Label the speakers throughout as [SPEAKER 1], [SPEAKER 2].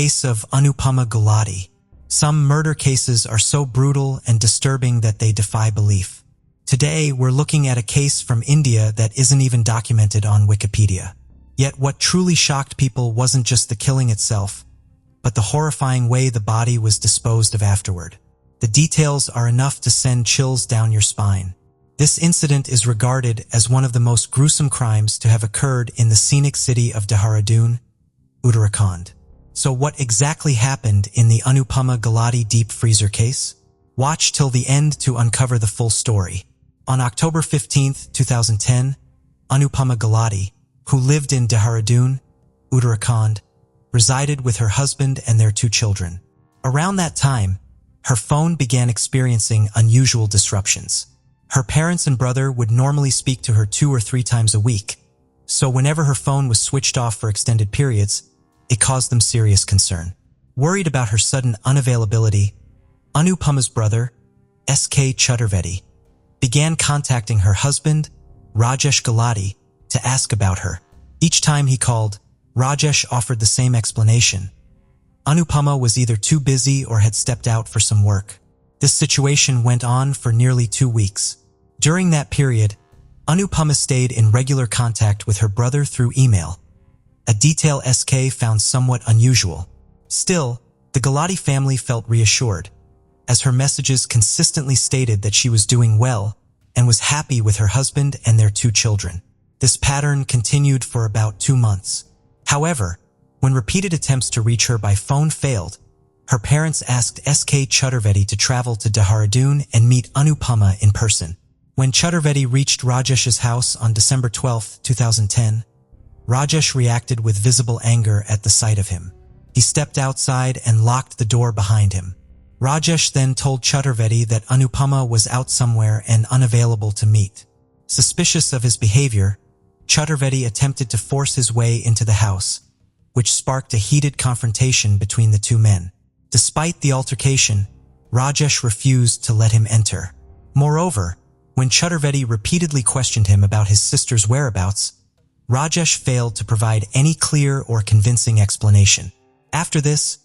[SPEAKER 1] case of Anupama Galadi. Some murder cases are so brutal and disturbing that they defy belief. Today, we're looking at a case from India that isn't even documented on Wikipedia. Yet what truly shocked people wasn't just the killing itself, but the horrifying way the body was disposed of afterward. The details are enough to send chills down your spine. This incident is regarded as one of the most gruesome crimes to have occurred in the scenic city of Dehradun, Uttarakhand. So what exactly happened in the Anupama Galadi deep freezer case? Watch till the end to uncover the full story. On October 15, 2010, Anupama Galadi, who lived in Dehradun, Uttarakhand, resided with her husband and their 2 children. Around that time, her phone began experiencing unusual disruptions. Her parents and brother would normally speak to her 2 or 3 times a week, so whenever her phone was switched off for extended periods, it caused them serious concern. Worried about her sudden unavailability, Anupama's brother, S.K. Chaturvedi, began contacting her husband, Rajesh Galadi, to ask about her. Each time he called, Rajesh offered the same explanation. Anupama was either too busy or had stepped out for some work. This situation went on for nearly 2 weeks. During that period, Anupama stayed in regular contact with her brother through email, a detail SK found somewhat unusual. Still, the Galadi family felt reassured, as her messages consistently stated that she was doing well and was happy with her husband and their 2 children. This pattern continued for about 2 months. However, when repeated attempts to reach her by phone failed, her parents asked SK Chaturvedi to travel to Dehradun and meet Anupama in person. When Chaturvedi reached Rajesh's house on December 12, 2010, Rajesh reacted with visible anger at the sight of him. He stepped outside and locked the door behind him. Rajesh then told Chaturvedi that Anupama was out somewhere and unavailable to meet. Suspicious of his behavior, Chaturvedi attempted to force his way into the house, which sparked a heated confrontation between the 2 men. Despite the altercation, Rajesh refused to let him enter. Moreover, when Chaturvedi repeatedly questioned him about his sister's whereabouts, Rajesh failed to provide any clear or convincing explanation. After this,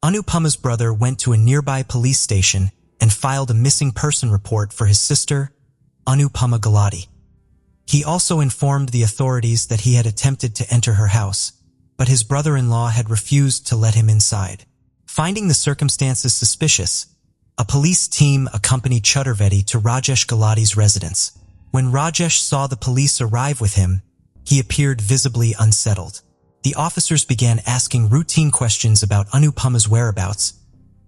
[SPEAKER 1] Anupama's brother went to a nearby police station and filed a missing person report for his sister, Anupama Galadi. He also informed the authorities that he had attempted to enter her house, but his brother-in-law had refused to let him inside. Finding the circumstances suspicious, a police team accompanied Chaturvedi to Rajesh Galadi's residence. When Rajesh saw the police arrive with him, he appeared visibly unsettled. The officers began asking routine questions about Anupama's whereabouts,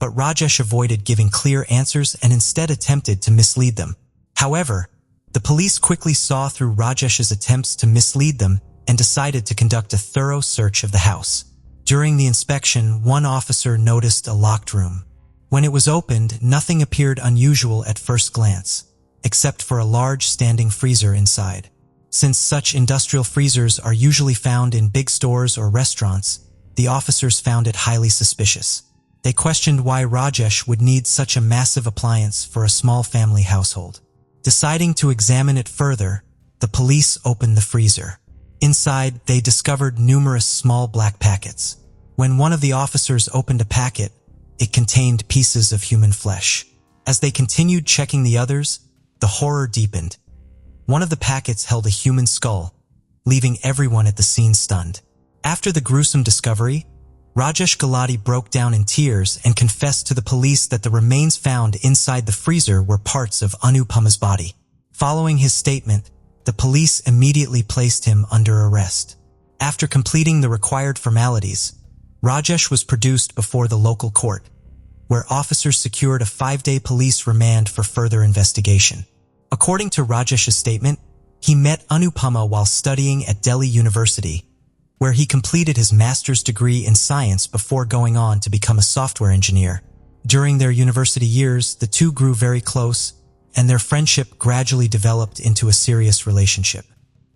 [SPEAKER 1] but Rajesh avoided giving clear answers and instead attempted to mislead them. However, the police quickly saw through Rajesh's attempts to mislead them and decided to conduct a thorough search of the house. During the inspection, one officer noticed a locked room. When it was opened, nothing appeared unusual at first glance, except for a large standing freezer inside. Since such industrial freezers are usually found in big stores or restaurants, the officers found it highly suspicious. They questioned why Rajesh would need such a massive appliance for a small family household. Deciding to examine it further, the police opened the freezer. Inside, they discovered numerous small black packets. When one of the officers opened a packet, it contained pieces of human flesh. As they continued checking the others, the horror deepened. One of the packets held a human skull, leaving everyone at the scene stunned. After the gruesome discovery, Rajesh Galadi broke down in tears and confessed to the police that the remains found inside the freezer were parts of Anupama's body. Following his statement, the police immediately placed him under arrest. After completing the required formalities, Rajesh was produced before the local court, where officers secured a 5-day police remand for further investigation. According to Rajesh's statement, he met Anupama while studying at Delhi University, where he completed his master's degree in science before going on to become a software engineer. During their university years, the two grew very close, and their friendship gradually developed into a serious relationship.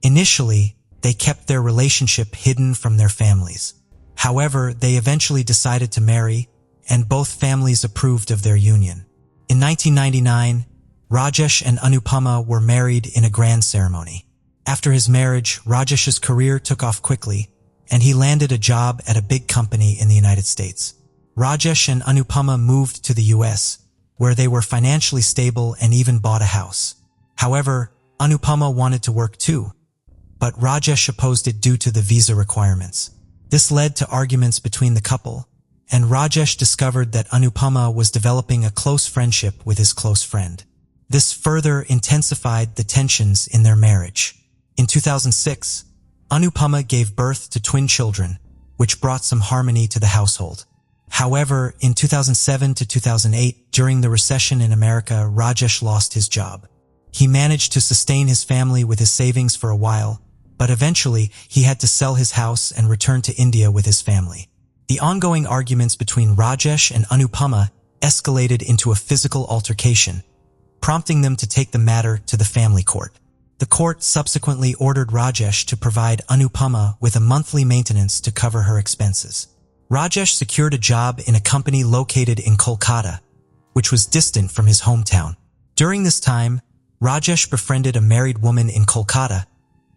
[SPEAKER 1] Initially, they kept their relationship hidden from their families. However, they eventually decided to marry, and both families approved of their union. In 1999, Rajesh and Anupama were married in a grand ceremony. After his marriage, Rajesh's career took off quickly, and he landed a job at a big company in the United States. Rajesh and Anupama moved to the US, where they were financially stable and even bought a house. However, Anupama wanted to work too, but Rajesh opposed it due to the visa requirements. This led to arguments between the couple, and Rajesh discovered that Anupama was developing a close friendship with his close friend. This further intensified the tensions in their marriage. In 2006, Anupama gave birth to twin children, which brought some harmony to the household. However, in 2007 to 2008, during the recession in America, Rajesh lost his job. He managed to sustain his family with his savings for a while, but eventually he had to sell his house and return to India with his family. The ongoing arguments between Rajesh and Anupama escalated into a physical altercation, prompting them to take the matter to the family court. The court subsequently ordered Rajesh to provide Anupama with a monthly maintenance to cover her expenses. Rajesh secured a job in a company located in Kolkata, which was distant from his hometown. During this time, Rajesh befriended a married woman in Kolkata,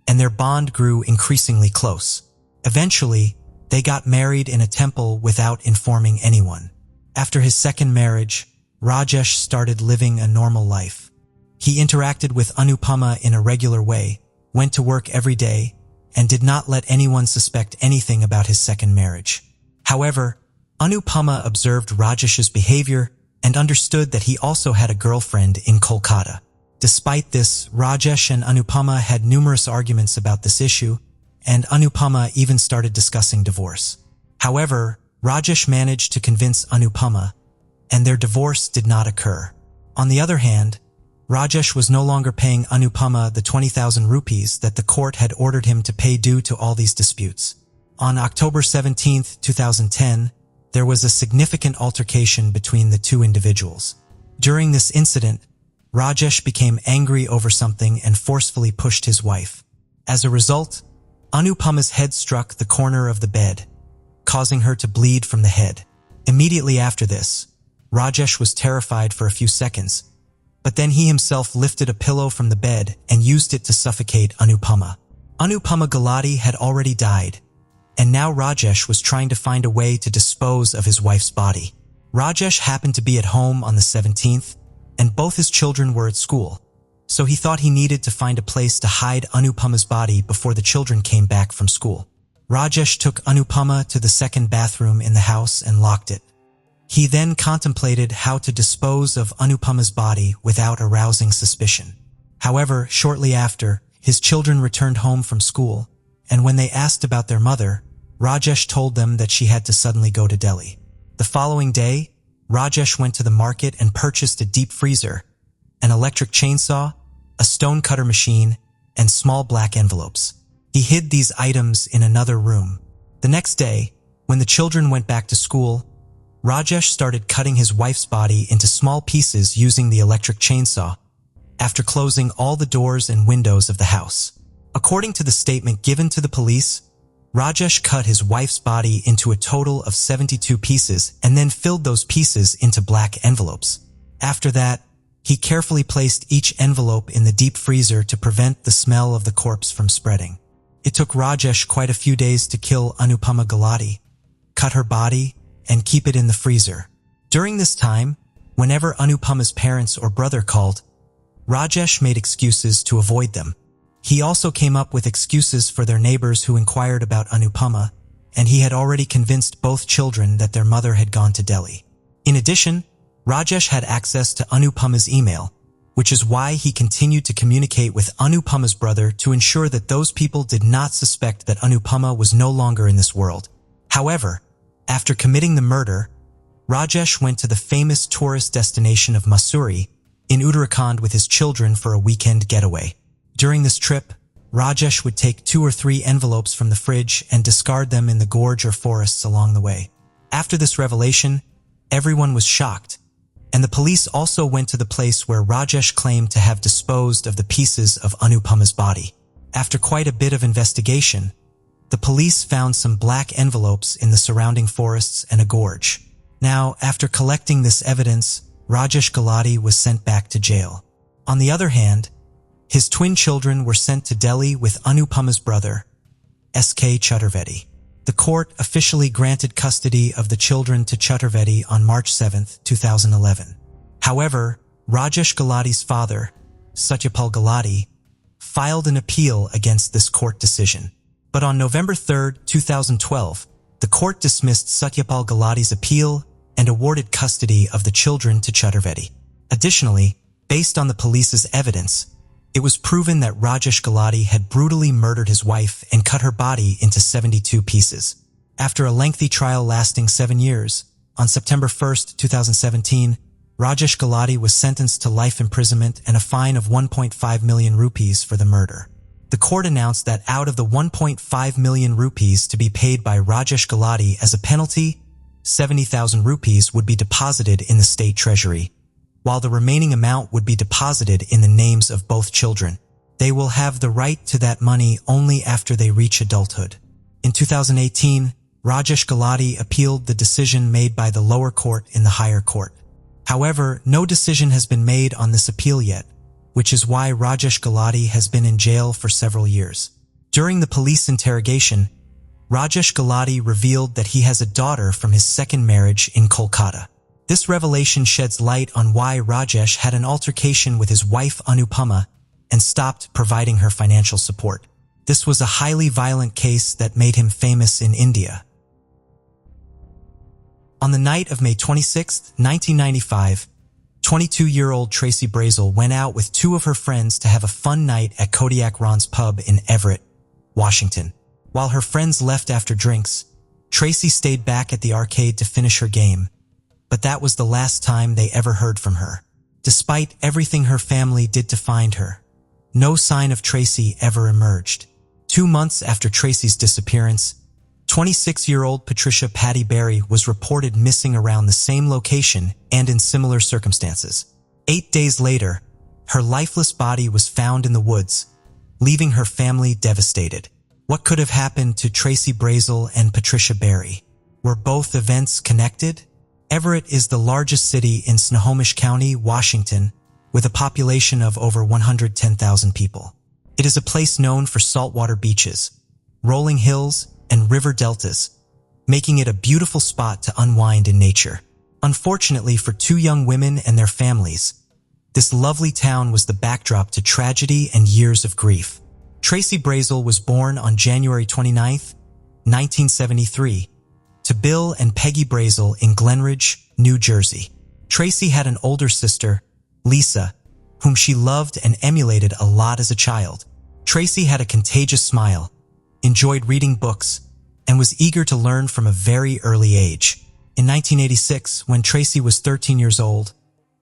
[SPEAKER 1] and their bond grew increasingly close. Eventually, they got married in a temple without informing anyone. After his second marriage, Rajesh started living a normal life. He interacted with Anupama in a regular way, went to work every day, and did not let anyone suspect anything about his second marriage. However, Anupama observed Rajesh's behavior and understood that he also had a girlfriend in Kolkata. Despite this, Rajesh and Anupama had numerous arguments about this issue, and Anupama even started discussing divorce. However, Rajesh managed to convince Anupama, and their divorce did not occur. On the other hand, Rajesh was no longer paying Anupama the 20,000 rupees that the court had ordered him to pay due to all these disputes. On October 17, 2010, there was a significant altercation between the two individuals. During this incident, Rajesh became angry over something and forcefully pushed his wife. As a result, Anupama's head struck the corner of the bed, causing her to bleed from the head. Immediately after this, Rajesh was terrified for a few seconds, but then he himself lifted a pillow from the bed and used it to suffocate Anupama. Anupama Galadi had already died, and now Rajesh was trying to find a way to dispose of his wife's body. Rajesh happened to be at home on the 17th, and both his children were at school, so he thought he needed to find a place to hide Anupama's body before the children came back from school. Rajesh took Anupama to the second bathroom in the house and locked it. He then contemplated how to dispose of Anupama's body without arousing suspicion. However, shortly after, his children returned home from school, and when they asked about their mother, Rajesh told them that she had to suddenly go to Delhi. The following day, Rajesh went to the market and purchased a deep freezer, an electric chainsaw, a stone cutter machine, and small black envelopes. He hid these items in another room. The next day, when the children went back to school, Rajesh started cutting his wife's body into small pieces using the electric chainsaw, after closing all the doors and windows of the house. According to the statement given to the police, Rajesh cut his wife's body into a total of 72 pieces and then filled those pieces into black envelopes. After that, he carefully placed each envelope in the deep freezer to prevent the smell of the corpse from spreading. It took Rajesh quite a few days to kill Anupama Galadi, cut her body, and keep it in the freezer. During this time, whenever Anupama's parents or brother called, Rajesh made excuses to avoid them. He also came up with excuses for their neighbors who inquired about Anupama, and he had already convinced both children that their mother had gone to Delhi. In addition, Rajesh had access to Anupama's email, which is why he continued to communicate with Anupama's brother to ensure that those people did not suspect that Anupama was no longer in this world. However, after committing the murder, Rajesh went to the famous tourist destination of Mussoorie in Uttarakhand with his children for a weekend getaway. During this trip, Rajesh would take 2 or 3 envelopes from the fridge and discard them in the gorge or forests along the way. After this revelation, everyone was shocked, and the police also went to the place where Rajesh claimed to have disposed of the pieces of Anupama's body. After quite a bit of investigation, the police found some black envelopes in the surrounding forests and a gorge. Now, after collecting this evidence, Rajesh Galadi was sent back to jail. On the other hand, his twin children were sent to Delhi with Anupama's brother, S.K. Chaturvedi. The court officially granted custody of the children to Chaturvedi on March 7, 2011. However, Rajesh Galadi's father, Satyapal Galadi, filed an appeal against this court decision. But on November 3, 2012, the court dismissed Satyapal Galadi's appeal and awarded custody of the children to Chaturvedi. Additionally, based on the police's evidence, it was proven that Rajesh Galadi had brutally murdered his wife and cut her body into 72 pieces. After a lengthy trial lasting 7 years, on September 1, 2017, Rajesh Galadi was sentenced to life imprisonment and a fine of 1.5 million rupees for the murder. The court announced that out of the 1.5 million rupees to be paid by Rajesh Galadi as a penalty, 70,000 rupees would be deposited in the state treasury, while the remaining amount would be deposited in the names of both children. They will have the right to that money only after they reach adulthood. In 2018, Rajesh Galadi appealed the decision made by the lower court in the higher court. However, no decision has been made on this appeal yet, which is why Rajesh Galadi has been in jail for several years. During the police interrogation, Rajesh Galadi revealed that he has a daughter from his second marriage in Kolkata. This revelation sheds light on why Rajesh had an altercation with his wife Anupama and stopped providing her financial support. This was a highly violent case that made him famous in India. On the night of May 26, 1995, 22-year-old Tracy Brazel went out with 2 of her friends to have a fun night at Kodiak Ron's pub in Everett, Washington. While her friends left after drinks, Tracy stayed back at the arcade to finish her game, but that was the last time they ever heard from her. Despite everything her family did to find her, no sign of Tracy ever emerged. 2 months after Tracy's disappearance, 26-year-old Patricia Patty Berry was reported missing around the same location and in similar circumstances. 8 days later, her lifeless body was found in the woods, leaving her family devastated. What could have happened to Tracy Brazel and Patricia Berry? Were both events connected? Everett is the largest city in Snohomish County, Washington, with a population of over 110,000 people. It is a place known for saltwater beaches, rolling hills, and river deltas, making it a beautiful spot to unwind in nature. Unfortunately for 2 young women and their families, this lovely town was the backdrop to tragedy and years of grief. Tracy Brazel was born on January 29, 1973, to Bill and Peggy Brazel in Glenridge, New Jersey. Tracy had an older sister, Lisa, whom she loved and emulated a lot as a child. Tracy had a contagious smile, enjoyed reading books, and was eager to learn from a very early age. In 1986, when Tracy was 13 years old,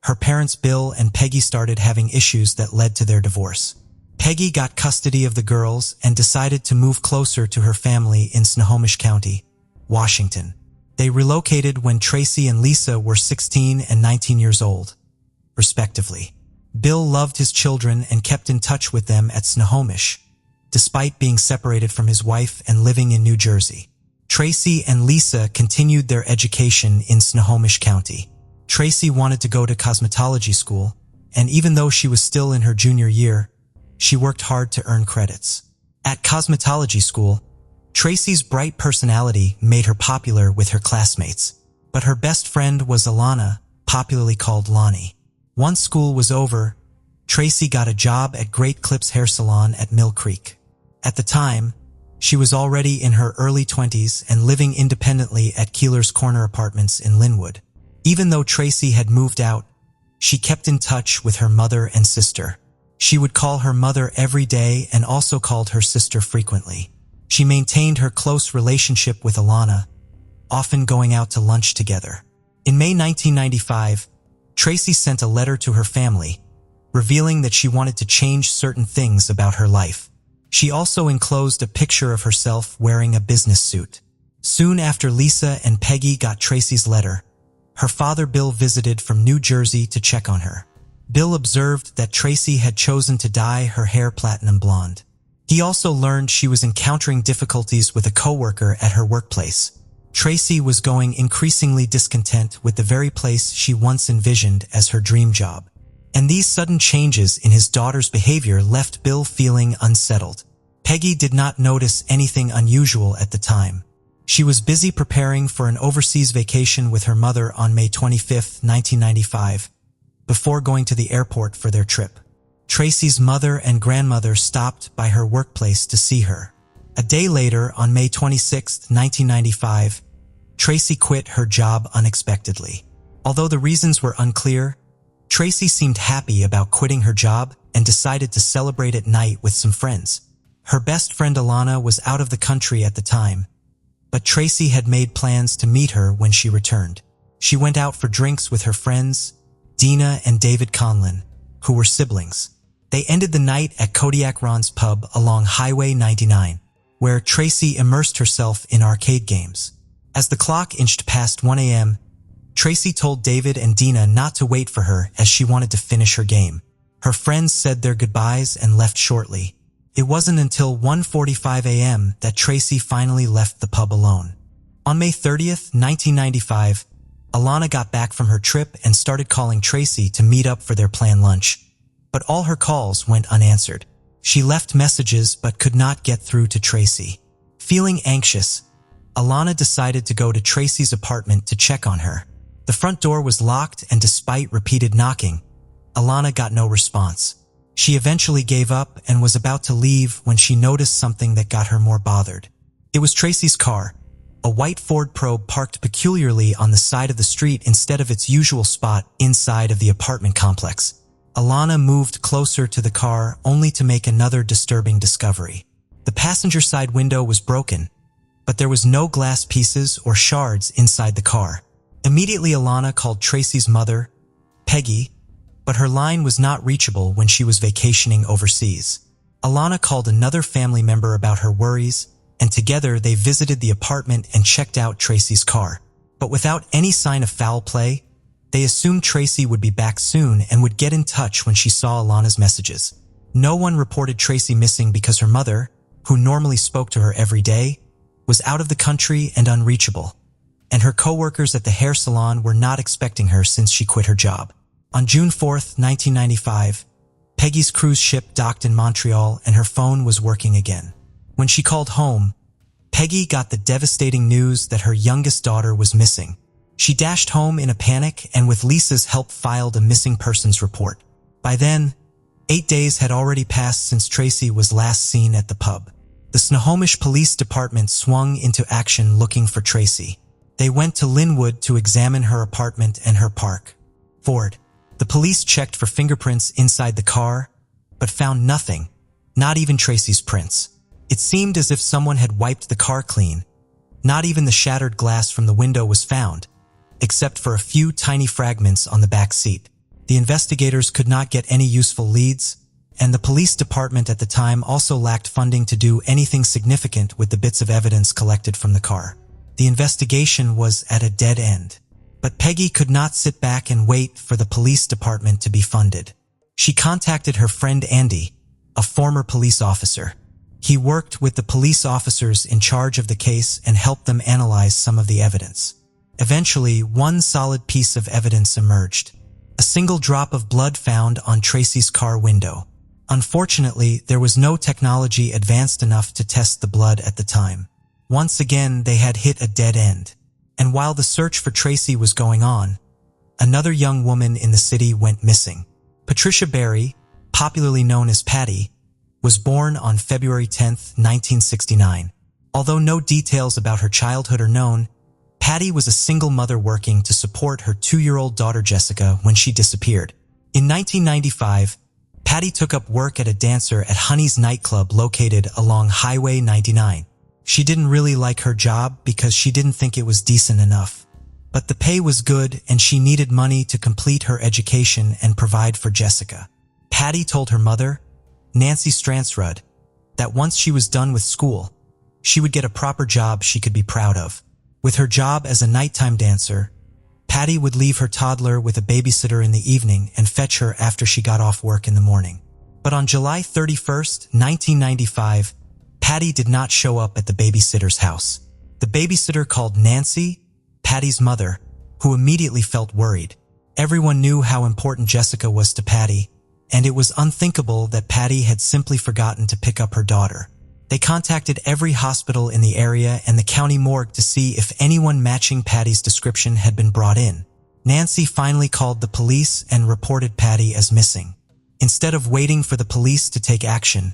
[SPEAKER 1] her parents Bill and Peggy started having issues that led to their divorce. Peggy got custody of the girls and decided to move closer to her family in Snohomish County, Washington. They relocated when Tracy and Lisa were 16 and 19 years old, respectively. Bill loved his children and kept in touch with them at Snohomish, despite being separated from his wife and living in New Jersey. Tracy and Lisa continued their education in Snohomish County. Tracy wanted to go to cosmetology school, and even though she was still in her junior year, she worked hard to earn credits. At cosmetology school, Tracy's bright personality made her popular with her classmates, but her best friend was Alana, popularly called Lonnie. Once school was over, Tracy got a job at Great Clips Hair Salon at Mill Creek. At the time, she was already in her early 20s and living independently at Keeler's Corner Apartments in Linwood. Even though Tracy had moved out, she kept in touch with her mother and sister. She would call her mother every day and also called her sister frequently. She maintained her close relationship with Alana, often going out to lunch together. In May 1995, Tracy sent a letter to her family, revealing that she wanted to change certain things about her life. She also enclosed a picture of herself wearing a business suit. Soon after Lisa and Peggy got Tracy's letter, her father Bill visited from New Jersey to check on her. Bill observed that Tracy had chosen to dye her hair platinum blonde. He also learned she was encountering difficulties with a coworker at her workplace. Tracy was going increasingly discontent with the very place she once envisioned as her dream job. And these sudden changes in his daughter's behavior left Bill feeling unsettled. Peggy did not notice anything unusual at the time, She was busy preparing for an overseas vacation with her mother on May 25, 1995, before going to the airport for their trip. Tracy's mother and grandmother stopped by her workplace to see her. A day later, on May 26, 1995, Tracy quit her job unexpectedly. Although the reasons were unclear, Tracy seemed happy about quitting her job and decided to celebrate at night with some friends. Her best friend Alana was out of the country at the time, but Tracy had made plans to meet her when she returned. She went out for drinks with her friends, Dina and David Conlon, who were siblings. They ended the night at Kodiak Ron's pub along Highway 99, where Tracy immersed herself in arcade games. As the clock inched past 1 a.m., Tracy told David and Dina not to wait for her as she wanted to finish her game. Her friends said their goodbyes and left shortly. It wasn't until 1:45 a.m. that Tracy finally left the pub alone. On May 30th, 1995, Alana got back from her trip and started calling Tracy to meet up for their planned lunch, but all her calls went unanswered. She left messages but could not get through to Tracy. Feeling anxious, Alana decided to go to Tracy's apartment to check on her. The front door was locked, and despite repeated knocking, Alana got no response. She eventually gave up and was about to leave when she noticed something that got her more bothered. It was Tracy's car, a white Ford Probe parked peculiarly on the side of the street instead of its usual spot inside of the apartment complex. Alana moved closer to the car only to make another disturbing discovery. The passenger side window was broken, but there was no glass pieces or shards inside the car. Immediately, Alana called Tracy's mother, Peggy, but her line was not reachable when she was vacationing overseas. Alana called another family member about her worries, and together they visited the apartment and checked out Tracy's car. But without any sign of foul play, they assumed Tracy would be back soon and would get in touch when she saw Alana's messages. No one reported Tracy missing because her mother, who normally spoke to her every day, was out of the country and unreachable, and her co-workers at the hair salon were not expecting her since she quit her job. On June 4th, 1995, Peggy's cruise ship docked in Montreal and her phone was working again. When she called home, Peggy got the devastating news that her youngest daughter was missing. She dashed home in a panic and with Lisa's help filed a missing persons report. By then, 8 days had already passed since Tracy was last seen at the pub. The Snohomish Police Department swung into action looking for Tracy. They went to Linwood to examine her apartment and her park. Ford. The police checked for fingerprints inside the car, but found nothing, not even Tracy's prints. It seemed as if someone had wiped the car clean. Not even the shattered glass from the window was found, except for a few tiny fragments on the back seat. The investigators could not get any useful leads, and the police department at the time also lacked funding to do anything significant with the bits of evidence collected from the car. The investigation was at a dead end. But Peggy could not sit back and wait for the police department to be funded. She contacted her friend Andy, a former police officer. He worked with the police officers in charge of the case and helped them analyze some of the evidence. Eventually, one solid piece of evidence emerged: a single drop of blood found on Tracy's car window. Unfortunately, there was no technology advanced enough to test the blood at the time. Once again, they had hit a dead end. And while the search for Tracy was going on, another young woman in the city went missing. Patricia Berry, popularly known as Patty, was born on February 10, 1969. Although no details about her childhood are known, Patty was a single mother working to support her 2-year-old daughter Jessica when she disappeared. In 1995, Patty took up work at a dancer at Honey's nightclub located along Highway 99. She didn't really like her job because she didn't think it was decent enough. But the pay was good and she needed money to complete her education and provide for Jessica. Patty told her mother, Nancy Stransrud, that once she was done with school, she would get a proper job she could be proud of. With her job as a nighttime dancer, Patty would leave her toddler with a babysitter in the evening and fetch her after she got off work in the morning. But on July 31st, 1995, Patty did not show up at the babysitter's house. The babysitter called Nancy, Patty's mother, who immediately felt worried. Everyone knew how important Jessica was to Patty, and it was unthinkable that Patty had simply forgotten to pick up her daughter. They contacted every hospital in the area and the county morgue to see if anyone matching Patty's description had been brought in. Nancy finally called the police and reported Patty as missing. Instead of waiting for the police to take action,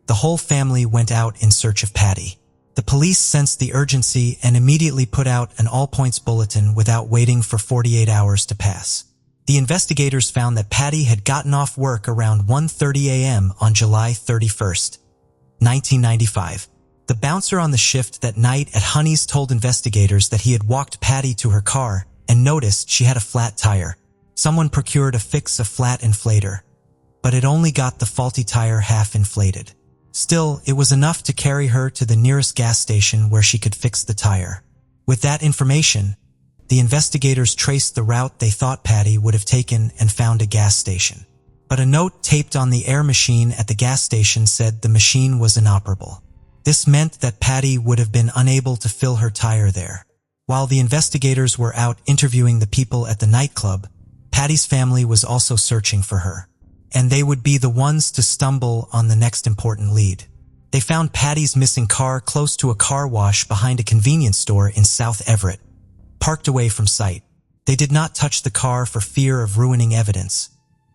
[SPEAKER 1] the whole family went out in search of Patty. The police sensed the urgency and immediately put out an all-points bulletin without waiting for 48 hours to pass. The investigators found that Patty had gotten off work around 1:30 a.m. on July 31st, 1995. The bouncer on the shift that night at Honey's told investigators that he had walked Patty to her car and noticed she had a flat tire. Someone procured a fix a flat inflator, but it only got the faulty tire half inflated. Still, it was enough to carry her to the nearest gas station where she could fix the tire. With that information, the investigators traced the route they thought Patty would have taken and found a gas station. But a note taped on the air machine at the gas station said the machine was inoperable. This meant that Patty would have been unable to fill her tire there. While the investigators were out interviewing the people at the nightclub, Patty's family was also searching for her. And they would be the ones to stumble on the next important lead. They found Patty's missing car close to a car wash behind a convenience store in South Everett, parked away from sight. They did not touch the car for fear of ruining evidence,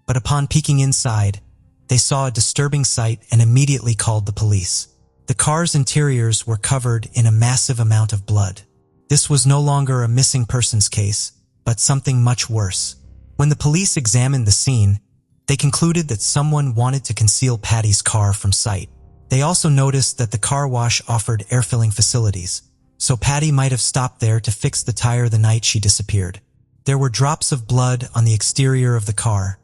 [SPEAKER 1] but upon peeking inside, they saw a disturbing sight and immediately called the police. The car's interiors were covered in a massive amount of blood. This was no longer a missing persons case, but something much worse. When the police examined the scene, they concluded that someone wanted to conceal Patty's car from sight. They also noticed that the car wash offered air-filling facilities, so Patty might have stopped there to fix the tire the night she disappeared. There were drops of blood on the exterior of the car,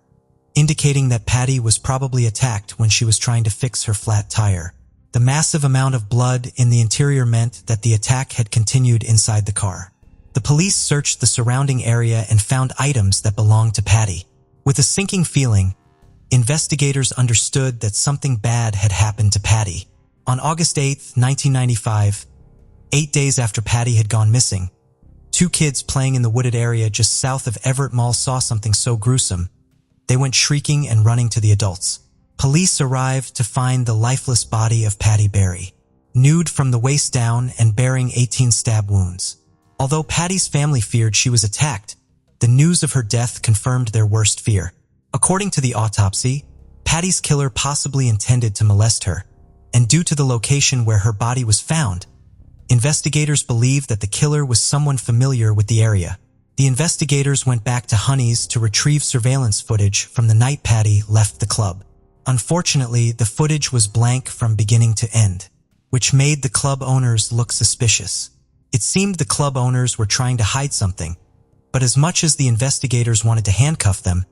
[SPEAKER 1] indicating that Patty was probably attacked when she was trying to fix her flat tire. The massive amount of blood in the interior meant that the attack had continued inside the car. The police searched the surrounding area and found items that belonged to Patty. With a sinking feeling, investigators understood that something bad had happened to Patty. On August 8, 1995, 8 days after Patty had gone missing, 2 kids playing in the wooded area just south of Everett Mall saw something so gruesome, they went shrieking and running to the adults. Police arrived to find the lifeless body of Patty Berry, nude from the waist down and bearing 18 stab wounds. Although Patty's family feared she was attacked, the news of her death confirmed their worst fear. According to the autopsy, Patty's killer possibly intended to molest her, and due to the location where her body was found, investigators believe that the killer was someone familiar with the area. The investigators went back to Honey's to retrieve surveillance footage from the night Patty left the club. Unfortunately, the footage was blank from beginning to end, which made the club owners look suspicious. It seemed the club owners were trying to hide something, but as much as the investigators wanted to handcuff them,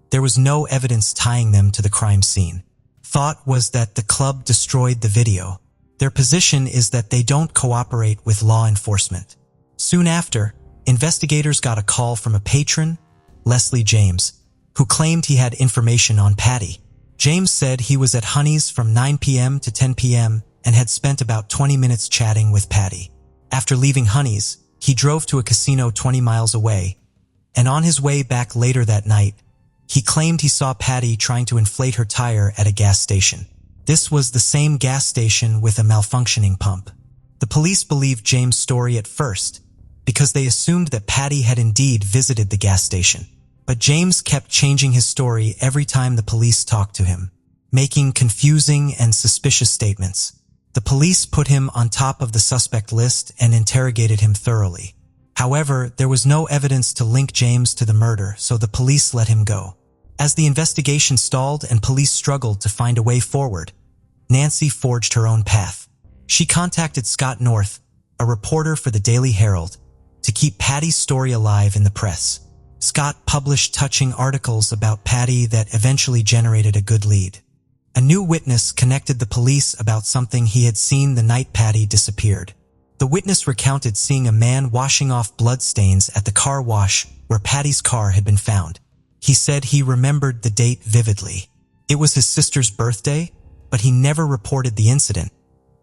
[SPEAKER 1] there was no evidence tying them to the crime scene. Thought was that the club destroyed the video. Their position is that they don't cooperate with law enforcement. Soon after, investigators got a call from a patron, Leslie James, who claimed he had information on Patty. James said he was at Honey's from 9 p.m. to 10 p.m. and had spent about 20 minutes chatting with Patty. After leaving Honey's, he drove to a casino 20 miles away, and on his way back later that night, he claimed he saw Patty trying to inflate her tire at a gas station. This was the same gas station with a malfunctioning pump. The police believed James' story at first, because they assumed that Patty had indeed visited the gas station. But James kept changing his story every time the police talked to him, making confusing and suspicious statements. The police put him on top of the suspect list and interrogated him thoroughly. However, there was no evidence to link James to the murder, so the police let him go. As the investigation stalled and police struggled to find a way forward, Nancy forged her own path. She contacted Scott North, a reporter for the Daily Herald, to keep Patty's story alive in the press. Scott published touching articles about Patty that eventually generated a good lead. A new witness connected the police about something he had seen the night Patty disappeared. The witness recounted seeing a man washing off bloodstains at the car wash where Patty's car had been found. He said he remembered the date vividly. It was his sister's birthday, but he never reported the incident,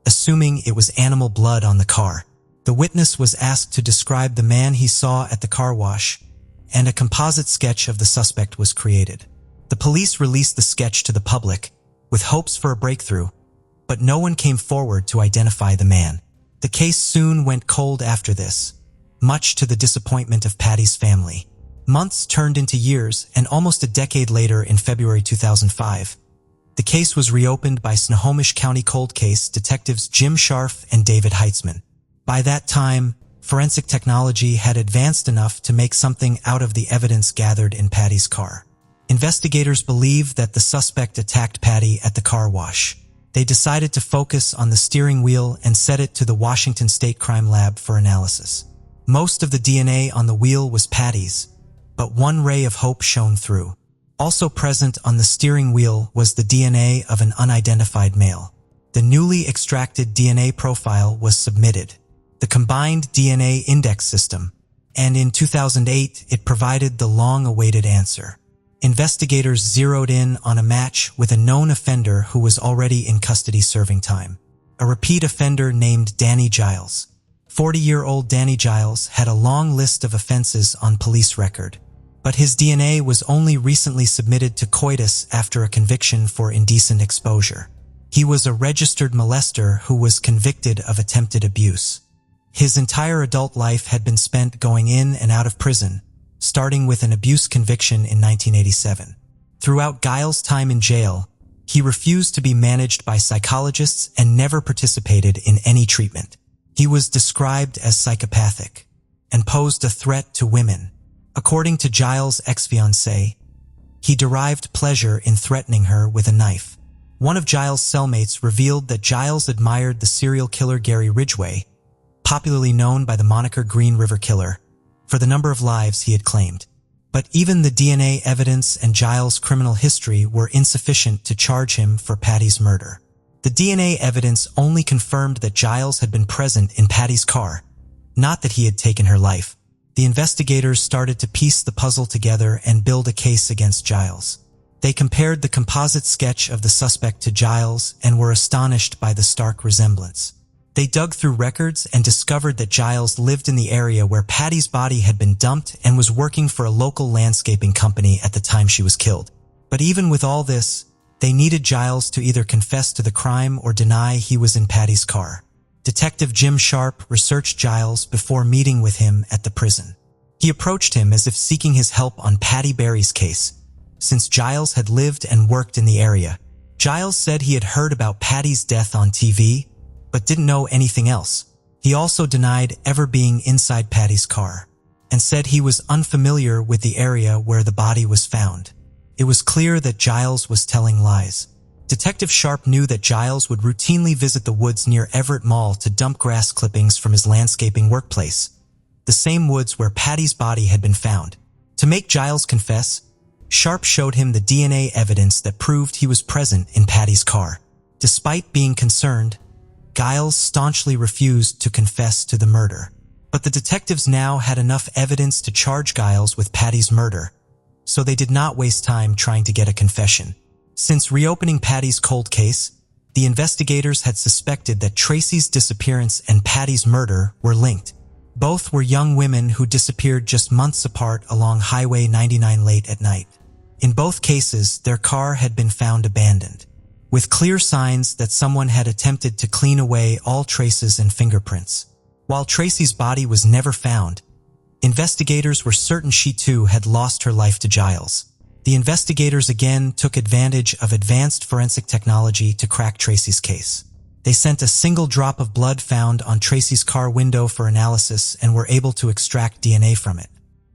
[SPEAKER 1] assuming it was animal blood on the car. The witness was asked to describe the man he saw at the car wash, and a composite sketch of the suspect was created. The police released the sketch to the public, with hopes for a breakthrough, but no one came forward to identify the man. The case soon went cold after this, much to the disappointment of Patty's family. Months turned into years, and almost a decade later, in February 2005, the case was reopened by Snohomish County cold case detectives Jim Scharf and David Heitzman. By that time, forensic technology had advanced enough to make something out of the evidence gathered in Patty's car. Investigators believe that the suspect attacked Patty at the car wash. They decided to focus on the steering wheel and set it to the Washington State Crime Lab for analysis. Most of the DNA on the wheel was Patty's, but one ray of hope shone through. Also present on the steering wheel was the DNA of an unidentified male. The newly extracted DNA profile was submitted, the Combined DNA Index System, and in 2008 it provided the long-awaited answer. Investigators zeroed in on a match with a known offender who was already in custody serving time. A repeat offender named Danny Giles. 40-year-old Danny Giles had a long list of offenses on police record, but his DNA was only recently submitted to COITUS after a conviction for indecent exposure. He was a registered molester who was convicted of attempted abuse. His entire adult life had been spent going in and out of prison, starting with an abuse conviction in 1987. Throughout Giles' time in jail, he refused to be managed by psychologists and never participated in any treatment. He was described as psychopathic and posed a threat to women. According to Giles' ex-fiancée, he derived pleasure in threatening her with a knife. One of Giles' cellmates revealed that Giles admired the serial killer Gary Ridgway, popularly known by the moniker Green River Killer, for the number of lives he had claimed. But even the DNA evidence and Giles' criminal history were insufficient to charge him for Patty's murder. The DNA evidence only confirmed that Giles had been present in Patty's car, not that he had taken her life. The investigators started to piece the puzzle together and build a case against Giles. They compared the composite sketch of the suspect to Giles and were astonished by the stark resemblance. They dug through records and discovered that Giles lived in the area where Patty's body had been dumped and was working for a local landscaping company at the time she was killed. But even with all this, they needed Giles to either confess to the crime or deny he was in Patty's car. Detective Jim Sharp researched Giles before meeting with him at the prison. He approached him as if seeking his help on Patty Barry's case, since Giles had lived and worked in the area. Giles said he had heard about Patty's death on TV, but didn't know anything else. He also denied ever being inside Patty's car, and said he was unfamiliar with the area where the body was found. It was clear that Giles was telling lies. Detective Sharp knew that Giles would routinely visit the woods near Everett Mall to dump grass clippings from his landscaping workplace, the same woods where Patty's body had been found. To make Giles confess, Sharp showed him the DNA evidence that proved he was present in Patty's car. Despite being concerned, Giles staunchly refused to confess to the murder. But the detectives now had enough evidence to charge Giles with Patty's murder, so they did not waste time trying to get a confession. Since reopening Patty's cold case, the investigators had suspected that Tracy's disappearance and Patty's murder were linked. Both were young women who disappeared just months apart along Highway 99 late at night. In both cases, their car had been found abandoned, with clear signs that someone had attempted to clean away all traces and fingerprints. While Tracy's body was never found, investigators were certain she too had lost her life to Giles. The investigators again took advantage of advanced forensic technology to crack Tracy's case. They sent a single drop of blood found on Tracy's car window for analysis and were able to extract DNA from it.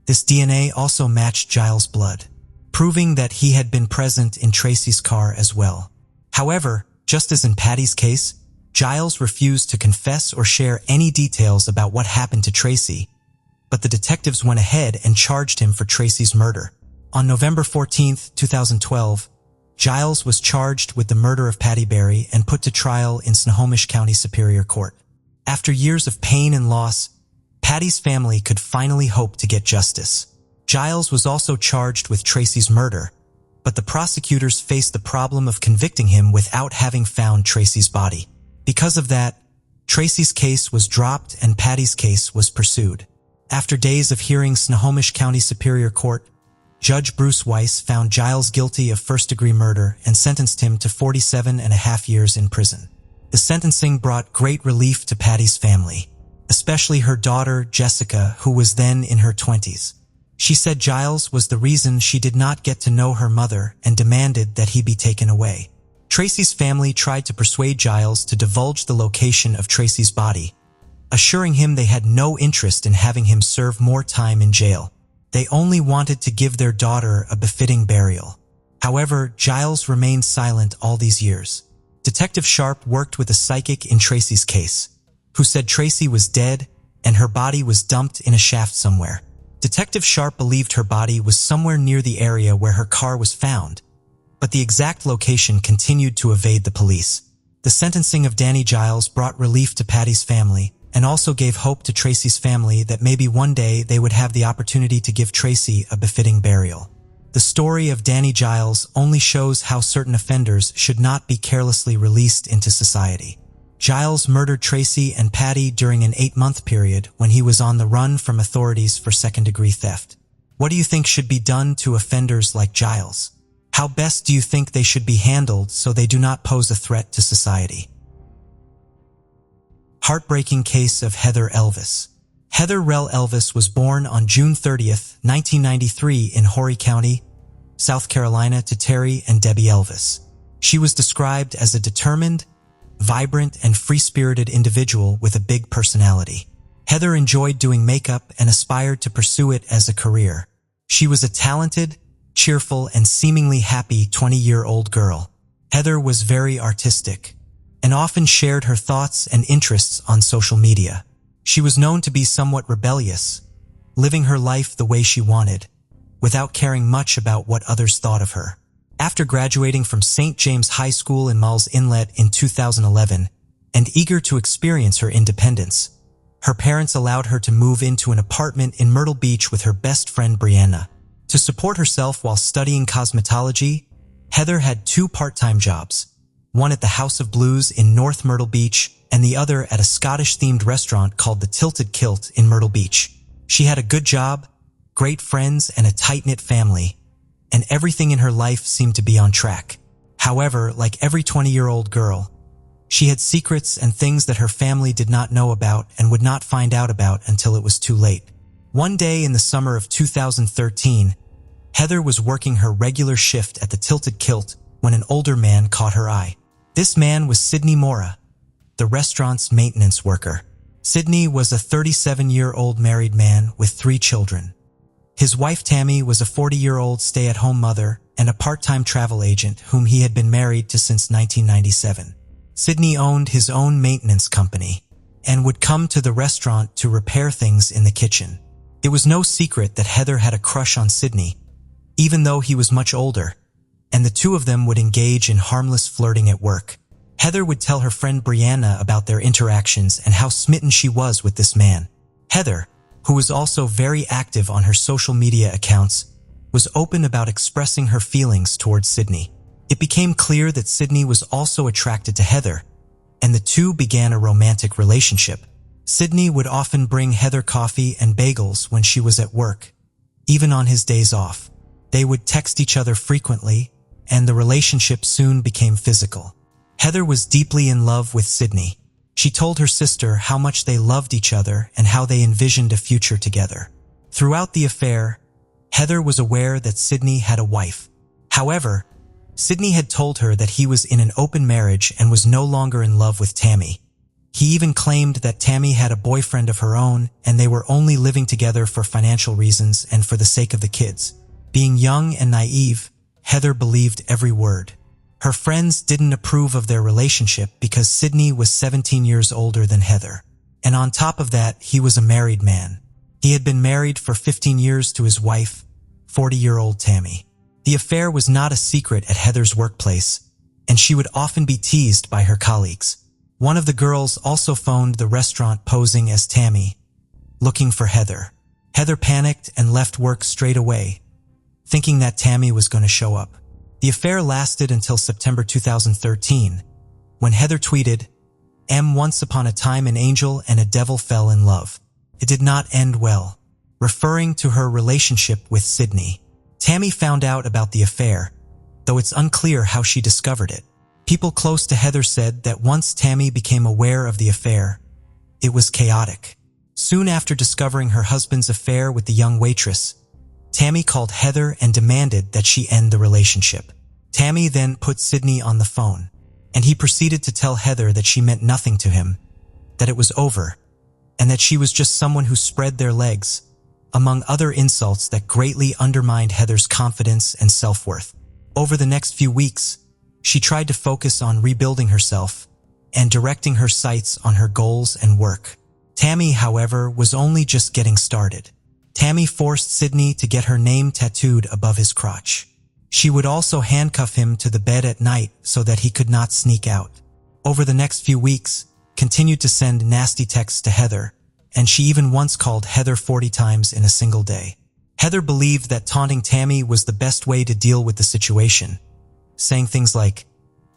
[SPEAKER 1] This DNA also matched Giles' blood, proving that he had been present in Tracy's car as well. However, just as in Patty's case, Giles refused to confess or share any details about what happened to Tracy, but the detectives went ahead and charged him for Tracy's murder. On November 14, 2012, Giles was charged with the murder of Patty Barry and put to trial in Snohomish County Superior Court. After years of pain and loss, Patty's family could finally hope to get justice. Giles was also charged with Tracy's murder, but the prosecutors faced the problem of convicting him without having found Tracy's body. Because of that, Tracy's case was dropped and Patty's case was pursued. After days of hearing, Snohomish County Superior Court, Judge Bruce Weiss found Giles guilty of first-degree murder and sentenced him to 47.5 years in prison. The sentencing brought great relief to Patty's family, especially her daughter, Jessica, who was then in her 20s. She said Giles was the reason she did not get to know her mother and demanded that he be taken away. Tracy's family tried to persuade Giles to divulge the location of Tracy's body, assuring him they had no interest in having him serve more time in jail. They only wanted to give their daughter a befitting burial. However, Giles remained silent all these years. Detective Sharp worked with a psychic in Tracy's case, who said Tracy was dead and her body was dumped in a shaft somewhere. Detective Sharp believed her body was somewhere near the area where her car was found, but the exact location continued to evade the police. The sentencing of Danny Giles brought relief to Patty's family and also gave hope to Tracy's family that maybe one day they would have the opportunity to give Tracy a befitting burial. The story of Danny Giles only shows how certain offenders should not be carelessly released into society. Giles murdered Tracy and Patty during an 8-month period when he was on the run from authorities for second-degree theft. What do you think should be done to offenders like Giles? How best do you think they should be handled so they do not pose a threat to society? Heartbreaking case of Heather Elvis. Heather Elvis was born on June 30th, 1993 in Horry County, South Carolina to Terry and Debbie Elvis. She was described as a determined, vibrant, and free-spirited individual with a big personality. Heather enjoyed doing makeup and aspired to pursue it as a career. She was a talented, cheerful, and seemingly happy 20-year-old girl. Heather was very artistic and often shared her thoughts and interests on social media. She was known to be somewhat rebellious, living her life the way she wanted, without caring much about what others thought of her. After graduating from St. James High School in Malls Inlet in 2011, and eager to experience her independence, her parents allowed her to move into an apartment in Myrtle Beach with her best friend Brianna. To support herself while studying cosmetology, Heather had 2 part-time jobs, one at the House of Blues in North Myrtle Beach and the other at a Scottish-themed restaurant called the Tilted Kilt in Myrtle Beach. She had a good job, great friends, and a tight-knit family, and everything in her life seemed to be on track. However, like every 20-year-old girl, she had secrets and things that her family did not know about and would not find out about until it was too late. One day in the summer of 2013, Heather was working her regular shift at the Tilted Kilt when an older man caught her eye. This man was Sidney Mora, the restaurant's maintenance worker. Sidney was a 37-year-old married man with 3 children. His wife Tammy was a 40-year-old stay-at-home mother and a part-time travel agent whom he had been married to since 1997. Sidney owned his own maintenance company and would come to the restaurant to repair things in the kitchen. It was no secret that Heather had a crush on Sidney, even though he was much older, and the two of them would engage in harmless flirting at work. Heather would tell her friend Brianna about their interactions and how smitten she was with this man. Heather, who was also very active on her social media accounts, was open about expressing her feelings towards Sidney. It became clear that Sidney was also attracted to Heather, and the two began a romantic relationship. Sidney would often bring Heather coffee and bagels when she was at work, even on his days off. They would text each other frequently, and the relationship soon became physical. Heather was deeply in love with Sidney. She told her sister how much they loved each other and how they envisioned a future together. Throughout the affair, Heather was aware that Sidney had a wife. However, Sidney had told her that he was in an open marriage and was no longer in love with Tammy. He even claimed that Tammy had a boyfriend of her own and they were only living together for financial reasons and for the sake of the kids. Being young and naive, Heather believed every word. Her friends didn't approve of their relationship because Sidney was 17 years older than Heather. And on top of that, he was a married man. He had been married for 15 years to his wife, 40-year-old Tammy. The affair was not a secret at Heather's workplace, and she would often be teased by her colleagues. One of the girls also phoned the restaurant posing as Tammy, looking for Heather. Heather panicked and left work straight away, thinking that Tammy was going to show up. The affair lasted until September 2013, when Heather tweeted, "Once upon a time an angel and a devil fell in love. It did not end well," referring to her relationship with Sidney. Tammy found out about the affair, though it's unclear how she discovered it. People close to Heather said that once Tammy became aware of the affair, it was chaotic. Soon after discovering her husband's affair with the young waitress, Tammy called Heather and demanded that she end the relationship. Tammy then put Sydney on the phone, and he proceeded to tell Heather that she meant nothing to him, that it was over, and that she was just someone who spread their legs, among other insults that greatly undermined Heather's confidence and self-worth. Over the next few weeks, she tried to focus on rebuilding herself and directing her sights on her goals and work. Tammy, however, was only just getting started. Tammy forced Sydney to get her name tattooed above his crotch. She would also handcuff him to the bed at night so that he could not sneak out. Over the next few weeks, continued to send nasty texts to Heather, and she even once called Heather 40 times in a single day. Heather believed that taunting Tammy was the best way to deal with the situation, saying things like,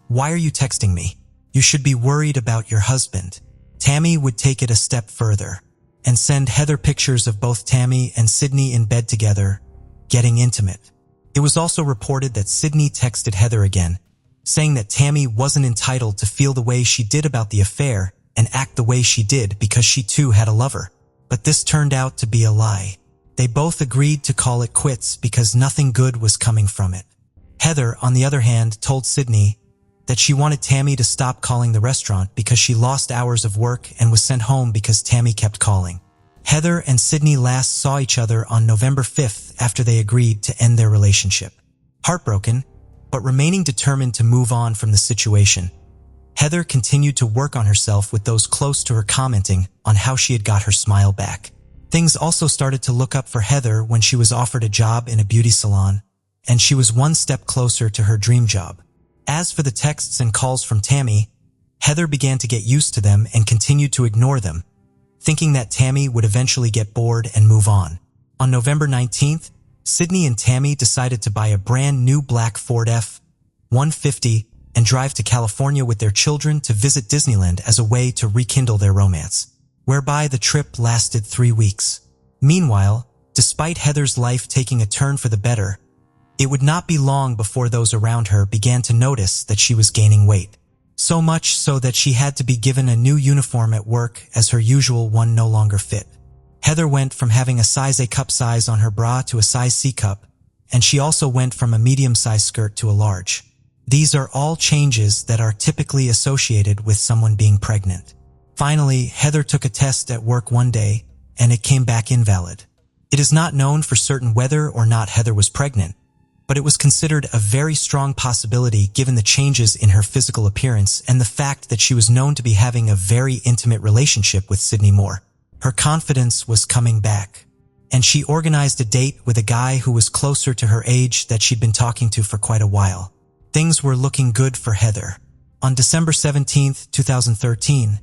[SPEAKER 1] "Why are you texting me? You should be worried about your husband." Tammy would take it a step further and send Heather pictures of both Tammy and Sydney in bed together, getting intimate. It was also reported that Sydney texted Heather again, saying that Tammy wasn't entitled to feel the way she did about the affair and act the way she did because she too had a lover. But this turned out to be a lie. They both agreed to call it quits because nothing good was coming from it. Heather, on the other hand, told Sydney that she wanted Tammy to stop calling the restaurant because she lost hours of work and was sent home because Tammy kept calling. Heather and Sydney last saw each other on November 5th after they agreed to end their relationship. Heartbroken, but remaining determined to move on from the situation, Heather continued to work on herself, with those close to her commenting on how she had got her smile back. Things also started to look up for Heather when she was offered a job in a beauty salon, and she was one step closer to her dream job. As for the texts and calls from Tammy, Heather began to get used to them and continued to ignore them, thinking that Tammy would eventually get bored and move on. On November 19th, Sydney and Tammy decided to buy a brand new black Ford F-150 and drive to California with their children to visit Disneyland as a way to rekindle their romance, whereby the trip lasted 3 weeks. Meanwhile, despite Heather's life taking a turn for the better, it would not be long before those around her began to notice that she was gaining weight. So much so that she had to be given a new uniform at work as her usual one no longer fit. Heather went from having a size A cup size on her bra to a size C cup, and she also went from a medium-sized skirt to a large. These are all changes that are typically associated with someone being pregnant. Finally, Heather took a test at work one day, and it came back invalid. It is not known for certain whether or not Heather was pregnant, but it was considered a very strong possibility given the changes in her physical appearance and the fact that she was known to be having a very intimate relationship with Sydney Moore. Her confidence was coming back, and she organized a date with a guy who was closer to her age that she'd been talking to for quite a while. Things were looking good for Heather. On December 17th, 2013,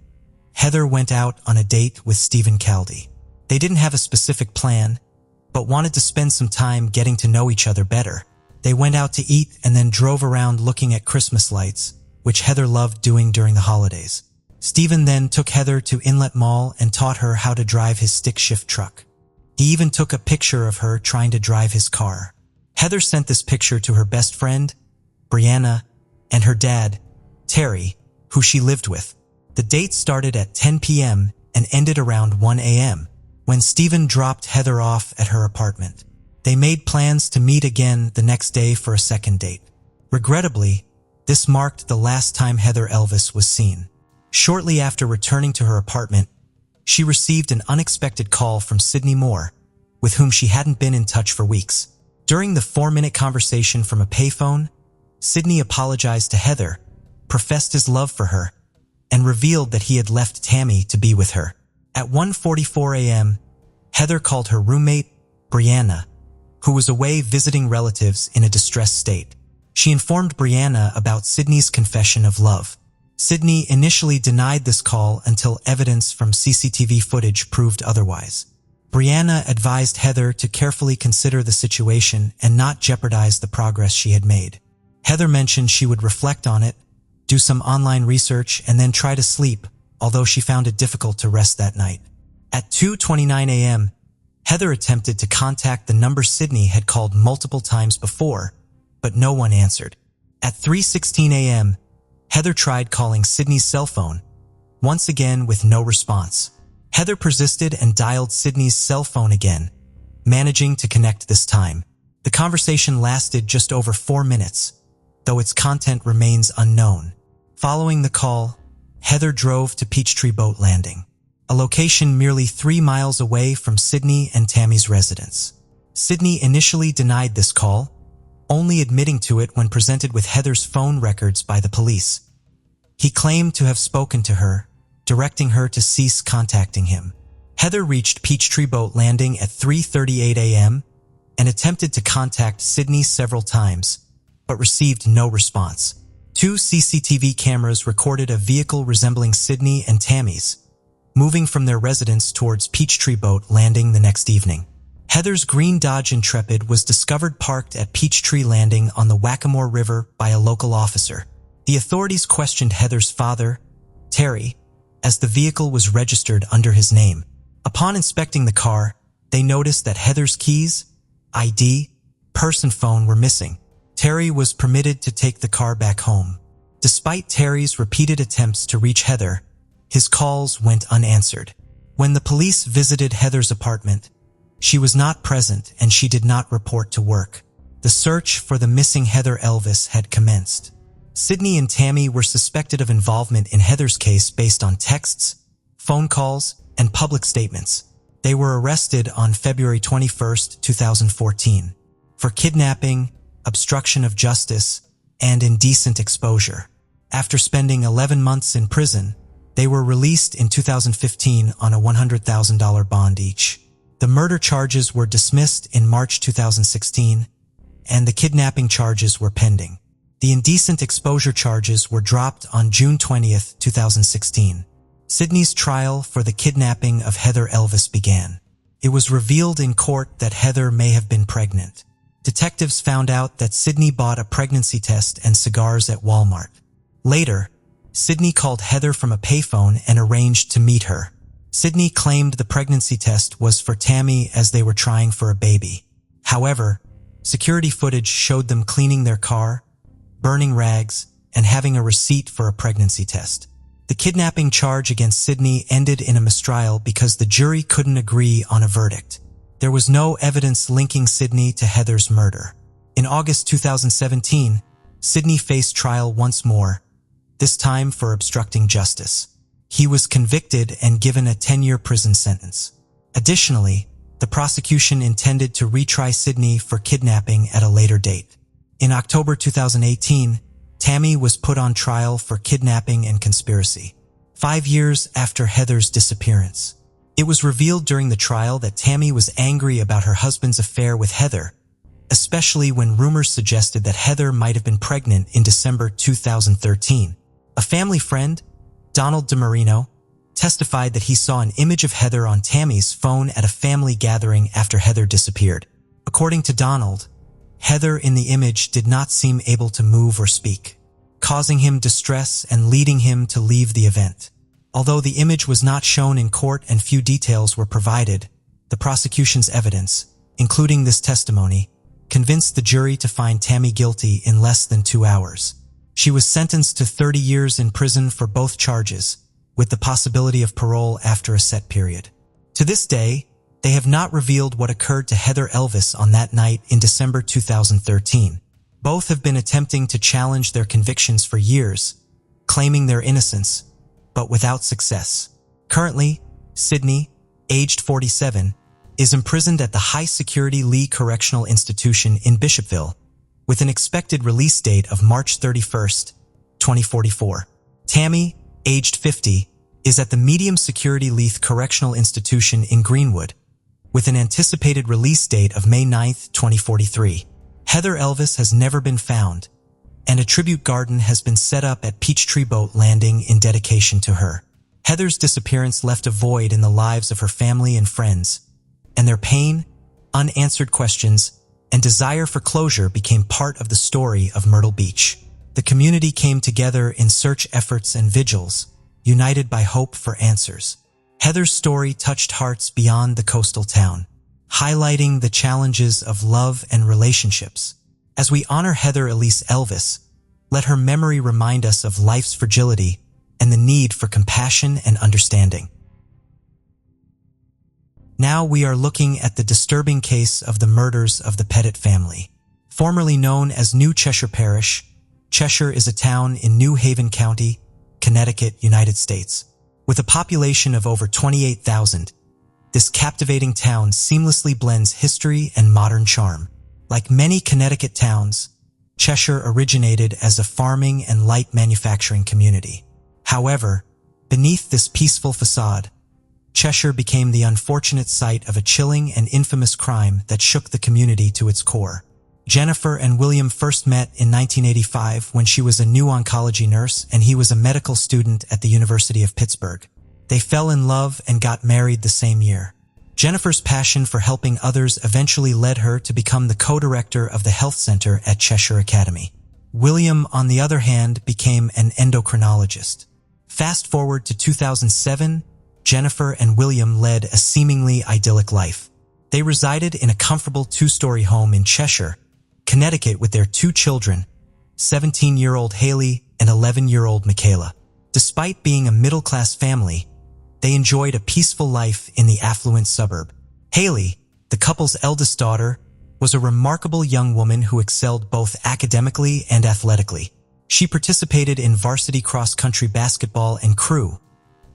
[SPEAKER 1] Heather went out on a date with Sheil Cavlin. They didn't have a specific plan, but wanted to spend some time getting to know each other better. They went out to eat and then drove around looking at Christmas lights, which Heather loved doing during the holidays. Steven then took Heather to Inlet Mall and taught her how to drive his stick-shift truck. He even took a picture of her trying to drive his car. Heather sent this picture to her best friend, Brianna, and her dad, Terry, who she lived with. The date started at 10 p.m. and ended around 1 a.m. when Steven dropped Heather off at her apartment. They made plans to meet again the next day for a second date. Regrettably, this marked the last time Heather Elvis was seen. Shortly after returning to her apartment, she received an unexpected call from Sydney Moore, with whom she hadn't been in touch for weeks. During the 4-minute conversation from a payphone, Sydney apologized to Heather, professed his love for her, and revealed that he had left Tammy to be with her. At 1:44 a.m., Heather called her roommate, Brianna, who was away visiting relatives in a distressed state. She informed Brianna about Sydney's confession of love. Sydney initially denied this call until evidence from CCTV footage proved otherwise. Brianna advised Heather to carefully consider the situation and not jeopardize the progress she had made. Heather mentioned she would reflect on it, do some online research, and then try to sleep, although she found it difficult to rest that night. At 2:29 a.m., Heather attempted to contact the number Sydney had called multiple times before, but no one answered. At 3:16 a.m., Heather tried calling Sydney's cell phone, once again with no response. Heather persisted and dialed Sydney's cell phone again, managing to connect this time. The conversation lasted just over 4 minutes, though its content remains unknown. Following the call, Heather drove to Peachtree Boat Landing, a location merely 3 miles away from Sydney and Tammy's residence. Sydney initially denied this call, only admitting to it when presented with Heather's phone records by the police. He claimed to have spoken to her, directing her to cease contacting him. Heather reached Peachtree Boat Landing at 3:38 a.m. and attempted to contact Sydney several times, but received no response. 2 CCTV cameras recorded a vehicle resembling Sydney and Tammy's, moving from their residence towards Peachtree Boat Landing the next evening. Heather's green Dodge Intrepid was discovered parked at Peachtree Landing on the Wackamore River by a local officer. The authorities questioned Heather's father, Terry, as the vehicle was registered under his name. Upon inspecting the car, they noticed that Heather's keys, ID, purse and phone were missing. Terry was permitted to take the car back home. Despite Terry's repeated attempts to reach Heather, his calls went unanswered. When the police visited Heather's apartment, she was not present and she did not report to work. The search for the missing Heather Elvis had commenced. Sydney and Tammy were suspected of involvement in Heather's case based on texts, phone calls, and public statements. They were arrested on February 21, 2014, for kidnapping, obstruction of justice, and indecent exposure. After spending 11 months in prison, they were released in 2015 on a $100,000 bond each. The murder charges were dismissed in March 2016, and the kidnapping charges were pending. The indecent exposure charges were dropped on June 20, 2016. Sydney's trial for the kidnapping of Heather Elvis began. It was revealed in court that Heather may have been pregnant. Detectives found out that Sydney bought a pregnancy test and cigars at Walmart. Later, Sydney called Heather from a payphone and arranged to meet her. Sydney claimed the pregnancy test was for Tammy as they were trying for a baby. However, security footage showed them cleaning their car, burning rags, and having a receipt for a pregnancy test. The kidnapping charge against Sydney ended in a mistrial because the jury couldn't agree on a verdict. There was no evidence linking Sydney to Heather's murder. In August 2017, Sydney faced trial once more, this time for obstructing justice. He was convicted and given a 10-year prison sentence. Additionally, the prosecution intended to retry Sydney for kidnapping at a later date. In October 2018, Tammy was put on trial for kidnapping and conspiracy, 5 years after Heather's disappearance. It was revealed during the trial that Tammy was angry about her husband's affair with Heather, especially when rumors suggested that Heather might have been pregnant in December 2013. A family friend, Donald DeMarino, testified that he saw an image of Heather on Tammy's phone at a family gathering after Heather disappeared. According to Donald, Heather in the image did not seem able to move or speak, causing him distress and leading him to leave the event. Although the image was not shown in court and few details were provided, the prosecution's evidence, including this testimony, convinced the jury to find Tammy guilty in less than 2 hours. She was sentenced to 30 years in prison for both charges, with the possibility of parole after a set period. To this day, they have not revealed what occurred to Heather Elvis on that night in December 2013. Both have been attempting to challenge their convictions for years, claiming their innocence, but without success. Currently, Sydney, aged 47, is imprisoned at the high-security Lee Correctional Institution in Bishopville, with an expected release date of March 31, 2044. Tammy, aged 50, is at the medium-security Leith Correctional Institution in Greenwood, with an anticipated release date of May 9, 2043. Heather Elvis has never been found, and a tribute garden has been set up at Peachtree Boat Landing in dedication to her. Heather's disappearance left a void in the lives of her family and friends, and their pain, unanswered questions, and desire for closure became part of the story of Myrtle Beach. The community came together in search efforts and vigils, united by hope for answers. Heather's story touched hearts beyond the coastal town, highlighting the challenges of love and relationships. As we honor Heather Elise Elvis, Let her memory remind us of life's fragility and the need for compassion and understanding. Now we are looking at the disturbing case of the murders of the Pettit family. Formerly known as New Cheshire Parish, Cheshire is a town in New Haven County, Connecticut, United States. With a population of over 28,000, this captivating town seamlessly blends history and modern charm. Like many Connecticut towns, Cheshire originated as a farming and light manufacturing community. However, beneath this peaceful facade, Cheshire became the unfortunate site of a chilling and infamous crime that shook the community to its core. Jennifer and William first met in 1985 when she was a new oncology nurse and he was a medical student at the University of Pittsburgh. They fell in love and got married the same year. Jennifer's passion for helping others eventually led her to become the co-director of the health center at Cheshire Academy. William, on the other hand, became an endocrinologist. Fast forward to 2007, Jennifer and William led a seemingly idyllic life. They resided in a comfortable two-story home in Cheshire, Connecticut with their two children, 17-year-old Haley and 11-year-old Michaela. Despite being a middle-class family, they enjoyed a peaceful life in the affluent suburb. Haley, the couple's eldest daughter, was a remarkable young woman who excelled both academically and athletically. She participated in varsity cross-country basketball and crew,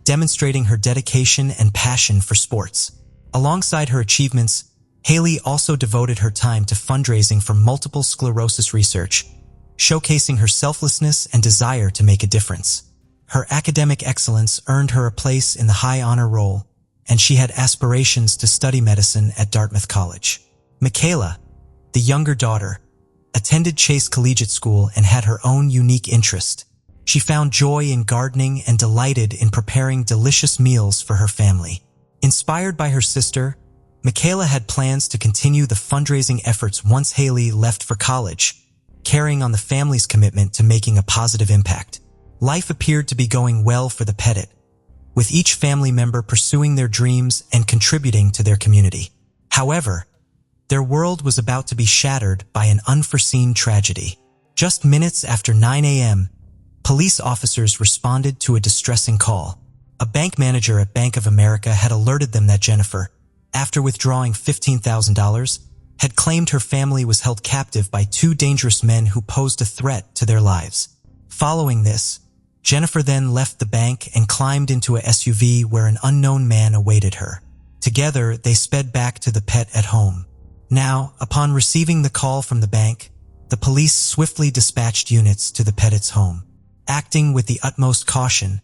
[SPEAKER 1] demonstrating her dedication and passion for sports. Alongside her achievements, Haley also devoted her time to fundraising for multiple sclerosis research, showcasing her selflessness and desire to make a difference. Her academic excellence earned her a place in the high honor roll, and she had aspirations to study medicine at Dartmouth College. Michaela, the younger daughter, attended Chase Collegiate School and had her own unique interest. She found joy in gardening and delighted in preparing delicious meals for her family. Inspired by her sister, Michaela had plans to continue the fundraising efforts once Haley left for college, carrying on the family's commitment to making a positive impact. Life appeared to be going well for the Pettit, with each family member pursuing their dreams and contributing to their community. However, their world was about to be shattered by an unforeseen tragedy. Just minutes after 9 a.m., police officers responded to a distressing call. A bank manager at Bank of America had alerted them that Jennifer, after withdrawing $15,000, had claimed her family was held captive by two dangerous men who posed a threat to their lives. Following this, Jennifer then left the bank and climbed into a SUV where an unknown man awaited her. Together, they sped back to the pet at home. Now, upon receiving the call from the bank, the police swiftly dispatched units to the Pettit's home. Acting with the utmost caution,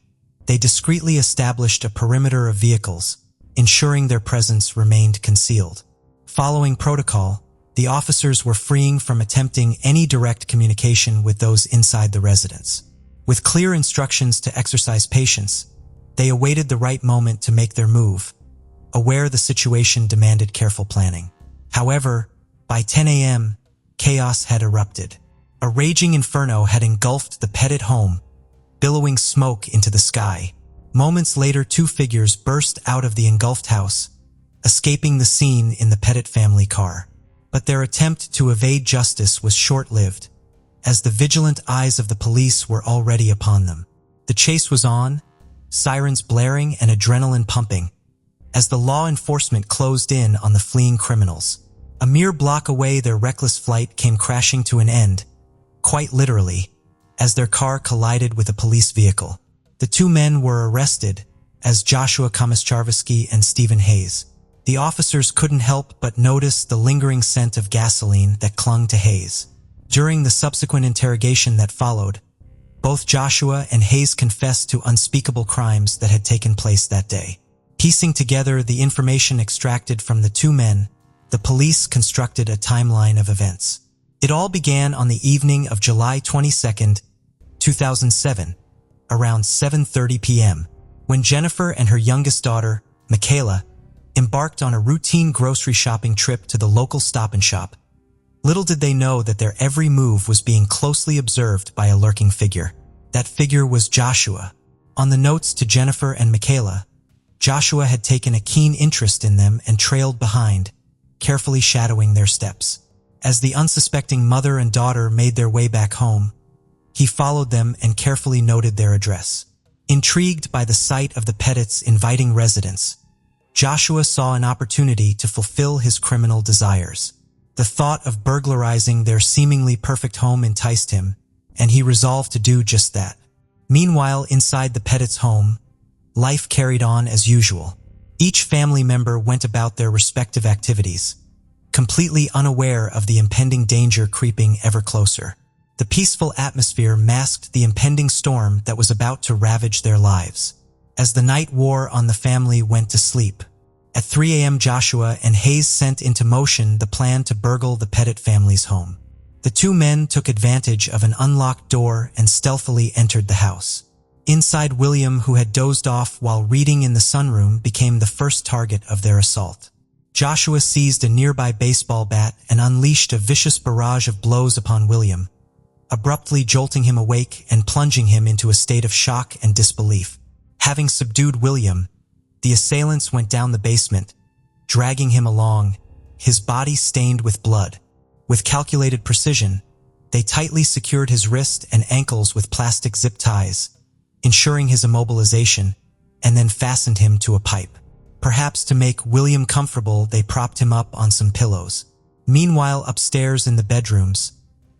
[SPEAKER 1] they discreetly established a perimeter of vehicles, ensuring their presence remained concealed. Following protocol, the officers were freeing from attempting any direct communication with those inside the residence. With clear instructions to exercise patience, they awaited the right moment to make their move, aware the situation demanded careful planning. However, by 10 a.m., chaos had erupted. A raging inferno had engulfed the Pettit home, billowing smoke into the sky. Moments later, two figures burst out of the engulfed house, escaping the scene in the Pettit family car. But their attempt to evade justice was short-lived, as the vigilant eyes of the police were already upon them. The chase was on, sirens blaring and adrenaline pumping, as the law enforcement closed in on the fleeing criminals. A mere block away, their reckless flight came crashing to an end, quite literally, as their car collided with a police vehicle. The two men were arrested as Joshua Komischarvisky and Stephen Hayes. The officers couldn't help but notice the lingering scent of gasoline that clung to Hayes. During the subsequent interrogation that followed, both Joshua and Hayes confessed to unspeakable crimes that had taken place that day. Piecing together the information extracted from the two men, the police constructed a timeline of events. It all began on the evening of July 22, 2007, around 7:30 p.m., when Jennifer and her youngest daughter, Michaela, embarked on a routine grocery shopping trip to the local Stop and Shop. Little did they know that their every move was being closely observed by a lurking figure. That figure was Joshua. On the notes to Jennifer and Michaela, Joshua had taken a keen interest in them and trailed behind, carefully shadowing their steps. As the unsuspecting mother and daughter made their way back home, He followed them and carefully noted their address. Intrigued by the sight of the Pettits inviting residents, Joshua saw an opportunity to fulfill his criminal desires. The thought of burglarizing their seemingly perfect home enticed him, and he resolved to do just that. Meanwhile, inside the Pettits' home, life carried on as usual. Each family member went about their respective activities, completely unaware of the impending danger creeping ever closer. The peaceful atmosphere masked the impending storm that was about to ravage their lives. As the night wore on, the family went to sleep. At 3 a.m., Joshua and Hayes sent into motion the plan to burgle the Pettit family's home. The two men took advantage of an unlocked door and stealthily entered the house. Inside, William, who had dozed off while reading in the sunroom, became the first target of their assault. Joshua seized a nearby baseball bat and unleashed a vicious barrage of blows upon William, abruptly jolting him awake and plunging him into a state of shock and disbelief. Having subdued William, the assailants went down the basement, dragging him along, his body stained with blood. With calculated precision, they tightly secured his wrist and ankles with plastic zip ties, ensuring his immobilization, and then fastened him to a pipe. Perhaps to make William comfortable, they propped him up on some pillows. Meanwhile, upstairs in the bedrooms,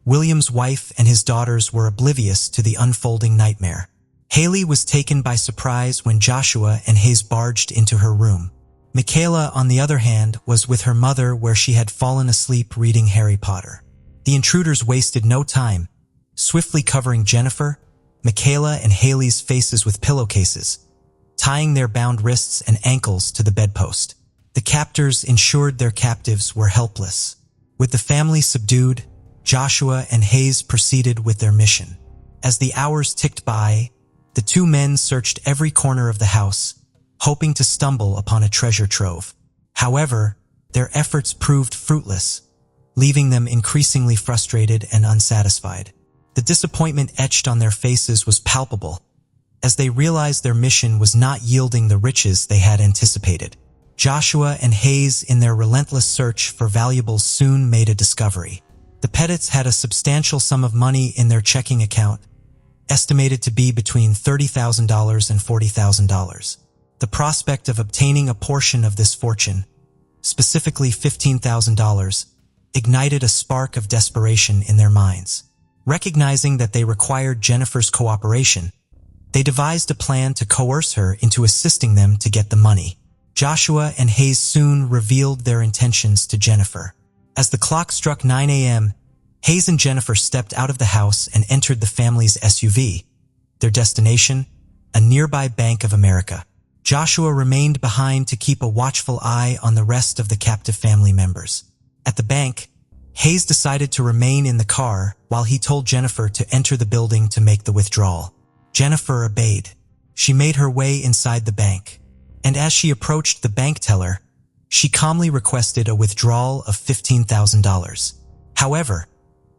[SPEAKER 1] William's wife and his daughters were oblivious to the unfolding nightmare. Haley was taken by surprise when Joshua and Hayes barged into her room. Michaela, on the other hand, was with her mother, where she had fallen asleep reading Harry Potter. The intruders wasted no time, swiftly covering Jennifer, Michaela, and Haley's faces with pillowcases, tying their bound wrists and ankles to the bedpost. The captors ensured their captives were helpless. With the family subdued, Joshua and Hayes proceeded with their mission. As the hours ticked by, the two men searched every corner of the house, hoping to stumble upon a treasure trove. However, their efforts proved fruitless, leaving them increasingly frustrated and unsatisfied. The disappointment etched on their faces was palpable, as they realized their mission was not yielding the riches they had anticipated. Joshua and Hayes, in their relentless search for valuables, soon made a discovery. The Pettits had a substantial sum of money in their checking account, estimated to be between $30,000 and $40,000. The prospect of obtaining a portion of this fortune, specifically $15,000, ignited a spark of desperation in their minds. Recognizing that they required Jennifer's cooperation, they devised a plan to coerce her into assisting them to get the money. Joshua and Hayes soon revealed their intentions to Jennifer. As the clock struck 9 a.m., Hayes and Jennifer stepped out of the house and entered the family's SUV, their destination, a nearby Bank of America. Joshua remained behind to keep a watchful eye on the rest of the captive family members. At the bank, Hayes decided to remain in the car while he told Jennifer to enter the building to make the withdrawal. Jennifer obeyed. She made her way inside the bank, and as she approached the bank teller, she calmly requested a withdrawal of $15,000. However,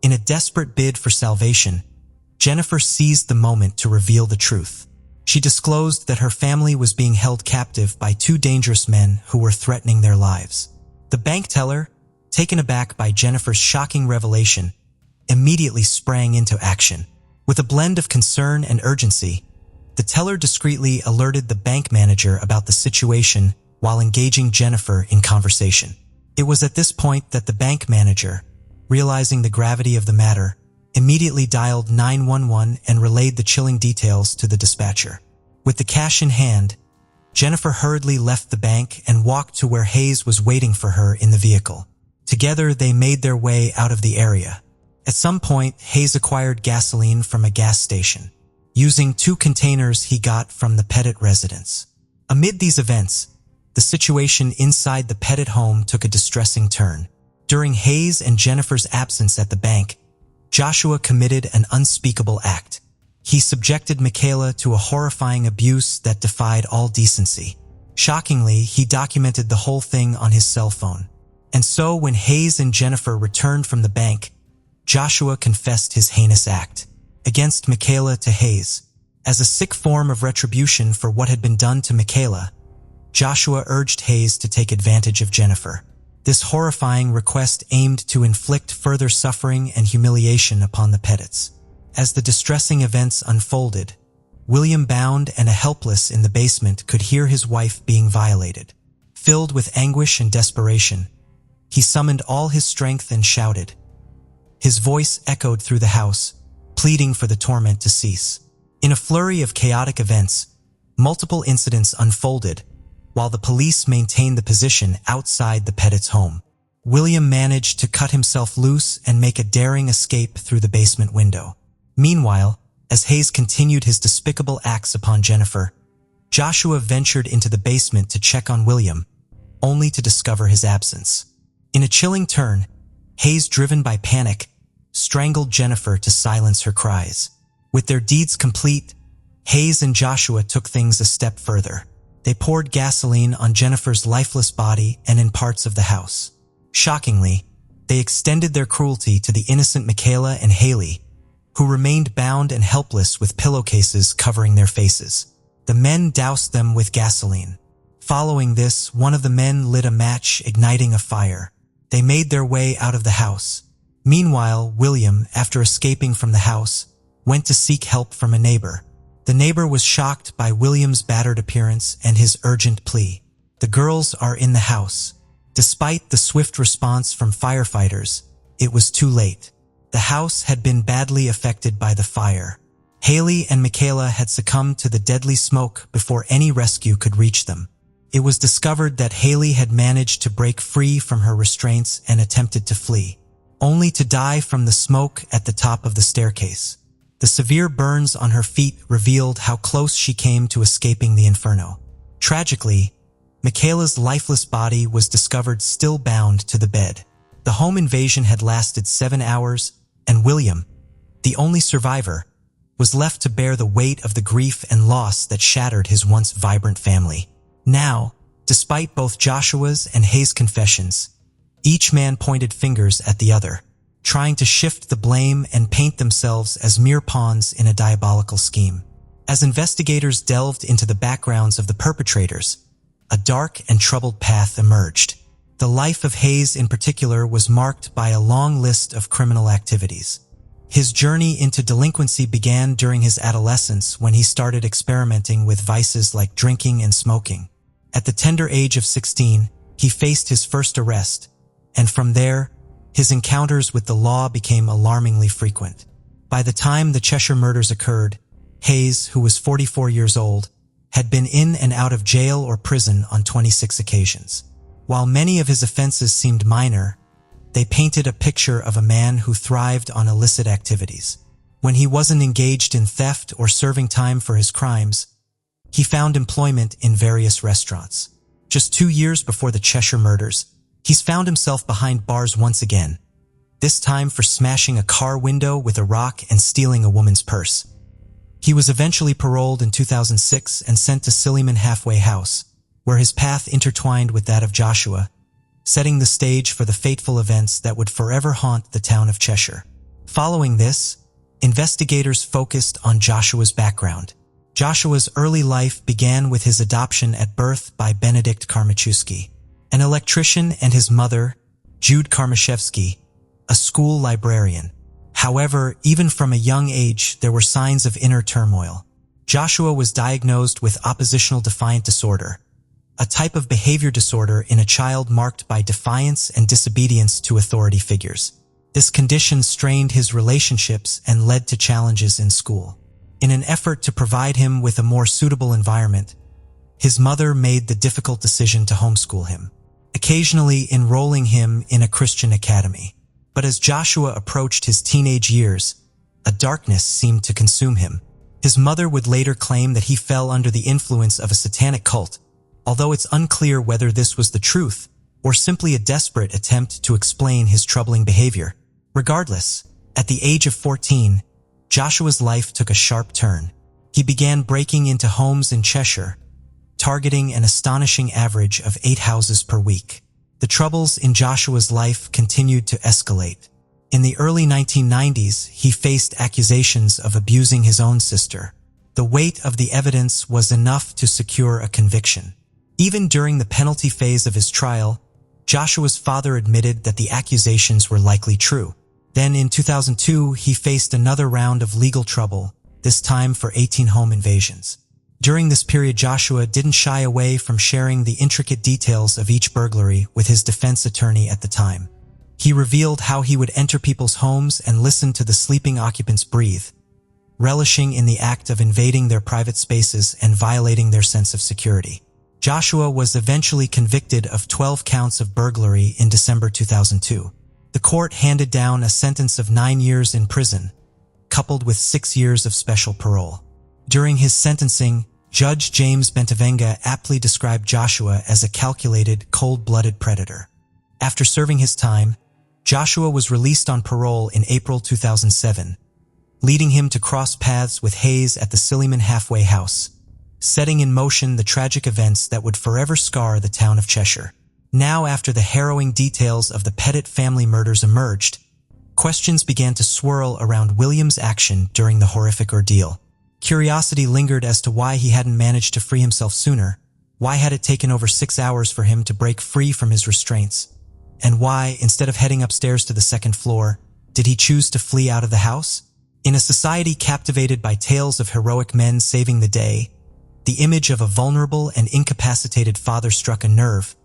[SPEAKER 1] in a desperate bid for salvation, Jennifer seized the moment to reveal the truth. She disclosed that her family was being held captive by two dangerous men who were threatening their lives. The bank teller, taken aback by Jennifer's shocking revelation, immediately sprang into action. With a blend of concern and urgency, the teller discreetly alerted the bank manager about the situation while engaging Jennifer in conversation. It was at this point that the bank manager, realizing the gravity of the matter, immediately dialed 911 and relayed the chilling details to the dispatcher. With the cash in hand, Jennifer hurriedly left the bank and walked to where Hayes was waiting for her in the vehicle. Together, they made their way out of the area. At some point, Hayes acquired gasoline from a gas station, using 2 containers he got from the Pettit residence. Amid these events, the situation inside the Pettit home took a distressing turn. During Hayes and Jennifer's absence at the bank, Joshua committed an unspeakable act. He subjected Michaela to a horrifying abuse that defied all decency. Shockingly, he documented the whole thing on his cell phone. And so, when Hayes and Jennifer returned from the bank, Joshua confessed his heinous act against Michaela to Hayes. As a sick form of retribution for what had been done to Michaela, Joshua urged Hayes to take advantage of Jennifer. This horrifying request aimed to inflict further suffering and humiliation upon the Pettits. As the distressing events unfolded, William, bound and helpless in the basement, could hear his wife being violated. Filled with anguish and desperation, he summoned all his strength and shouted. His voice echoed through the house, pleading for the torment to cease. In a flurry of chaotic events, multiple incidents unfolded, while the police maintained the position outside the Pettit's home. William managed to cut himself loose and make a daring escape through the basement window. Meanwhile, as Hayes continued his despicable acts upon Jennifer, Joshua ventured into the basement to check on William, only to discover his absence. In a chilling turn, Hayes, driven by panic, strangled Jennifer to silence her cries. With their deeds complete, Hayes and Joshua took things a step further. They poured gasoline on Jennifer's lifeless body and in parts of the house. Shockingly, they extended their cruelty to the innocent Michaela and Haley, who remained bound and helpless with pillowcases covering their faces. The men doused them with gasoline. Following this, one of the men lit a match, igniting a fire. They made their way out of the house. Meanwhile, William, after escaping from the house, went to seek help from a neighbor. The neighbor was shocked by William's battered appearance and his urgent plea. "The girls are in the house." Despite the swift response from firefighters, it was too late. The house had been badly affected by the fire. Haley and Michaela had succumbed to the deadly smoke before any rescue could reach them. It was discovered that Haley had managed to break free from her restraints and attempted to flee, only to die from the smoke at the top of the staircase. The severe burns on her feet revealed how close she came to escaping the inferno. Tragically, Michaela's lifeless body was discovered still bound to the bed. The home invasion had lasted 7 hours, and William, the only survivor, was left to bear the weight of the grief and loss that shattered his once vibrant family. Now, despite both Joshua's and Hayes' confessions, each man pointed fingers at the other, trying to shift the blame and paint themselves as mere pawns in a diabolical scheme. As investigators delved into the backgrounds of the perpetrators, a dark and troubled path emerged. The life of Hayes in particular was marked by a long list of criminal activities. His journey into delinquency began during his adolescence when he started experimenting with vices like drinking and smoking. At the tender age of 16, he faced his first arrest, and from there, his encounters with the law became alarmingly frequent. By the time the Cheshire murders occurred, Hayes, who was 44 years old, had been in and out of jail or prison on 26 occasions. While many of his offenses seemed minor, they painted a picture of a man who thrived on illicit activities. When he wasn't engaged in theft or serving time for his crimes, he found employment in various restaurants. Just 2 years before the Cheshire murders, he's found himself behind bars once again, this time for smashing a car window with a rock and stealing a woman's purse. He was eventually paroled in 2006 and sent to Silliman Halfway House, where his path intertwined with that of Joshua, setting the stage for the fateful events that would forever haunt the town of Cheshire. Following this, investigators focused on Joshua's background. Joshua's early life began with his adoption at birth by Benedict Karmachewski, an electrician, and his mother, Jude Karmashevsky, a school librarian. However, even from a young age, there were signs of inner turmoil. Joshua was diagnosed with oppositional defiant disorder, a type of behavior disorder in a child marked by defiance and disobedience to authority figures. This condition strained his relationships and led to challenges in school. In an effort to provide him with a more suitable environment, his mother made the difficult decision to homeschool him, occasionally enrolling him in a Christian academy. But as Joshua approached his teenage years, a darkness seemed to consume him. His mother would later claim that he fell under the influence of a satanic cult, although it's unclear whether this was the truth or simply a desperate attempt to explain his troubling behavior. Regardless, at the age of 14, Joshua's life took a sharp turn. He began breaking into homes in Cheshire, targeting an astonishing average of 8 houses per week. The troubles in Joshua's life continued to escalate. In the early 1990s, he faced accusations of abusing his own sister. The weight of the evidence was enough to secure a conviction. Even during the penalty phase of his trial, Joshua's father admitted that the accusations were likely true. Then in 2002, he faced another round of legal trouble, this time for 18 home invasions. During this period, Joshua didn't shy away from sharing the intricate details of each burglary with his defense attorney at the time. He revealed how he would enter people's homes and listen to the sleeping occupants breathe, relishing in the act of invading their private spaces and violating their sense of security. Joshua was eventually convicted of 12 counts of burglary in December 2002. The court handed down a sentence of 9 years in prison, coupled with 6 years of special parole. During his sentencing, Judge James Bentavenga aptly described Joshua as a calculated, cold-blooded predator. After serving his time, Joshua was released on parole in April 2007, leading him to cross paths with Hayes at the Silliman halfway house, setting in motion the tragic events that would forever scar the town of Cheshire. Now, after the harrowing details of the Pettit family murders emerged, questions began to swirl around William's action during the horrific ordeal. Curiosity lingered as to why he hadn't managed to free himself sooner. Why had it taken over 6 hours for him to break free from his restraints? And why, instead of heading upstairs to the second floor, did he choose to flee out of the house? In a society captivated by tales of heroic men saving the day, the image of a vulnerable and incapacitated father struck a nerve,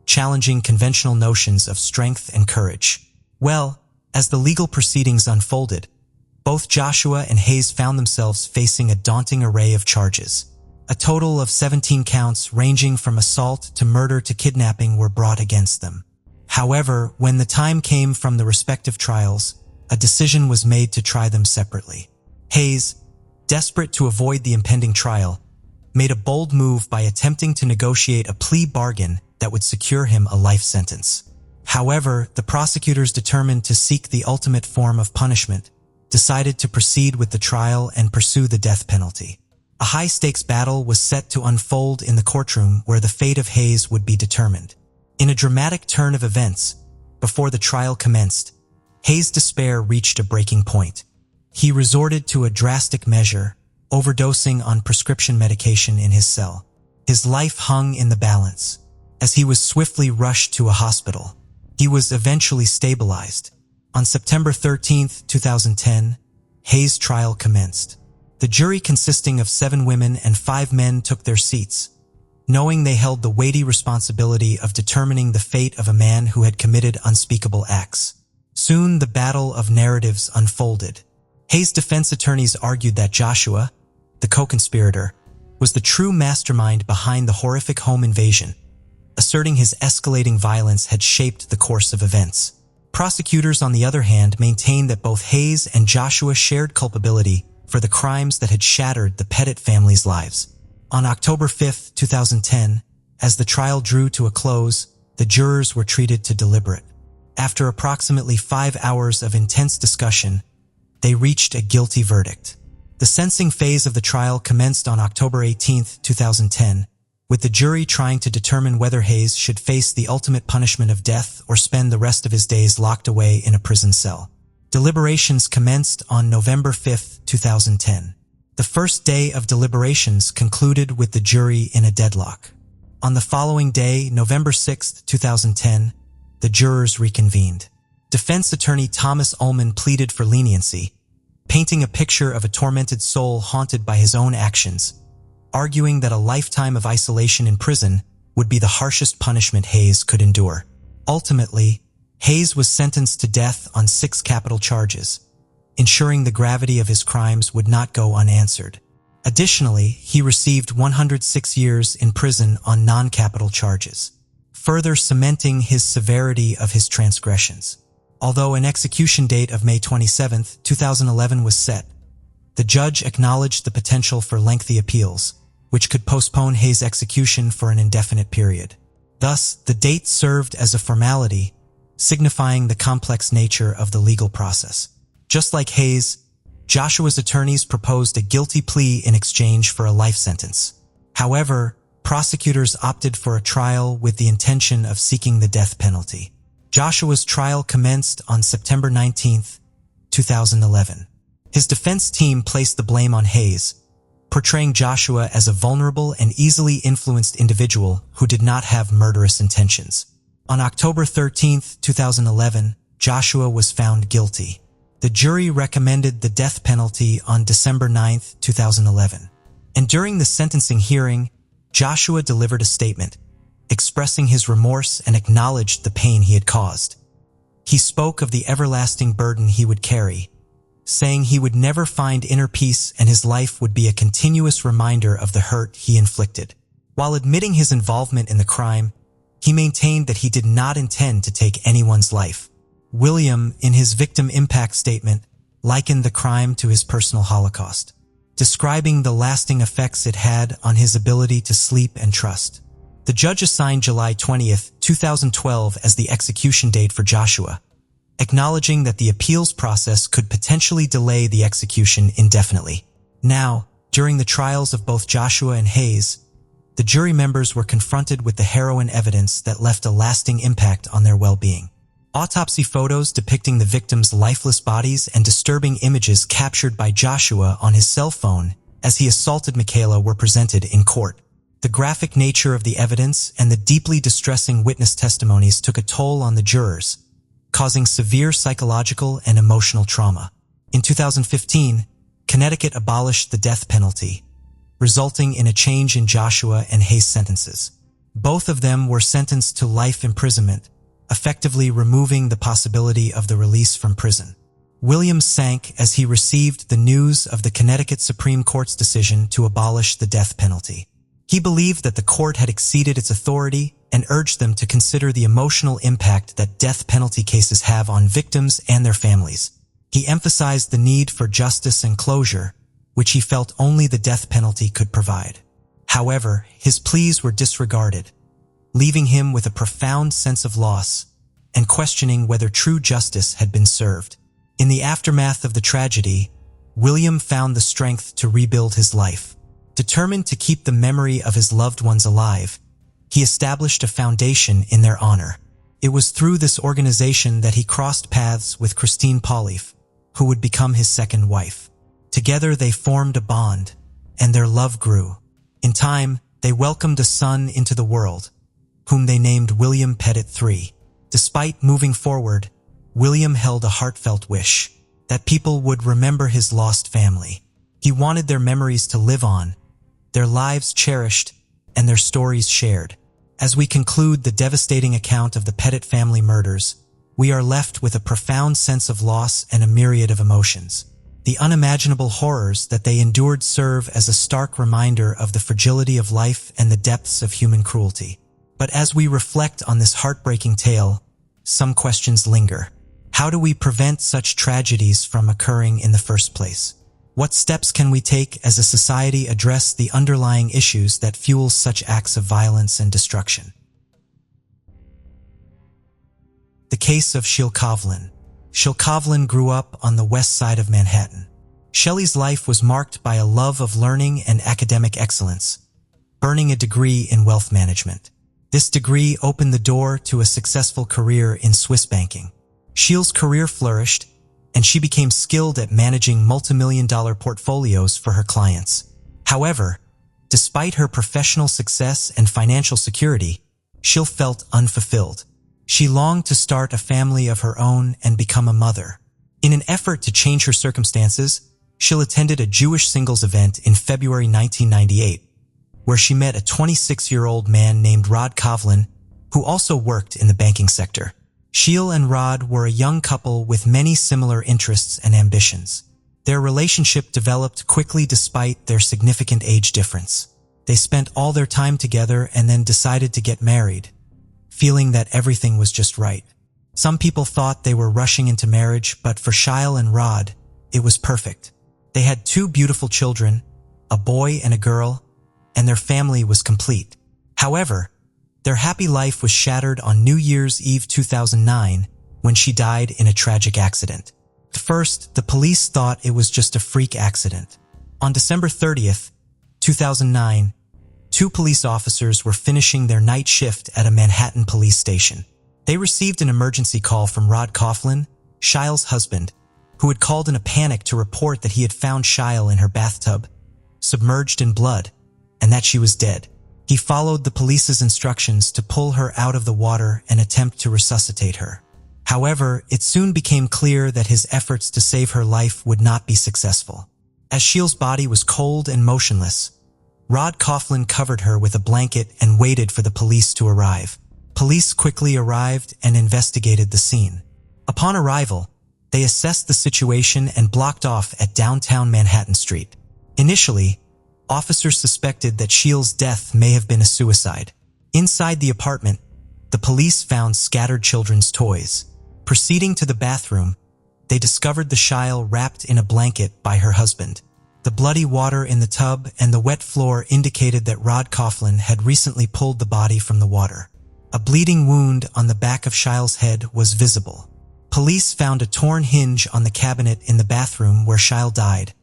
[SPEAKER 1] challenging conventional notions of strength and courage. Well, as the legal proceedings unfolded, both Joshua and Hayes found themselves facing a daunting array of charges. A total of 17 counts ranging from assault to murder to kidnapping were brought against them. However, when the time came from the respective trials, a decision was made to try them separately. Hayes, desperate to avoid the impending trial, made a bold move by attempting to negotiate a plea bargain that would secure him a life sentence. However, the prosecutors, determined to seek the ultimate form of punishment, decided to proceed with the trial and pursue the death penalty. A high-stakes battle was set to unfold in the courtroom where the fate of Hayes would be determined. In a dramatic turn of events, before the trial commenced, Hayes' despair reached a breaking point. He resorted to a drastic measure, overdosing on prescription medication in his cell. His life hung in the balance. As he was swiftly rushed to a hospital, he was eventually stabilized. On September 13, 2010, Hayes' trial commenced. The jury, consisting of 7 women and 5 men, took their seats, knowing they held the weighty responsibility of determining the fate of a man who had committed unspeakable acts. Soon the battle of narratives unfolded. Hayes' defense attorneys argued that Joshua, the co-conspirator, was the true mastermind behind the horrific home invasion, asserting his escalating violence had shaped the course of events. Prosecutors, on the other hand, maintained that both Hayes and Joshua shared culpability for the crimes that had shattered the Pettit family's lives. On October 5, 2010, as the trial drew to a close, the jurors were treated to deliberate. After approximately 5 hours of intense discussion, they reached a guilty verdict. The sentencing phase of the trial commenced on October 18, 2010, with the jury trying to determine whether Hayes should face the ultimate punishment of death or spend the rest of his days locked away in a prison cell. Deliberations commenced on November 5, 2010. The first day of deliberations concluded with the jury in a deadlock. On the following day, November 6, 2010, the jurors reconvened. Defense attorney Thomas Ullman pleaded for leniency, painting a picture of a tormented soul haunted by his own actions, arguing that a lifetime of isolation in prison would be the harshest punishment Hayes could endure. Ultimately, Hayes was sentenced to death on 6 capital charges, ensuring the gravity of his crimes would not go unanswered. Additionally, he received 106 years in prison on non-capital charges, further cementing his severity of his transgressions. Although an execution date of May 27, 2011 was set, the judge acknowledged the potential for lengthy appeals, which could postpone Hayes' execution for an indefinite period. Thus, the date served as a formality, signifying the complex nature of the legal process. Just like Hayes, Joshua's attorneys proposed a guilty plea in exchange for a life sentence. However, prosecutors opted for a trial with the intention of seeking the death penalty. Joshua's trial commenced on September 19, 2011. His defense team placed the blame on Hayes, portraying Joshua as a vulnerable and easily influenced individual who did not have murderous intentions. On October 13, 2011, Joshua was found guilty. The jury recommended the death penalty on December 9, 2011. And during the sentencing hearing, Joshua delivered a statement, expressing his remorse and acknowledged the pain he had caused. He spoke of the everlasting burden he would carry, saying he would never find inner peace and his life would be a continuous reminder of the hurt he inflicted. While admitting his involvement in the crime, he maintained that he did not intend to take anyone's life. William, in his victim impact statement, likened the crime to his personal Holocaust, describing the lasting effects it had on his ability to sleep and trust. The judge assigned July 20, 2012 as the execution date for Joshua, acknowledging that the appeals process could potentially delay the execution indefinitely. Now, during the trials of both Joshua and Hayes, the jury members were confronted with the harrowing evidence that left a lasting impact on their well-being. Autopsy photos depicting the victims' lifeless bodies and disturbing images captured by Joshua on his cell phone as he assaulted Michaela were presented in court. The graphic nature of the evidence and the deeply distressing witness testimonies took a toll on the jurors, causing severe psychological and emotional trauma. In 2015, Connecticut abolished the death penalty, resulting in a change in Joshua and Hayes' sentences. Both of them were sentenced to life imprisonment, effectively removing the possibility of the release from prison. William sank as he received the news of the Connecticut Supreme Court's decision to abolish the death penalty. He believed that the court had exceeded its authority and urged them to consider the emotional impact that death penalty cases have on victims and their families. He emphasized the need for justice and closure, which he felt only the death penalty could provide. However, his pleas were disregarded, leaving him with a profound sense of loss and questioning whether true justice had been served. In the aftermath of the tragedy, William found the strength to rebuild his life. Determined to keep the memory of his loved ones alive, he established a foundation in their honor. It was through this organization that he crossed paths with Christine Paulief, who would become his second wife. Together they formed a bond, and their love grew. In time, they welcomed a son into the world, whom they named William Pettit III. Despite moving forward, William held a heartfelt wish that people would remember his lost family. He wanted their memories to live on, their lives cherished, and their stories shared. As we conclude the devastating account of the Pettit family murders, we are left with a profound sense of loss and a myriad of emotions. The unimaginable horrors that they endured serve as a stark reminder of the fragility of life and the depths of human cruelty. But as we reflect on this heartbreaking tale, some questions linger. How do we prevent such tragedies from occurring in the first place? What steps can we take as a society address the underlying issues that fuel such acts of violence and destruction? The case of Sheil Cavlin. Sheil Cavlin grew up on the west side of Manhattan. Shelley's life was marked by a love of learning and academic excellence, earning a degree in wealth management. This degree opened the door to a successful career in Swiss banking. Sheil's career flourished, and she became skilled at managing multi-million-dollar portfolios for her clients. However, despite her professional success and financial security, Sheil felt unfulfilled. She longed to start a family of her own and become a mother. In an effort to change her circumstances, Sheil attended a Jewish singles event in February 1998, where she met a 26-year-old man named Rod Cavlin, who also worked in the banking sector. Sheil and Rod were a young couple with many similar interests and ambitions. Their relationship developed quickly despite their significant age difference. They spent all their time together and then decided to get married, feeling that everything was just right. Some people thought they were rushing into marriage, but for Sheil and Rod, it was perfect. They had 2 beautiful children, a boy and a girl, and their family was complete. However, their happy life was shattered on New Year's Eve 2009 when she died in a tragic accident. At first, the police thought it was just a freak accident. On December 30th, 2009, 2 police officers were finishing their night shift at a Manhattan police station. They received an emergency call from Rod Cavlin, Sheil's husband, who had called in a panic to report that he had found Sheil in her bathtub, submerged in blood, and that she was dead. He followed the police's instructions to pull her out of the water and attempt to resuscitate her. However, it soon became clear that his efforts to save her life would not be successful. As Sheil's body was cold and motionless, Rod Coughlin covered her with a blanket and waited for the police to arrive. Police quickly arrived and investigated the scene. Upon arrival, they assessed the situation and blocked off at downtown Manhattan Street. Initially, officers suspected that Sheil's death may have been a suicide. Inside the apartment, the police found scattered children's toys. Proceeding to the bathroom, they discovered the child wrapped in a blanket by her husband. The bloody water in the tub and the wet floor indicated that Rod Coughlin had recently pulled the body from the water. A bleeding wound on the back of Sheil's head was visible. Police found a torn hinge on the cabinet in the bathroom where Sheil died,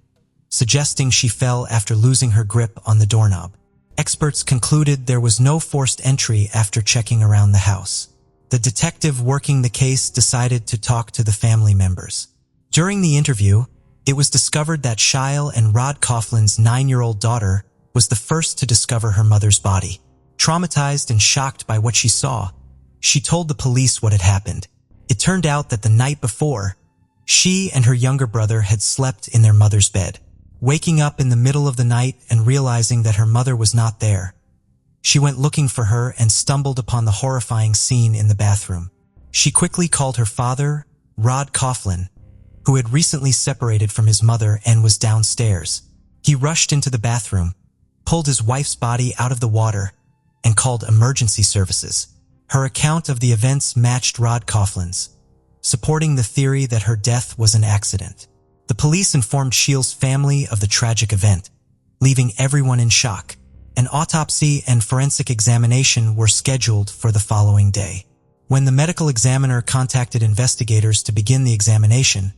[SPEAKER 1] suggesting she fell after losing her grip on the doorknob. Experts concluded there was no forced entry after checking around the house. The detective working the case decided to talk to the family members. During the interview, it was discovered that Sheil and Rod Coughlin's 9-year-old daughter was the first to discover her mother's body. Traumatized and shocked by what she saw, she told the police what had happened. It turned out that the night before, she and her younger brother had slept in their mother's bed. Waking up in the middle of the night and realizing that her mother was not there, she went looking for her and stumbled upon the horrifying scene in the bathroom. She quickly called her father, Rod Coughlin, who had recently separated from his mother and was downstairs. He rushed into the bathroom, pulled his wife's body out of the water, and called emergency services. Her account of the events matched Rod Coughlin's, supporting the theory that her death was an accident. The police informed Sheil's family of the tragic event, leaving everyone in shock. An autopsy and forensic examination were scheduled for the following day. When the medical examiner contacted investigators to begin the examination,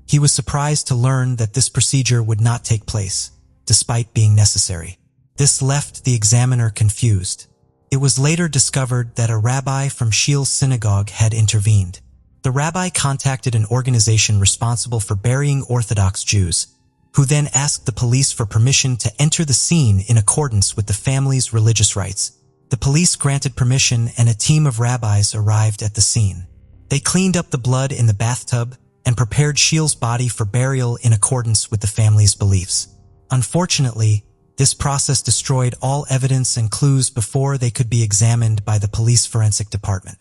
[SPEAKER 1] he was surprised to learn that this procedure would not take place, despite being necessary. This left the examiner confused. It was later discovered that a rabbi from Sheil's synagogue had intervened. The rabbi contacted an organization responsible for burying Orthodox Jews, who then asked the police for permission to enter the scene in accordance with the family's religious rites. The police granted permission and a team of rabbis arrived at the scene. They cleaned up the blood in the bathtub and prepared Sheil's body for burial in accordance with the family's beliefs. Unfortunately, this process destroyed all evidence and clues before they could be examined by the police forensic department.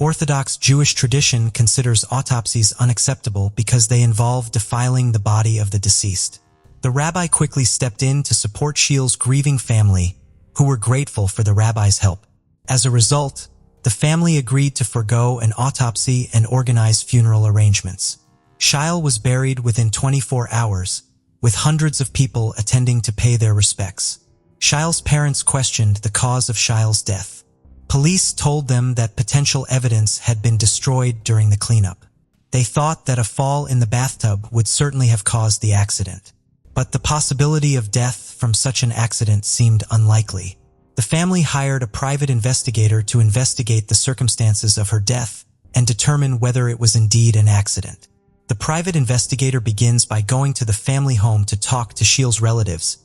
[SPEAKER 1] Orthodox Jewish tradition considers autopsies unacceptable because they involve defiling the body of the deceased. The rabbi quickly stepped in to support Sheil's grieving family, who were grateful for the rabbi's help. As a result, the family agreed to forego an autopsy and organize funeral arrangements. Sheil was buried within 24 hours, with hundreds of people attending to pay their respects. Sheil's parents questioned the cause of Sheil's death. Police told them that potential evidence had been destroyed during the cleanup. They thought that a fall in the bathtub would certainly have caused the accident, but the possibility of death from such an accident seemed unlikely. The family hired a private investigator to investigate the circumstances of her death and determine whether it was indeed an accident. The private investigator begins by going to the family home to talk to Sheil's relatives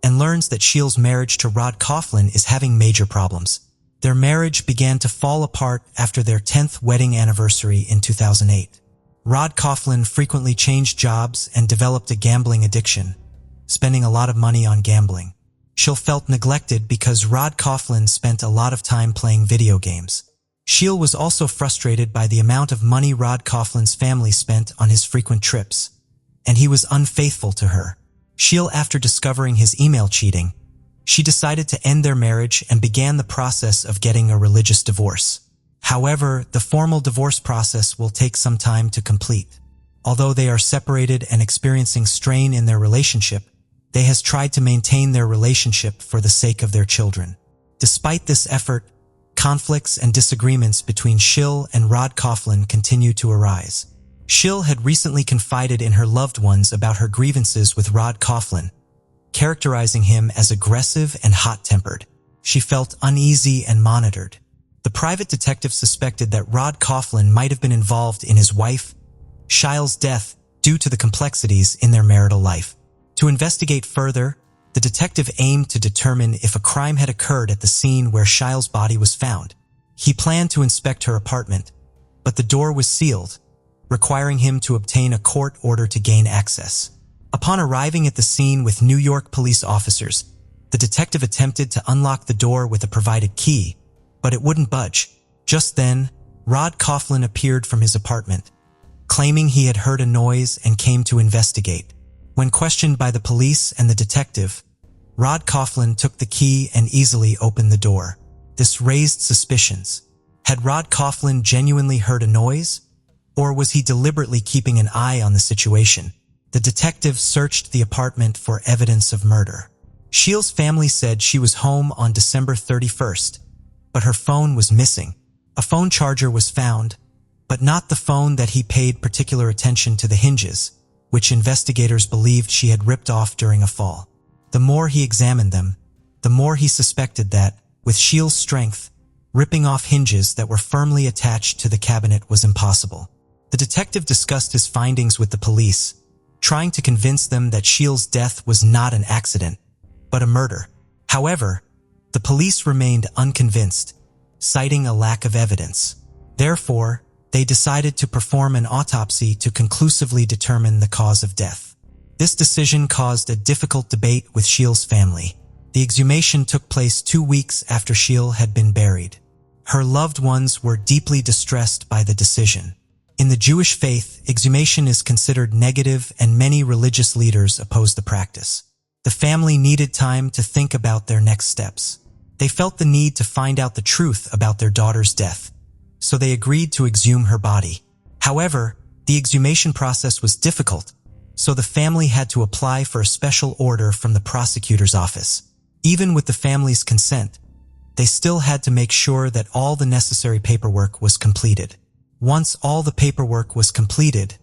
[SPEAKER 1] and learns that Sheil's marriage to Rod Coughlin is having major problems. Their marriage began to fall apart after their 10th wedding anniversary in 2008. Rod Coughlin frequently changed jobs and developed a gambling addiction, spending a lot of money on gambling. Sheil felt neglected because Rod Coughlin spent a lot of time playing video games. Sheil was also frustrated by the amount of money Rod Coughlin's family spent on his frequent trips, and he was unfaithful to her. Sheil, after discovering his email cheating, she decided to end their marriage and began the process of getting a religious divorce. However, the formal divorce process will take some time to complete. Although they are separated and experiencing strain in their relationship, they has tried to maintain their relationship for the sake of their children. Despite this effort, conflicts and disagreements between Sheil and Rod Coughlin continue to arise. Sheil had recently confided in her loved ones about her grievances with Rod Coughlin, characterizing him as aggressive and hot-tempered. She felt uneasy and monitored. The private detective suspected that Rod Coughlin might have been involved in his wife, Sheil's death due to the complexities in their marital life. To investigate further, the detective aimed to determine if a crime had occurred at the scene where Sheil's body was found. He planned to inspect her apartment, but the door was sealed, requiring him to obtain a court order to gain access. Upon arriving at the scene with New York police officers, the detective attempted to unlock the door with a provided key, but it wouldn't budge. Just then, Rod Coughlin appeared from his apartment, claiming he had heard a noise and came to investigate. When questioned by the police and the detective, Rod Coughlin took the key and easily opened the door. This raised suspicions. Had Rod Coughlin genuinely heard a noise? Or was he deliberately keeping an eye on the situation? The detective searched the apartment for evidence of murder. Sheil's family said she was home on December 31st, but her phone was missing. A phone charger was found, but not the phone that he paid particular attention to the hinges, which investigators believed she had ripped off during a fall. The more he examined them, the more he suspected that, with Sheil's strength, ripping off hinges that were firmly attached to the cabinet was impossible. The detective discussed his findings with the police, trying to convince them that Sheil's death was not an accident, but a murder. However, the police remained unconvinced, citing a lack of evidence. Therefore, they decided to perform an autopsy to conclusively determine the cause of death. This decision caused a difficult debate with Sheil's family. The exhumation took place 2 weeks after Sheil had been buried. Her loved ones were deeply distressed by the decision. In the Jewish faith, exhumation is considered negative and many religious leaders oppose the practice. The family needed time to think about their next steps. They felt the need to find out the truth about their daughter's death, so they agreed to exhume her body. However, the exhumation process was difficult, so the family had to apply for a special order from the prosecutor's office. Even with the family's consent, they still had to make sure that all the necessary paperwork was completed. Once all the paperwork was completed,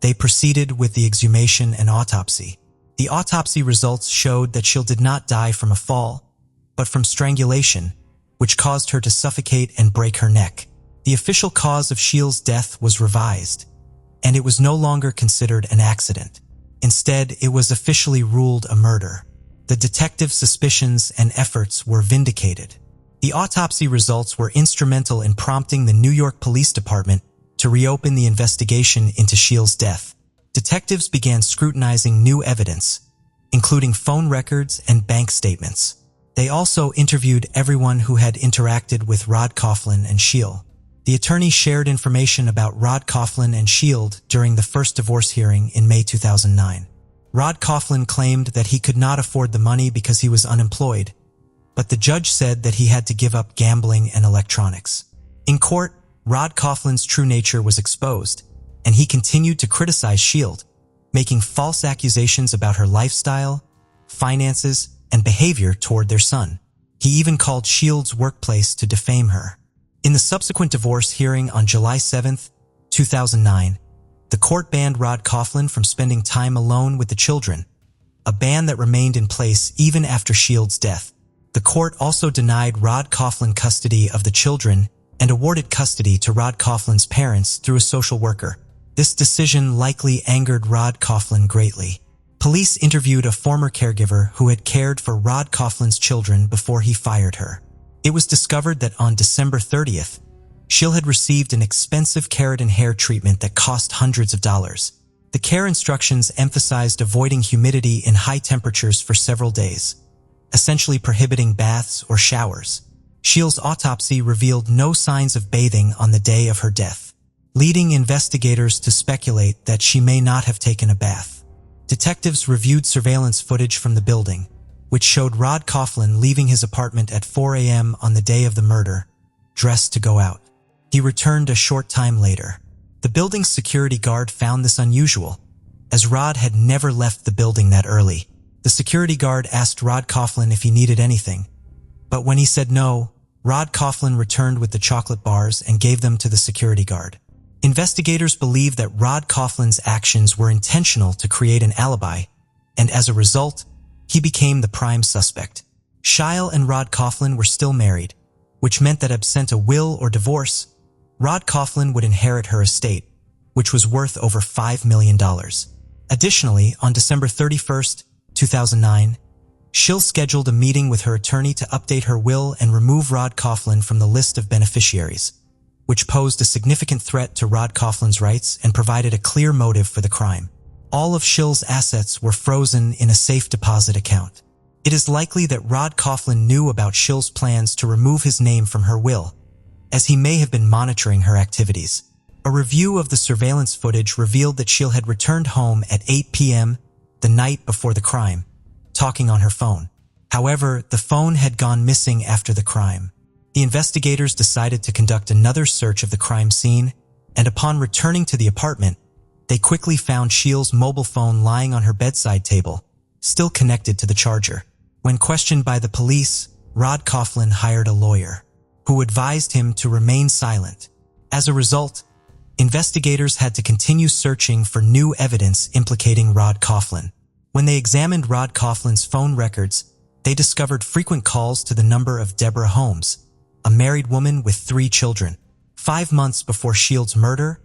[SPEAKER 1] they proceeded with the exhumation and autopsy. The autopsy results showed that Sheil did not die from a fall, but from strangulation, which caused her to suffocate and break her neck. The official cause of Sheil's death was revised, and it was no longer considered an accident. Instead, it was officially ruled a murder. The detective's suspicions and efforts were vindicated. The autopsy results were instrumental in prompting the New York Police Department to reopen the investigation into Sheil's death. Detectives began scrutinizing new evidence, including phone records and bank statements. They also interviewed everyone who had interacted with Rod Coughlin and Sheil. The attorney shared information about Rod Coughlin and Sheil during the first divorce hearing in May 2009. Rod Coughlin claimed that he could not afford the money because he was unemployed, but the judge said that he had to give up gambling and electronics. In court, Rod Coughlin's true nature was exposed, and he continued to criticize Sheil, making false accusations about her lifestyle, finances, and behavior toward their son. He even called Sheil's workplace to defame her. In the subsequent divorce hearing on July 7, 2009, the court banned Rod Coughlin from spending time alone with the children, a ban that remained in place even after Sheil's death. The court also denied Rod Coughlin custody of the children and awarded custody to Rod Coughlin's parents through a social worker. This decision likely angered Rod Coughlin greatly. Police interviewed a former caregiver who had cared for Rod Coughlin's children before he fired her. It was discovered that on December 30th, Sheil had received an expensive keratin hair treatment that cost hundreds of dollars. The care instructions emphasized avoiding humidity in high temperatures for several days, essentially prohibiting baths or showers. Sheil's autopsy revealed no signs of bathing on the day of her death, leading investigators to speculate that she may not have taken a bath. Detectives reviewed surveillance footage from the building, which showed Rod Coughlin leaving his apartment at 4 a.m. on the day of the murder, dressed to go out. He returned a short time later. The building's security guard found this unusual, as Rod had never left the building that early. The security guard asked Rod Coughlin if he needed anything, but when he said no, Rod Coughlin returned with the chocolate bars and gave them to the security guard. Investigators believe that Rod Coughlin's actions were intentional to create an alibi, and as a result, he became the prime suspect. Sheil and Rod Coughlin were still married, which meant that absent a will or divorce, Rod Coughlin would inherit her estate, which was worth over $5 million. Additionally, on December 31st, 2009, Sheil scheduled a meeting with her attorney to update her will and remove Rod Coughlin from the list of beneficiaries, which posed a significant threat to Rod Coughlin's rights and provided a clear motive for the crime. All of Sheil's assets were frozen in a safe deposit account. It is likely that Rod Coughlin knew about Sheil's plans to remove his name from her will, as he may have been monitoring her activities. A review of the surveillance footage revealed that Sheil had returned home at 8 p.m. the night before the crime, talking on her phone. However, the phone had gone missing after the crime. The investigators decided to conduct another search of the crime scene, and upon returning to the apartment, they quickly found Sheil's mobile phone lying on her bedside table, still connected to the charger. When questioned by the police, Rod Coughlin hired a lawyer, who advised him to remain silent. As a result, investigators had to continue searching for new evidence implicating Rod Coughlin. When they examined Rod Coughlin's phone records, they discovered frequent calls to the number of Deborah Holmes, a married woman with 3 children. 5 months before Sheil's murder,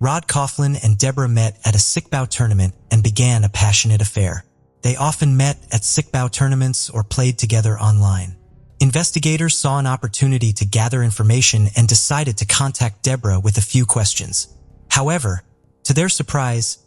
[SPEAKER 1] Rod Coughlin and Deborah met at a sickbow tournament and began a passionate affair. They often met at sickbow tournaments or played together online. Investigators saw an opportunity to gather information and decided to contact Deborah with a few questions. However, to their surprise,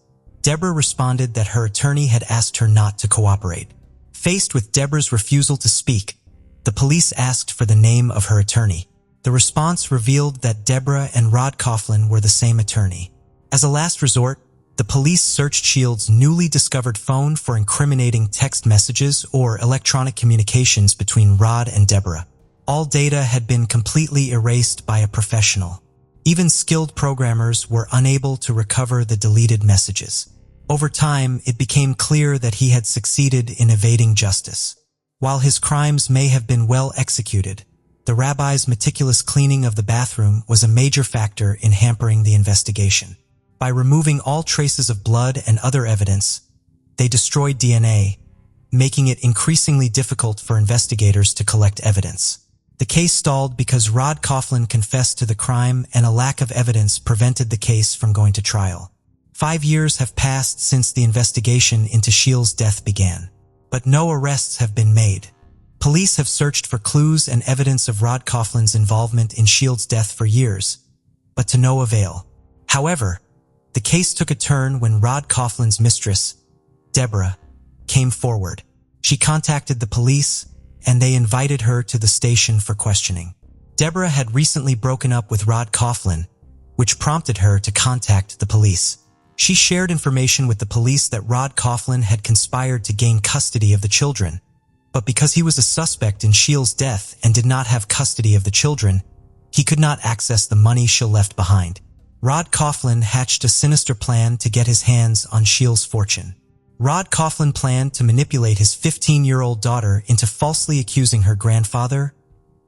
[SPEAKER 1] Deborah responded that her attorney had asked her not to cooperate. Faced with Deborah's refusal to speak, the police asked for the name of her attorney. The response revealed that Deborah and Rod Coughlin were the same attorney. As a last resort, the police searched Sheil's newly discovered phone for incriminating text messages or electronic communications between Rod and Deborah. All data had been completely erased by a professional. Even skilled programmers were unable to recover the deleted messages. Over time, it became clear that he had succeeded in evading justice. While his crimes may have been well executed, the rabbi's meticulous cleaning of the bathroom was a major factor in hampering the investigation. By removing all traces of blood and other evidence, they destroyed DNA, making it increasingly difficult for investigators to collect evidence. The case stalled because Rod Coughlin confessed to the crime and a lack of evidence prevented the case from going to trial. 5 years have passed since the investigation into Sheil's death began, but no arrests have been made. Police have searched for clues and evidence of Rod Coughlin's involvement in Sheil's death for years, but to no avail. However, the case took a turn when Rod Coughlin's mistress, Deborah, came forward. She contacted the police, and they invited her to the station for questioning. Deborah had recently broken up with Rod Coughlin, which prompted her to contact the police. She shared information with the police that Rod Coughlin had conspired to gain custody of the children, but because he was a suspect in Sheil's death and did not have custody of the children, he could not access the money Sheil left behind. Rod Coughlin hatched a sinister plan to get his hands on Sheil's fortune. Rod Coughlin planned to manipulate his 15-year-old daughter into falsely accusing her grandfather,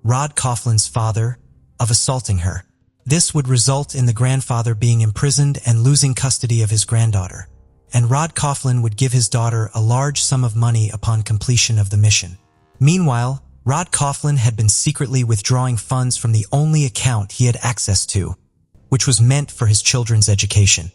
[SPEAKER 1] Rod Coughlin's father, of assaulting her. This would result in the grandfather being imprisoned and losing custody of his granddaughter, and Rod Coughlin would give his daughter a large sum of money upon completion of the mission. Meanwhile, Rod Coughlin had been secretly withdrawing funds from the only account he had access to, which was meant for his children's education.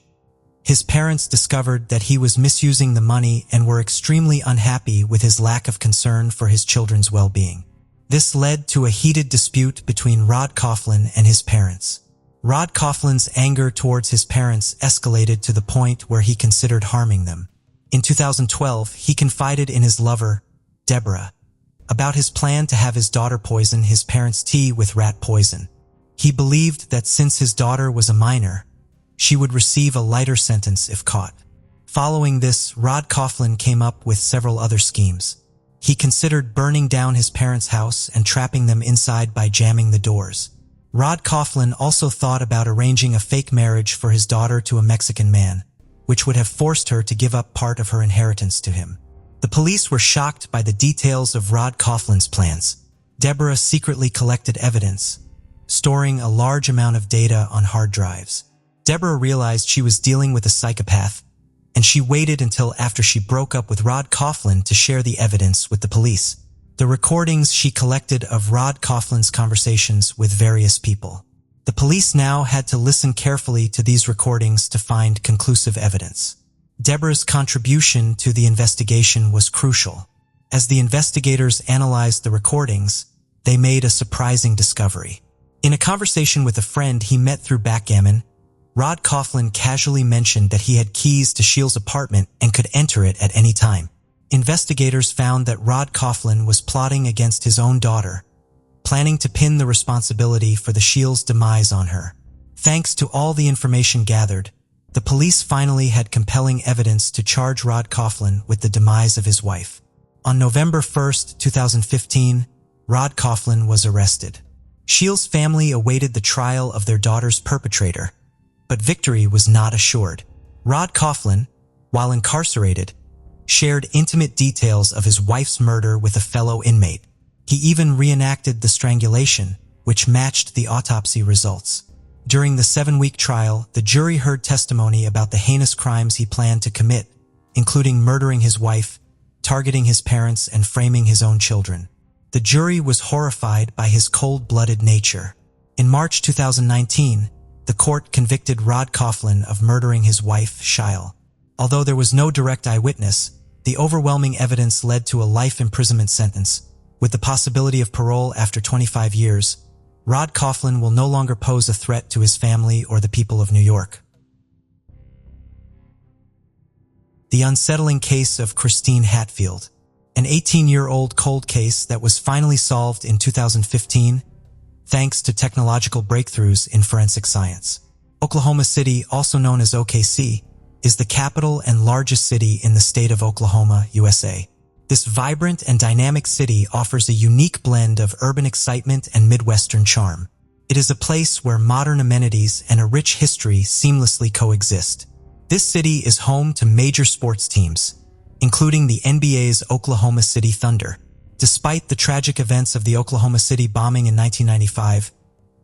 [SPEAKER 1] His parents discovered that he was misusing the money and were extremely unhappy with his lack of concern for his children's well-being. This led to a heated dispute between Rod Coughlin and his parents. Rod Coughlin's anger towards his parents escalated to the point where he considered harming them. In 2012, he confided in his lover, Deborah, about his plan to have his daughter poison his parents' tea with rat poison. He believed that since his daughter was a minor, she would receive a lighter sentence if caught. Following this, Rod Coughlin came up with several other schemes. He considered burning down his parents' house and trapping them inside by jamming the doors. Rod Coughlin also thought about arranging a fake marriage for his daughter to a Mexican man, which would have forced her to give up part of her inheritance to him. The police were shocked by the details of Rod Coughlin's plans. Deborah secretly collected evidence, storing a large amount of data on hard drives. Deborah realized she was dealing with a psychopath, and she waited until after she broke up with Rod Coughlin to share the evidence with the police. The recordings she collected of Rod Coughlin's conversations with various people. The police now had to listen carefully to these recordings to find conclusive evidence. Deborah's contribution to the investigation was crucial. As the investigators analyzed the recordings, they made a surprising discovery. In a conversation with a friend he met through backgammon, Rod Cavlin casually mentioned that he had keys to Sheil's apartment and could enter it at any time. Investigators found that Rod Cavlin was plotting against his own daughter, planning to pin the responsibility for the Sheil's demise on her. Thanks to all the information gathered, the police finally had compelling evidence to charge Rod Cavlin with the demise of his wife. On November 1, 2015, Rod Cavlin was arrested. Sheil's family awaited the trial of their daughter's perpetrator, but victory was not assured. Rod Cavlin, while incarcerated, shared intimate details of his wife's murder with a fellow inmate. He even reenacted the strangulation, which matched the autopsy results. During the 7-week trial, the jury heard testimony about the heinous crimes he planned to commit, including murdering his wife, targeting his parents, and framing his own children. The jury was horrified by his cold-blooded nature. In March 2019, the court convicted Rod Cavlin of murdering his wife, Sheil. Although there was no direct eyewitness, the overwhelming evidence led to a life imprisonment sentence. With the possibility of parole after 25 years, Rod Cavlin will no longer pose a threat to his family or the people of New York. The unsettling case of Kristen Hatfield, an 18-year-old cold case that was finally solved in 2015 thanks to technological breakthroughs in forensic science. Oklahoma City, also known as OKC, is the capital and largest city in the state of Oklahoma, USA. This vibrant and dynamic city offers a unique blend of urban excitement and Midwestern charm. It is a place where modern amenities and a rich history seamlessly coexist. This city is home to major sports teams, including the NBA's Oklahoma City Thunder. Despite the tragic events of the Oklahoma City bombing in 1995,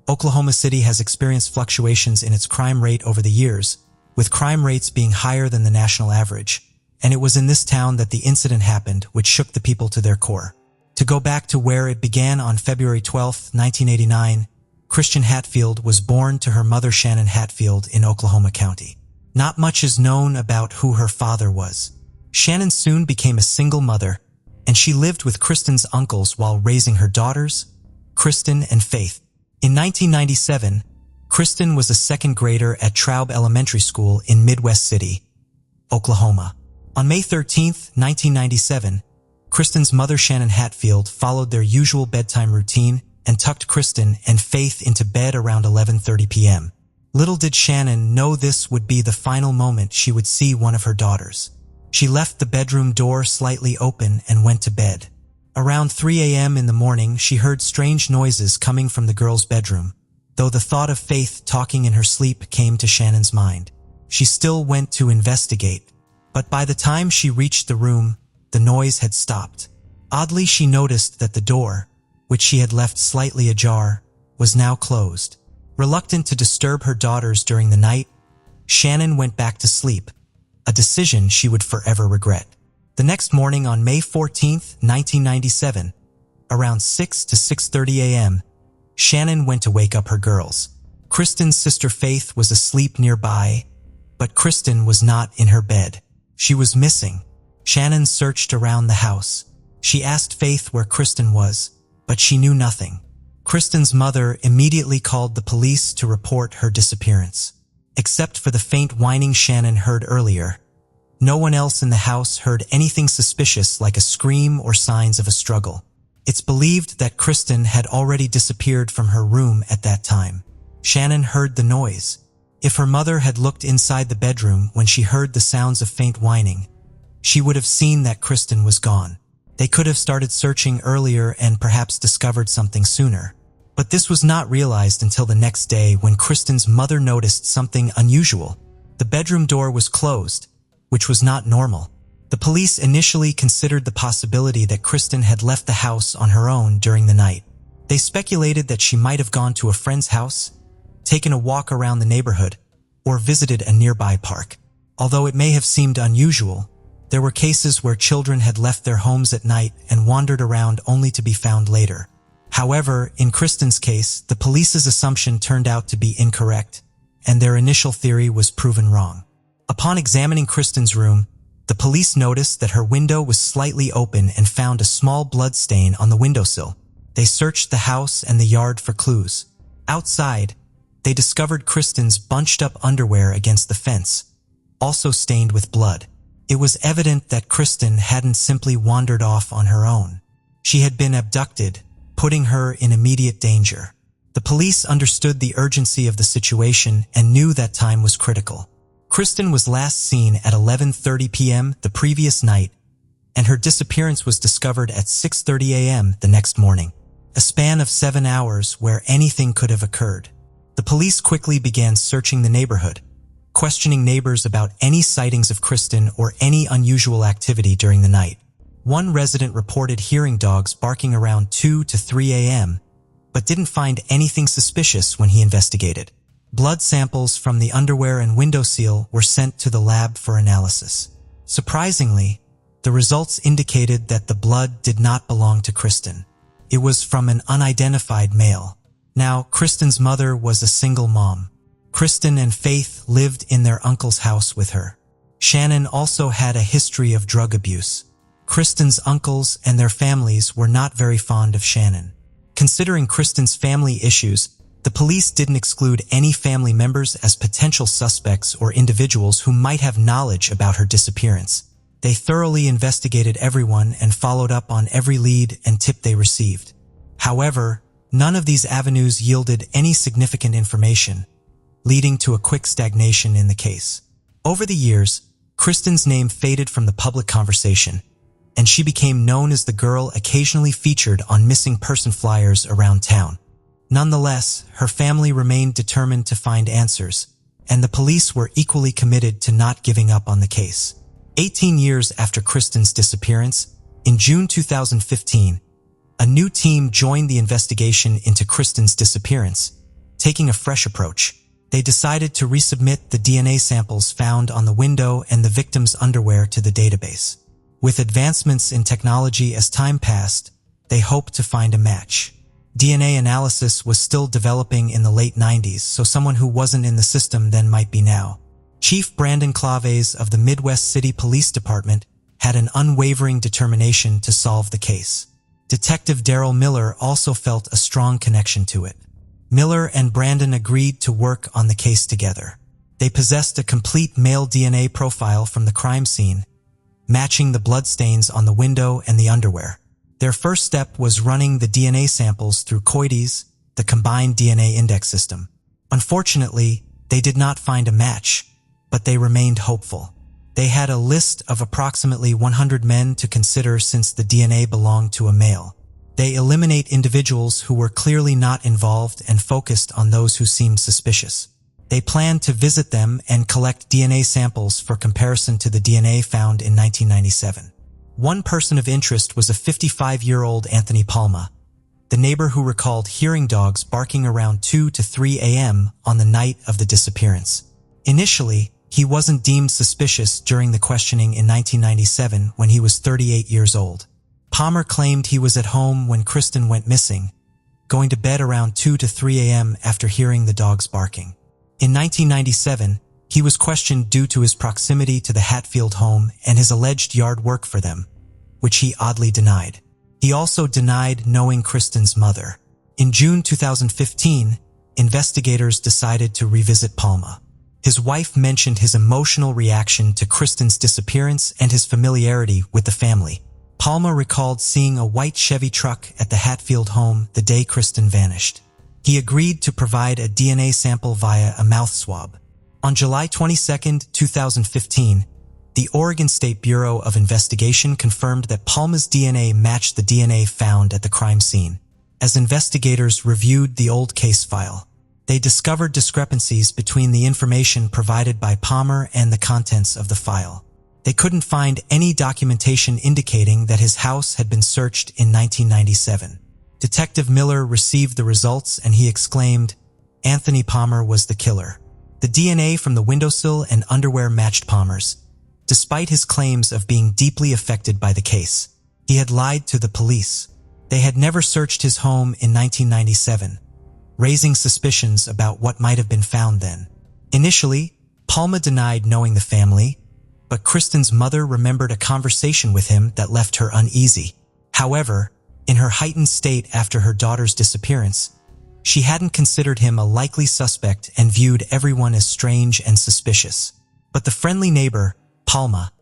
[SPEAKER 1] Oklahoma City has experienced fluctuations in its crime rate over the years, with crime rates being higher than the national average. And it was in this town that the incident happened, which shook the people to their core. To go back to where it began on February 12, 1989, Kristen Hatfield was born to her mother Shannon Hatfield in Oklahoma County. Not much is known about who her father was. Shannon soon became a single mother, and she lived with Kristen's uncles while raising her daughters, Kristen and Faith. In 1997, Kristen was a second grader at Traub Elementary School in Midwest City, Oklahoma. On May 13, 1997, Kristen's mother Shannon Hatfield followed their usual bedtime routine and tucked Kristen and Faith into bed around 11:30 p.m. Little did Shannon know this would be the final moment she would see one of her daughters. She left the bedroom door slightly open and went to bed. Around 3 a.m. in the morning, she heard strange noises coming from the girl's bedroom, though the thought of Faith talking in her sleep came to Shannon's mind. She still went to investigate, but by the time she reached the room, the noise had stopped. Oddly, she noticed that the door, which she had left slightly ajar, was now closed. Reluctant to disturb her daughters during the night, Shannon went back to sleep, a decision she would forever regret. The next morning on May 14, 1997, around 6 to 6:30 a.m., Shannon went to wake up her girls. Kristen's sister Faith was asleep nearby, but Kristen was not in her bed. She was missing. Shannon searched around the house. She asked Faith where Kristen was, but she knew nothing. Kristen's mother immediately called the police to report her disappearance. Except for the faint whining Shannon heard earlier, no one else in the house heard anything suspicious like a scream or signs of a struggle. It's believed that Kristen had already disappeared from her room at that time. Shannon heard the noise. If her mother had looked inside the bedroom when she heard the sounds of faint whining, she would have seen that Kristen was gone. They could have started searching earlier and perhaps discovered something sooner. But this was not realized until the next day when Kristen's mother noticed something unusual. The bedroom door was closed, which was not normal. The police initially considered the possibility that Kristen had left the house on her own during the night. They speculated that she might have gone to a friend's house, taken a walk around the neighborhood, or visited a nearby park. Although it may have seemed unusual, there were cases where children had left their homes at night and wandered around only to be found later. However, in Kristen's case, the police's assumption turned out to be incorrect, and their initial theory was proven wrong. Upon examining Kristen's room, the police noticed that her window was slightly open and found a small blood stain on the windowsill. They searched the house and the yard for clues, Outside, they discovered Kristen's bunched-up underwear against the fence, also stained with blood. It was evident that Kristen hadn't simply wandered off on her own. She had been abducted, putting her in immediate danger. The police understood the urgency of the situation and knew that time was critical. Kristen was last seen at 11:30 p.m. the previous night, and her disappearance was discovered at 6:30 a.m. the next morning. A span of 7 hours where anything could have occurred. The police quickly began searching the neighborhood, questioning neighbors about any sightings of Kristen or any unusual activity during the night. One resident reported hearing dogs barking around 2 to 3 a.m., but didn't find anything suspicious when he investigated. Blood samples from the underwear and windowsill were sent to the lab for analysis. Surprisingly, the results indicated that the blood did not belong to Kristen. It was from an unidentified male. Now, Kristen's mother was a single mom. Kristen and Faith lived in their uncle's house with her. Shannon also had a history of drug abuse. Kristen's uncles and their families were not very fond of Shannon. Considering Kristen's family issues, the police didn't exclude any family members as potential suspects or individuals who might have knowledge about her disappearance. They thoroughly investigated everyone and followed up on every lead and tip they received. However, none of these avenues yielded any significant information, leading to a quick stagnation in the case. Over the years, Kristen's name faded from the public conversation, and she became known as the girl occasionally featured on missing person flyers around town. Nonetheless, her family remained determined to find answers, and the police were equally committed to not giving up on the case. 18 years after Kristen's disappearance, in June 2015, a new team joined the investigation into Kristen's disappearance, taking a fresh approach. They decided to resubmit the DNA samples found on the window and the victim's underwear to the database. With advancements in technology as time passed, they hoped to find a match. DNA analysis was still developing in the late 90s, so someone who wasn't in the system then might be now. Chief Brandon Claves of the Midwest City Police Department had an unwavering determination to solve the case. Detective Daryl Miller also felt a strong connection to it. Miller and Brandon agreed to work on the case together. They possessed a complete male DNA profile from the crime scene, matching the bloodstains on the window and the underwear. Their first step was running the DNA samples through COIDES, the Combined DNA Index System. Unfortunately, they did not find a match, but they remained hopeful. They had a list of approximately 100 men to consider since the DNA belonged to a male. They eliminate individuals who were clearly not involved and focused on those who seemed suspicious. They planned to visit them and collect DNA samples for comparison to the DNA found in 1997. One person of interest was a 55-year-old Anthony Palma, the neighbor who recalled hearing dogs barking around 2 to 3 a.m. on the night of the disappearance. Initially, he wasn't deemed suspicious during the questioning in 1997 when he was 38 years old. Palmer claimed he was at home when Kristen went missing, going to bed around 2 to 3 a.m. after hearing the dogs barking. In 1997, he was questioned due to his proximity to the Hatfield home and his alleged yard work for them, which he oddly denied. He also denied knowing Kristen's mother. In June 2015, investigators decided to revisit Palma. His wife mentioned his emotional reaction to Kristen's disappearance and his familiarity with the family. Palma recalled seeing a white Chevy truck at the Hatfield home the day Kristen vanished. He agreed to provide a DNA sample via a mouth swab. On July 22, 2015, the Oregon State Bureau of Investigation confirmed that Palma's DNA matched the DNA found at the crime scene. As investigators reviewed the old case file, they discovered discrepancies between the information provided by Palmer and the contents of the file. They couldn't find any documentation indicating that his house had been searched in 1997. Detective Miller received the results and he exclaimed, "Anthony Palmer was the killer." The DNA from the windowsill and underwear matched Palmer's, despite his claims of being deeply affected by the case. He had lied to the police. They had never searched his home in 1997, raising suspicions about what might have been found then. Initially, Palma denied knowing the family, but Kristen's mother remembered a conversation with him that left her uneasy. However, in her heightened state after her daughter's disappearance, She hadn't considered him a likely suspect and viewed everyone as strange and suspicious. But the friendly neighbor, Palma,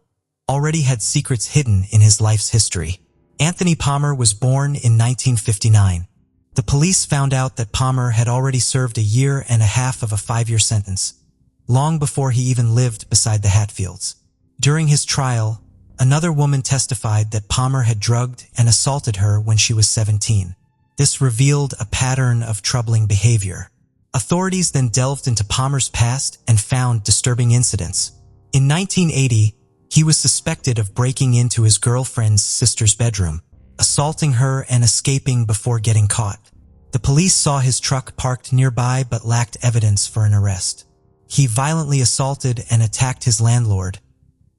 [SPEAKER 1] already had secrets hidden in his life's history. Anthony Palmer was born in 1959. The police found out that Palmer had already served a year and a half of a 5-year sentence, long before he even lived beside the Hatfields. During his trial, another woman testified that Palmer had drugged and assaulted her when she was 17. This revealed a pattern of troubling behavior. Authorities then delved into Palmer's past and found disturbing incidents. In 1980, he was suspected of breaking into his girlfriend's sister's bedroom, assaulting her and escaping before getting caught. The police saw his truck parked nearby but lacked evidence for an arrest. He violently assaulted and attacked his landlord,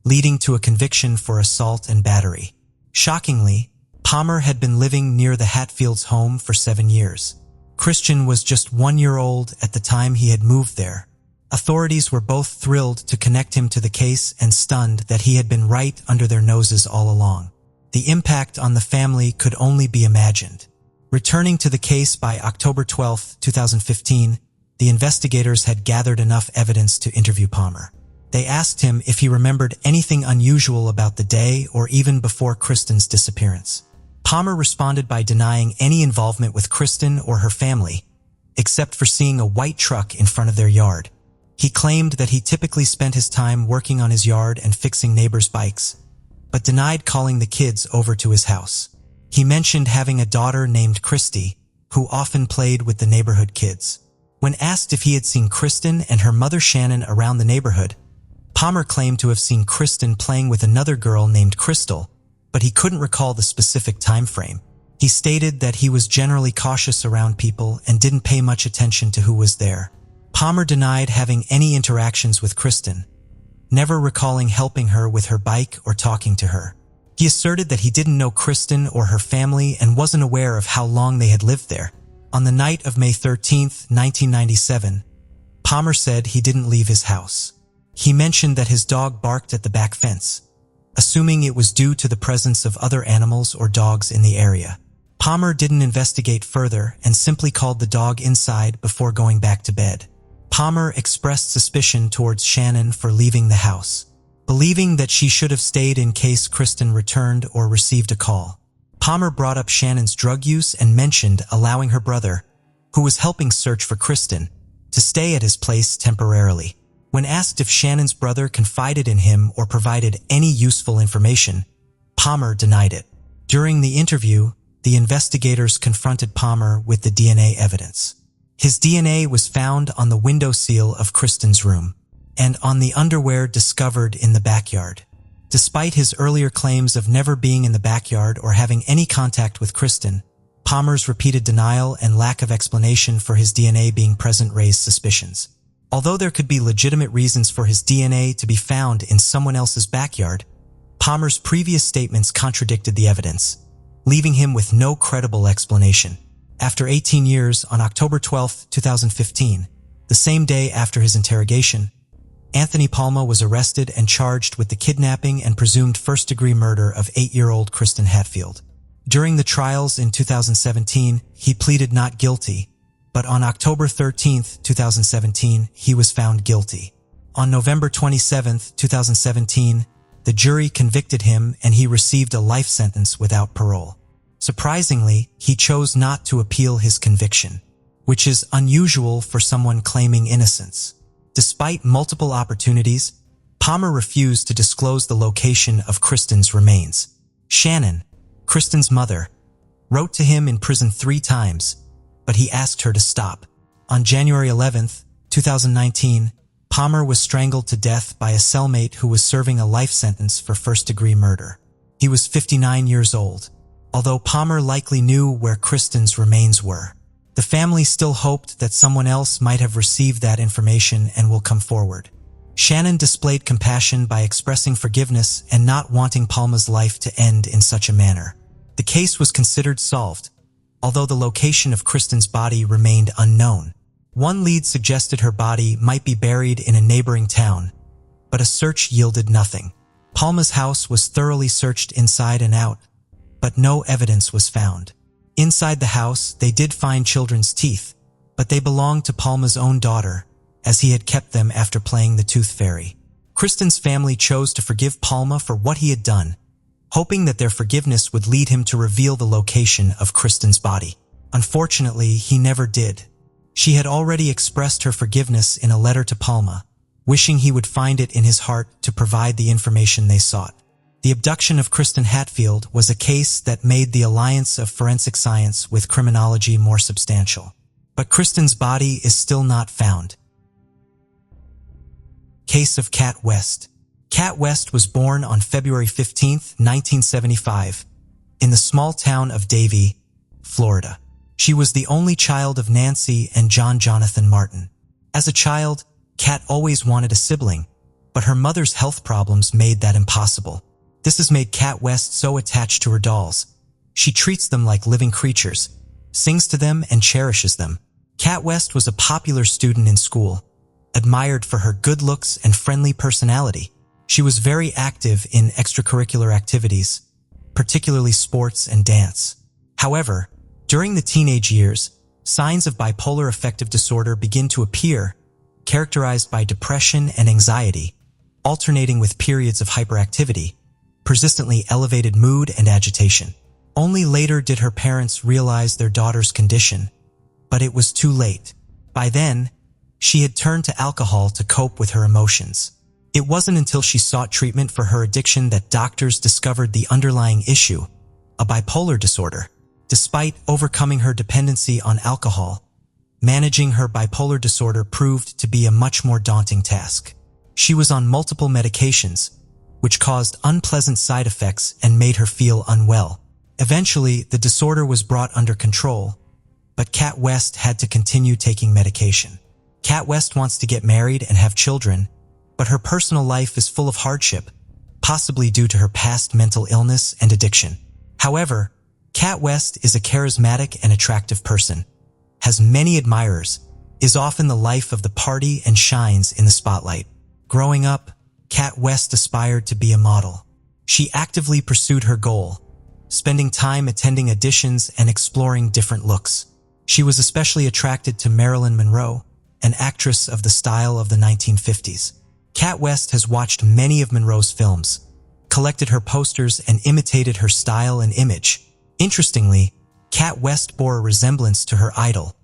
[SPEAKER 1] leading to a conviction for assault and battery. Shockingly, Palmer had been living near the Hatfields' home for 7 years. Christian was just 1 year old at the time he had moved there. Authorities were both thrilled to connect him to the case and stunned that he had been right under their noses all along. The impact on the family could only be imagined. Returning to the case by October 12, 2015, the investigators had gathered enough evidence to interview Palmer. They asked him if he remembered anything unusual about the day or even before Kristen's disappearance. Palmer responded by denying any involvement with Kristen or her family, except for seeing a white truck in front of their yard. He claimed that he typically spent his time working on his yard and fixing neighbors' bikes, but denied calling the kids over to his house. He mentioned having a daughter named Christy, who often played with the neighborhood kids. When asked if he had seen Kristen and her mother Shannon around the neighborhood, Palmer claimed to have seen Kristen playing with another girl named Crystal, but he couldn't recall the specific time frame. He stated that he was generally cautious around people and didn't pay much attention to who was there. Palmer denied having any interactions with Kristen, never recalling helping her with her bike or talking to her. He asserted that he didn't know Kristen or her family and wasn't aware of how long they had lived there. On the night of May 13, 1997, Palmer said he didn't leave his house. He mentioned that his dog barked at the back fence, assuming it was due to the presence of other animals or dogs in the area. Palmer didn't investigate further and simply called the dog inside before going back to bed. Palmer expressed suspicion towards Shannon for leaving the house, believing that she should have stayed in case Kristen returned or received a call. Palmer brought up Shannon's drug use and mentioned allowing her brother, who was helping search for Kristen, to stay at his place temporarily. When asked if Shannon's brother confided in him or provided any useful information, Palmer denied it. During the interview, the investigators confronted Palmer with the DNA evidence. His DNA was found on the windowsill of Kristen's room and on the underwear discovered in the backyard. Despite his earlier claims of never being in the backyard or having any contact with Kristen, Palmer's repeated denial and lack of explanation for his DNA being present raised suspicions. Although there could be legitimate reasons for his DNA to be found in someone else's backyard, Palmer's previous statements contradicted the evidence, leaving him with no credible explanation. After 18 years, on October 12, 2015, the same day after his interrogation, Anthony Palmer was arrested and charged with the kidnapping and presumed first-degree murder of 8-year-old Kristen Hatfield. During the trials in 2017, he pleaded not guilty, but on October 13, 2017, he was found guilty. On November 27, 2017, the jury convicted him and he received a life sentence without parole. Surprisingly, he chose not to appeal his conviction, which is unusual for someone claiming innocence. Despite multiple opportunities, Palmer refused to disclose the location of Kristen's remains. Shannon, Kristen's mother, wrote to him in prison 3 times, but he asked her to stop. On January 11, 2019, Palmer was strangled to death by a cellmate who was serving a life sentence for first-degree murder. He was 59 years old. Although Palmer likely knew where Kristen's remains were, the family still hoped that someone else might have received that information and will come forward. Shannon displayed compassion by expressing forgiveness and not wanting Palmer's life to end in such a manner. The case was considered solved, although the location of Kristen's body remained unknown. One lead suggested her body might be buried in a neighboring town, but a search yielded nothing. Palmer's house was thoroughly searched inside and out, but no evidence was found. Inside the house, they did find children's teeth, but they belonged to Palma's own daughter, as he had kept them after playing the Tooth Fairy. Kristen's family chose to forgive Palma for what he had done, hoping that their forgiveness would lead him to reveal the location of Kristen's body. Unfortunately, he never did. She had already expressed her forgiveness in a letter to Palma, wishing he would find it in his heart to provide the information they sought. The abduction of Kristen Hatfield was a case that made the alliance of forensic science with criminology more substantial. But Kristen's body is still not found. Case of Cat West. Cat West was born on February 15, 1975, in the small town of Davie, Florida. She was the only child of Nancy and John Jonathan Martin. As a child, Cat always wanted a sibling, but her mother's health problems made that impossible. This has made Cat West so attached to her dolls. She treats them like living creatures, sings to them, and cherishes them. Cat West was a popular student in school, admired for her good looks and friendly personality. She was very active in extracurricular activities, particularly sports and dance. However, during the teenage years, signs of bipolar affective disorder begin to appear, characterized by depression and anxiety, alternating with periods of hyperactivity, persistently elevated mood and agitation. Only later did her parents realize their daughter's condition, but it was too late. By then, she had turned to alcohol to cope with her emotions. It wasn't until she sought treatment for her addiction that doctors discovered the underlying issue, a bipolar disorder. Despite overcoming her dependency on alcohol, managing her bipolar disorder proved to be a much more daunting task. She was on multiple medications, which caused unpleasant side effects and made her feel unwell. Eventually, the disorder was brought under control, but Cat West had to continue taking medication. Cat West wants to get married and have children, but her personal life is full of hardship, possibly due to her past mental illness and addiction. However, Cat West is a charismatic and attractive person, has many admirers, is often the life of the party, and shines in the spotlight. Growing up, Cat West aspired to be a model. She actively pursued her goal, spending time attending auditions and exploring different looks. She was especially attracted to Marilyn Monroe, an actress of the style of the 1950s. Cat West has watched many of Monroe's films, collected her posters, and imitated her style and image. Interestingly, Cat West bore a resemblance to her idol,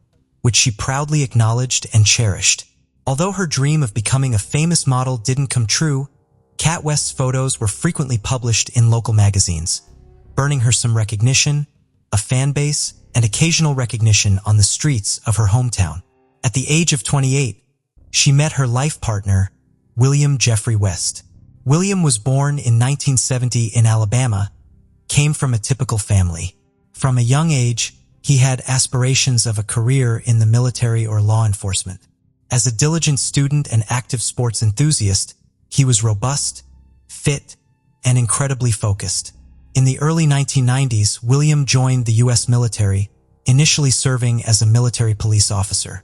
[SPEAKER 1] which she proudly acknowledged and cherished. Although her dream of becoming a famous model didn't come true, Cat West's photos were frequently published in local magazines, earning her some recognition, a fan base, and occasional recognition on the streets of her hometown. At the age of 28, she met her life partner, William Jeffrey West. William was born in 1970 in Alabama, came from a typical family. From a young age, he had aspirations of a career in the military or law enforcement. As a diligent student and active sports enthusiast, he was robust, fit, and incredibly focused. In the early 1990s, William joined the U.S. military, initially serving as a military police officer.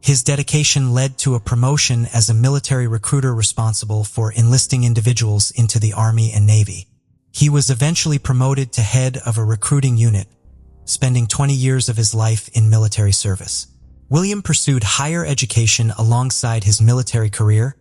[SPEAKER 1] His dedication led to a promotion as a military recruiter responsible for enlisting individuals into the Army and Navy. He was eventually promoted to head of a recruiting unit, spending 20 years of his life in military service. William pursued higher education alongside his military career,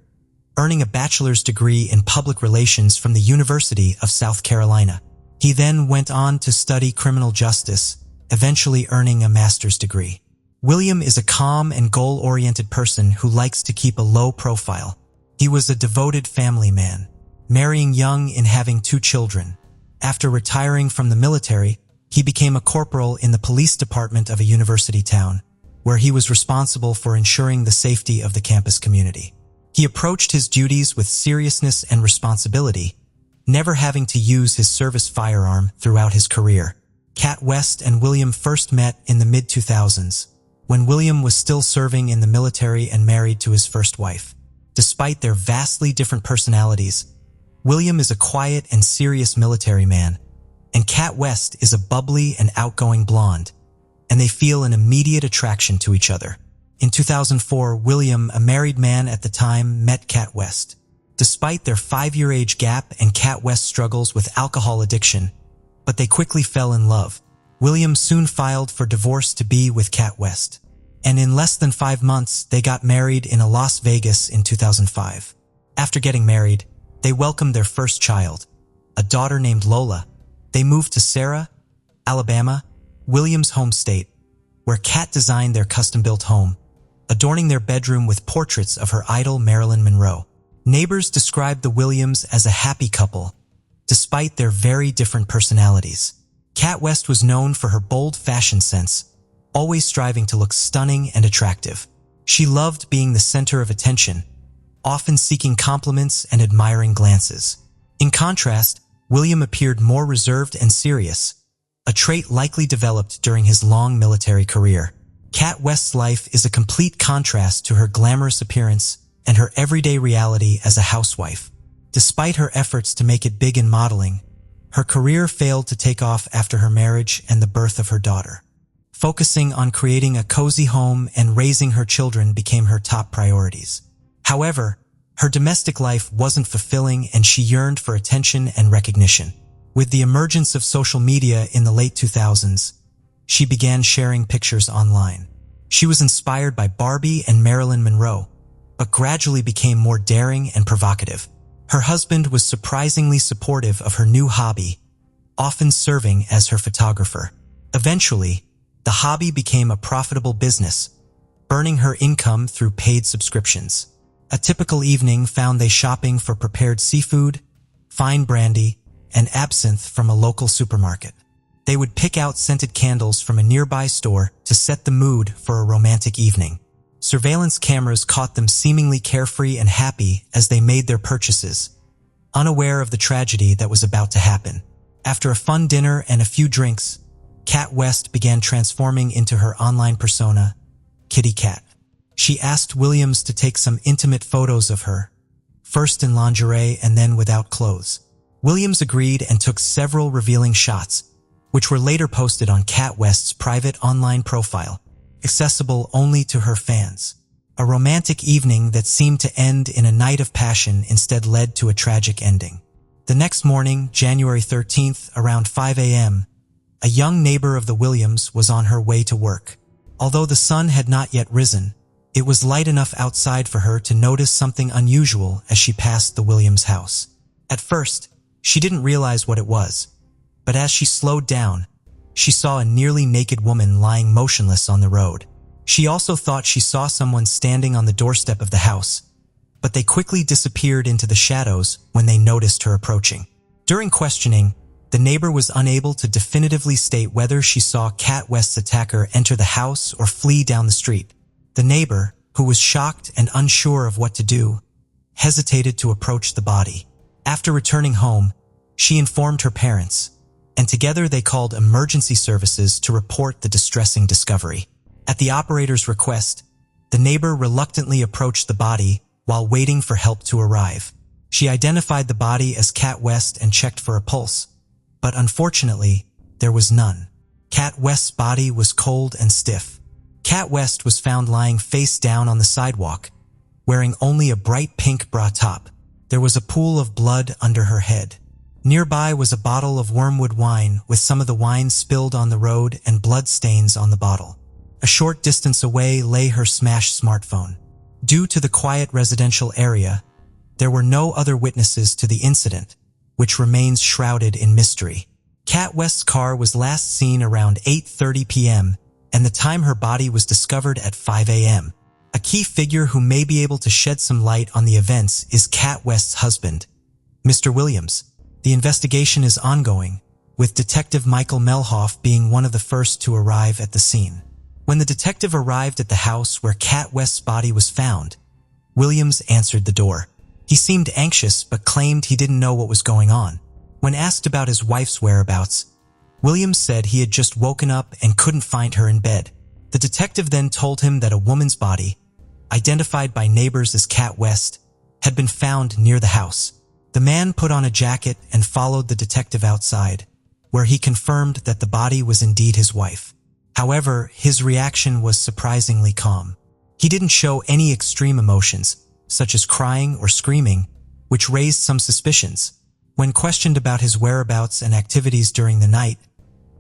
[SPEAKER 1] earning a bachelor's degree in public relations from the University of South Carolina. He then went on to study criminal justice, eventually earning a master's degree. William is a calm and goal-oriented person who likes to keep a low profile. He was a devoted family man, marrying young and having 2 children. After retiring from the military, he became a corporal in the police department of a university town, where he was responsible for ensuring the safety of the campus community. He approached his duties with seriousness and responsibility, never having to use his service firearm throughout his career. Cat West and William first met in the mid-2000s, when William was still serving in the military and married to his first wife. Despite their vastly different personalities, William is a quiet and serious military man, and Cat West is a bubbly and outgoing blonde, and they feel an immediate attraction to each other. In 2004, William, a married man at the time, met Cat West. Despite their 5-year age gap and Cat West struggles with alcohol addiction, but they quickly fell in love. William soon filed for divorce to be with Cat West. and in less than 5 months, they got married in Las Vegas in 2005. After getting married, they welcomed their first child, a daughter named Lola. They moved to Sarah, Alabama, Williams' home state, where Kat designed their custom-built home, adorning their bedroom with portraits of her idol Marilyn Monroe. Neighbors described the Williams as a happy couple, despite their very different personalities. Kat West was known for her bold fashion sense, always striving to look stunning and attractive. She loved being the center of attention, often seeking compliments and admiring glances. In contrast, William appeared more reserved and serious, a trait likely developed during his long military career. Kat West's life is a complete contrast to her glamorous appearance and her everyday reality as a housewife. Despite her efforts to make it big in modeling, her career failed to take off after her marriage and the birth of her daughter. Focusing on creating a cozy home and raising her children became her top priorities. However, her domestic life wasn't fulfilling and she yearned for attention and recognition. With the emergence of social media in the late 2000s, she began sharing pictures online. She was inspired by Barbie and Marilyn Monroe, but gradually became more daring and provocative. Her husband was surprisingly supportive of her new hobby, often serving as her photographer. Eventually, the hobby became a profitable business, earning her income through paid subscriptions. A typical evening found they shopping for prepared seafood, fine brandy, and absinthe from a local supermarket. They would pick out scented candles from a nearby store to set the mood for a romantic evening. Surveillance cameras caught them seemingly carefree and happy as they made their purchases, unaware of the tragedy that was about to happen. After a fun dinner and a few drinks, Kat West began transforming into her online persona, Kitty Cat. She asked Williams to take some intimate photos of her, first in lingerie and then without clothes. Williams agreed and took several revealing shots, which were later posted on Kat West's private online profile, accessible only to her fans. A romantic evening that seemed to end in a night of passion instead led to a tragic ending. The next morning, January 13th, around 5 a.m., a young neighbor of the Williams was on her way to work. Although the sun had not yet risen, it was light enough outside for her to notice something unusual as she passed the Williams house. At first, she didn't realize what it was, but as she slowed down, she saw a nearly naked woman lying motionless on the road. She also thought she saw someone standing on the doorstep of the house, but they quickly disappeared into the shadows when they noticed her approaching. During questioning, the neighbor was unable to definitively state whether she saw Kat West's attacker enter the house or flee down the street. The neighbor, who was shocked and unsure of what to do, hesitated to approach the body. After returning home, she informed her parents, and together they called emergency services to report the distressing discovery. At the operator's request, the neighbor reluctantly approached the body while waiting for help to arrive. She identified the body as Kat West and checked for a pulse, but unfortunately, there was none. Kat West's body was cold and stiff. Kat West was found lying face down on the sidewalk, wearing only a bright pink bra top. There was a pool of blood under her head. Nearby was a bottle of wormwood wine with some of the wine spilled on the road and blood stains on the bottle. A short distance away lay her smashed smartphone. Due to the quiet residential area, there were no other witnesses to the incident, which remains shrouded in mystery. Kat West's car was last seen around 8:30 p.m., and the time her body was discovered at 5 a.m. A key figure who may be able to shed some light on the events is Kat West's husband, Mr. Williams. The investigation is ongoing, with Detective Michael Melhoff being one of the first to arrive at the scene. When the detective arrived at the house where Kat West's body was found, Williams answered the door. He seemed anxious but claimed he didn't know what was going on. When asked about his wife's whereabouts, Williams said he had just woken up and couldn't find her in bed. The detective then told him that a woman's body, identified by neighbors as Kat West, had been found near the house. The man put on a jacket and followed the detective outside, where he confirmed that the body was indeed his wife. However, his reaction was surprisingly calm. He didn't show any extreme emotions, such as crying or screaming, which raised some suspicions. When questioned about his whereabouts and activities during the night,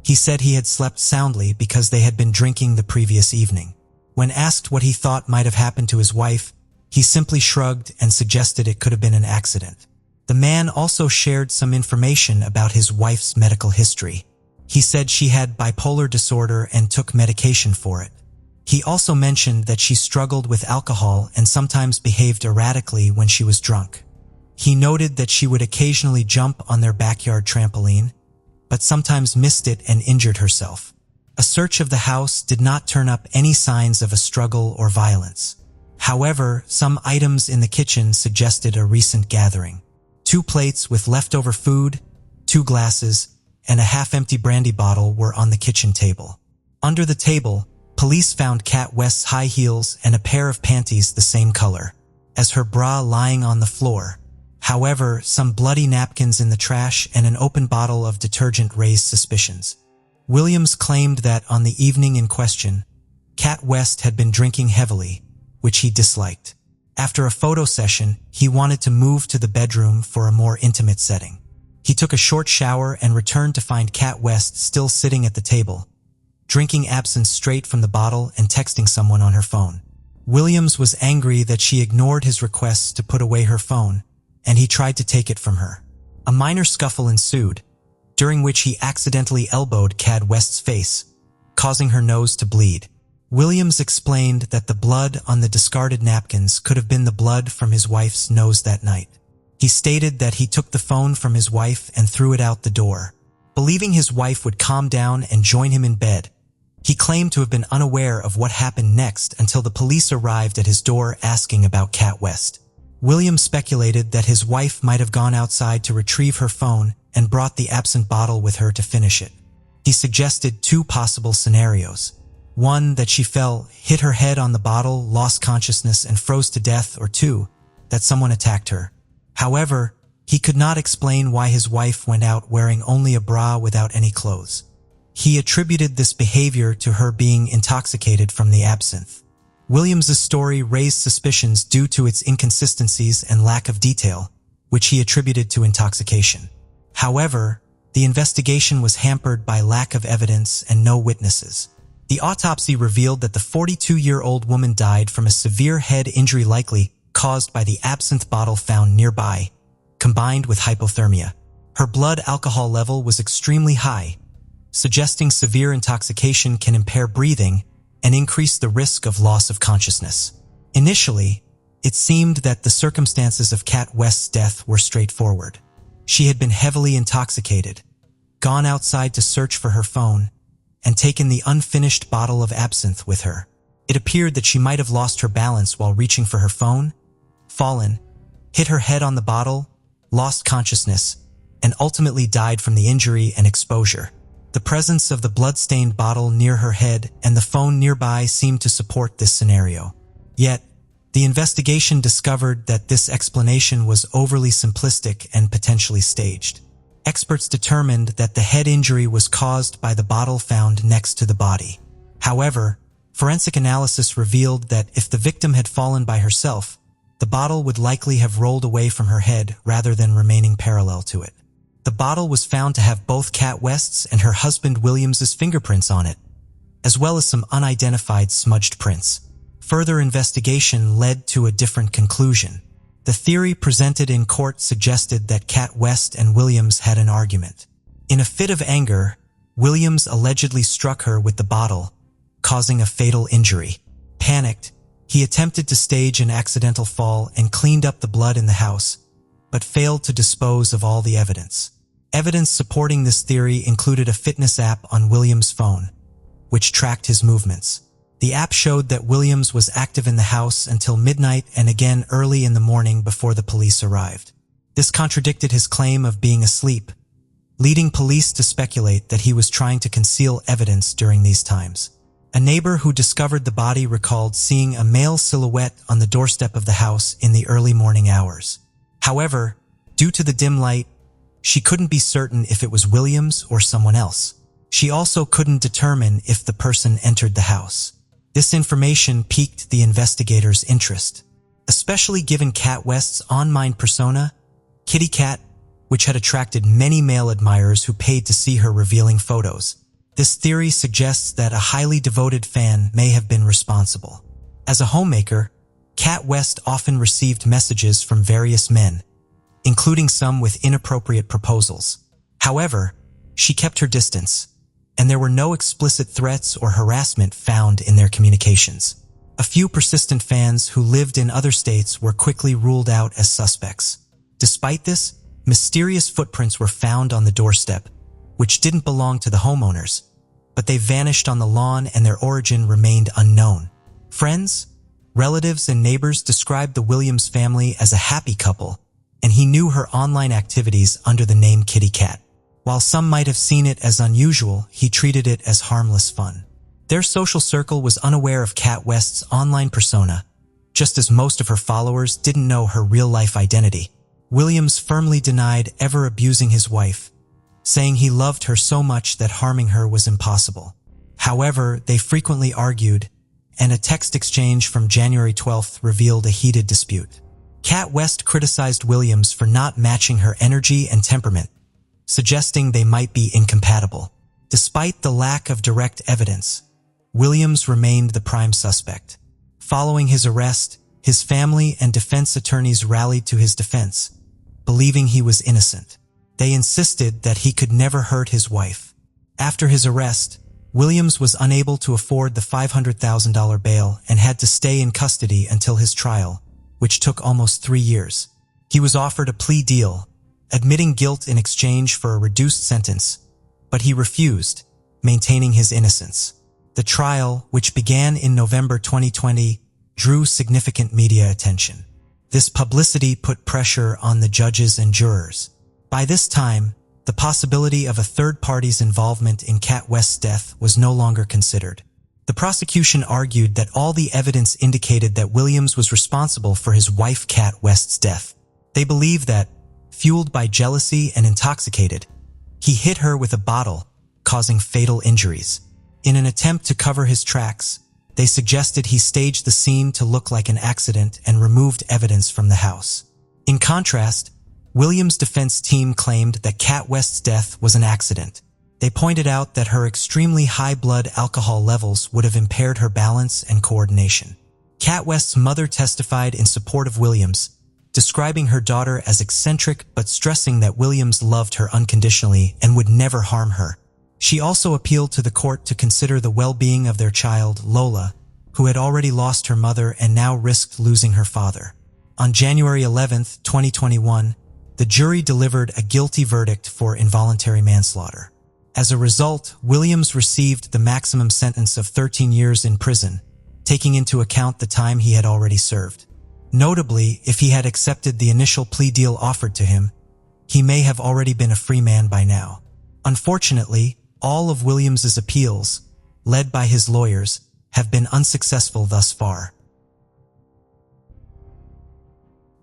[SPEAKER 1] he said he had slept soundly because they had been drinking the previous evening. When asked what he thought might have happened to his wife, he simply shrugged and suggested it could have been an accident. The man also shared some information about his wife's medical history. He said she had bipolar disorder and took medication for it. He also mentioned that she struggled with alcohol and sometimes behaved erratically when she was drunk. He noted that she would occasionally jump on their backyard trampoline, but sometimes missed it and injured herself. A search of the house did not turn up any signs of a struggle or violence. However, some items in the kitchen suggested a recent gathering. 2 plates with leftover food, 2 glasses, and a half-empty brandy bottle were on the kitchen table. Under the table, police found Kat West's high heels and a pair of panties the same color as her bra lying on the floor. However, some bloody napkins in the trash and an open bottle of detergent raised suspicions. Williams claimed that on the evening in question, Kat West had been drinking heavily, which he disliked. After a photo session, he wanted to move to the bedroom for a more intimate setting. He took a short shower and returned to find Kat West still sitting at the table, drinking absinthe straight from the bottle and texting someone on her phone. Williams was angry that she ignored his requests to put away her phone, and he tried to take it from her. A minor scuffle ensued, during which he accidentally elbowed Kat West's face, causing her nose to bleed. Williams explained that the blood on the discarded napkins could have been the blood from his wife's nose that night. He stated that he took the phone from his wife and threw it out the door. Believing his wife would calm down and join him in bed, he claimed to have been unaware of what happened next until the police arrived at his door asking about Kat West. Williams speculated that his wife might have gone outside to retrieve her phone and brought the absinthe bottle with her to finish it. He suggested 2 possible scenarios. One, that she fell, hit her head on the bottle, lost consciousness, and froze to death, or 2, that someone attacked her. However, he could not explain why his wife went out wearing only a bra without any clothes. He attributed this behavior to her being intoxicated from the absinthe. Williams's story raised suspicions due to its inconsistencies and lack of detail, which he attributed to intoxication. However, the investigation was hampered by lack of evidence and no witnesses. The autopsy revealed that the 42-year-old woman died from a severe head injury likely caused by the absinthe bottle found nearby, combined with hypothermia. Her blood alcohol level was extremely high, suggesting severe intoxication can impair breathing and increase the risk of loss of consciousness. Initially, it seemed that the circumstances of Kat West's death were straightforward. She had been heavily intoxicated, gone outside to search for her phone, and taken the unfinished bottle of absinthe with her. It appeared that she might have lost her balance while reaching for her phone, fallen, hit her head on the bottle, lost consciousness, and ultimately died from the injury and exposure. The presence of the blood-stained bottle near her head and the phone nearby seemed to support this scenario. Yet, the investigation discovered that this explanation was overly simplistic and potentially staged. Experts determined that the head injury was caused by the bottle found next to the body. However, forensic analysis revealed that if the victim had fallen by herself, the bottle would likely have rolled away from her head rather than remaining parallel to it. The bottle was found to have both Kat West's and her husband Williams's fingerprints on it, as well as some unidentified smudged prints. Further investigation led to a different conclusion. The theory presented in court suggested that Kat West and Williams had an argument. In a fit of anger, Williams allegedly struck her with the bottle, causing a fatal injury. Panicked, he attempted to stage an accidental fall and cleaned up the blood in the house, but failed to dispose of all the evidence. Evidence supporting this theory included a fitness app on Williams' phone, which tracked his movements. The app showed that Williams was active in the house until midnight and again early in the morning before the police arrived. This contradicted his claim of being asleep, leading police to speculate that he was trying to conceal evidence during these times. A neighbor who discovered the body recalled seeing a male silhouette on the doorstep of the house in the early morning hours. However, due to the dim light, she couldn't be certain if it was Williams or someone else. She also couldn't determine if the person entered the house. This information piqued the investigators' interest, especially given Kat West's online persona, Kitty Cat, which had attracted many male admirers who paid to see her revealing photos. This theory suggests that a highly devoted fan may have been responsible. As a homemaker, Kat West often received messages from various men, including some with inappropriate proposals. However, she kept her distance, and there were no explicit threats or harassment found in their communications. A few persistent fans who lived in other states were quickly ruled out as suspects. Despite this, mysterious footprints were found on the doorstep, which didn't belong to the homeowners, but they vanished on the lawn and their origin remained unknown. Friends, relatives, and neighbors described the Williams family as a happy couple, and he knew her online activities under the name Kitty Cat. While some might have seen it as unusual, he treated it as harmless fun. Their social circle was unaware of Kat West's online persona, just as most of her followers didn't know her real-life identity. Williams firmly denied ever abusing his wife, saying he loved her so much that harming her was impossible. However, they frequently argued, and a text exchange from January 12th revealed a heated dispute. Kat West criticized Williams for not matching her energy and temperament, suggesting they might be incompatible. Despite the lack of direct evidence, Williams remained the prime suspect. Following his arrest, his family and defense attorneys rallied to his defense, believing he was innocent. They insisted that he could never hurt his wife. After his arrest, Williams was unable to afford the $500,000 bail and had to stay in custody until his trial, which took almost 3 years. He was offered a plea deal, admitting guilt in exchange for a reduced sentence, but he refused, maintaining his innocence. The trial, which began in November 2020, drew significant media attention. This publicity put pressure on the judges and jurors. By this time, the possibility of a third party's involvement in Kat West's death was no longer considered. The prosecution argued that all the evidence indicated that Williams was responsible for his wife Kat West's death. They believed that, fueled by jealousy and intoxicated, he hit her with a bottle, causing fatal injuries. In an attempt to cover his tracks, they suggested he staged the scene to look like an accident and removed evidence from the house. In contrast, Williams' defense team claimed that Kat West's death was an accident. They pointed out that her extremely high blood alcohol levels would have impaired her balance and coordination. Kat West's mother testified in support of Williams, describing her daughter as eccentric but stressing that Williams loved her unconditionally and would never harm her. She also appealed to the court to consider the well-being of their child, Lola, who had already lost her mother and now risked losing her father. On January 11, 2021, the jury delivered a guilty verdict for involuntary manslaughter. As a result, Williams received the maximum sentence of 13 years in prison, taking into account the time he had already served. Notably, if he had accepted the initial plea deal offered to him, he may have already been a free man by now. Unfortunately, all of Williams's appeals, led by his lawyers, have been unsuccessful thus far.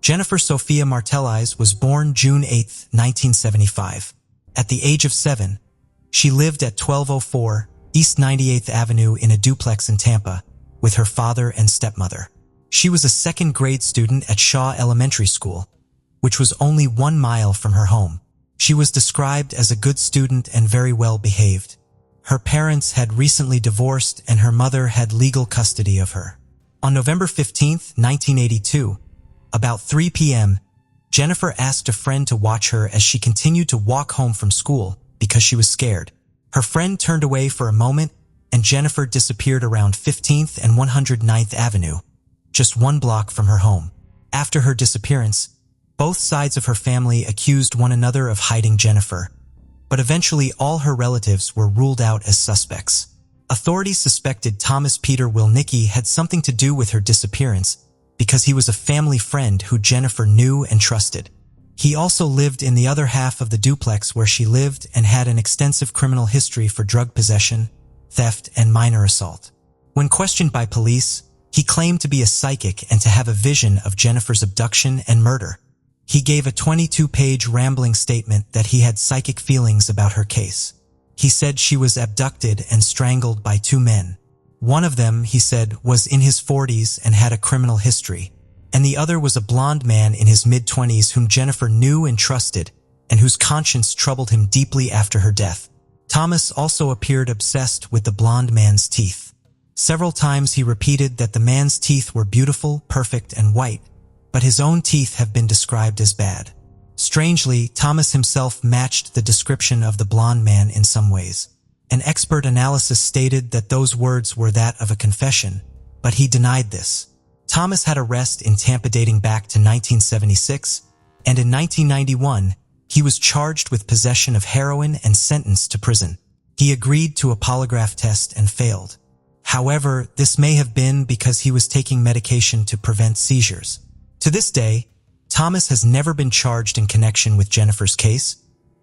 [SPEAKER 1] Jennifer Sophia Martellis was born June 8, 1975. At the age of 7, she lived at 1204 East 98th Avenue in a duplex in Tampa with her father and stepmother. She was a second-grade student at Shaw Elementary School, which was only 1 mile from her home. She was described as a good student and very well behaved. Her parents had recently divorced and her mother had legal custody of her. On November 15, 1982, about 3 p.m., Jennifer asked a friend to watch her as she continued to walk home from school because she was scared. Her friend turned away for a moment and Jennifer disappeared around 15th and 109th Avenue, just 1 block from her home. After her disappearance, both sides of her family accused one another of hiding Jennifer, but eventually all her relatives were ruled out as suspects. Authorities suspected Thomas Peter Wilnicki had something to do with her disappearance because he was a family friend who Jennifer knew and trusted. He also lived in the other half of the duplex where she lived and had an extensive criminal history for drug possession, theft, and minor assault. When questioned by police, he claimed to be a psychic and to have a vision of Jennifer's abduction and murder. He gave a 22-page rambling statement that he had psychic feelings about her case. He said she was abducted and strangled by 2 men. One of them, he said, was in his 40s and had a criminal history, and the other was a blonde man in his mid-20s whom Jennifer knew and trusted and whose conscience troubled him deeply after her death. Thomas also appeared obsessed with the blonde man's teeth. Several times he repeated that the man's teeth were beautiful, perfect, and white, but his own teeth have been described as bad. Strangely, Thomas himself matched the description of the blonde man in some ways. An expert analysis stated that those words were that of a confession, but he denied this. Thomas had a rest in Tampa dating back to 1976, and in 1991, he was charged with possession of heroin and sentenced to prison. He agreed to a polygraph test and failed. However, this may have been because he was taking medication to prevent seizures. To this day, Thomas has never been charged in connection with Jennifer's case,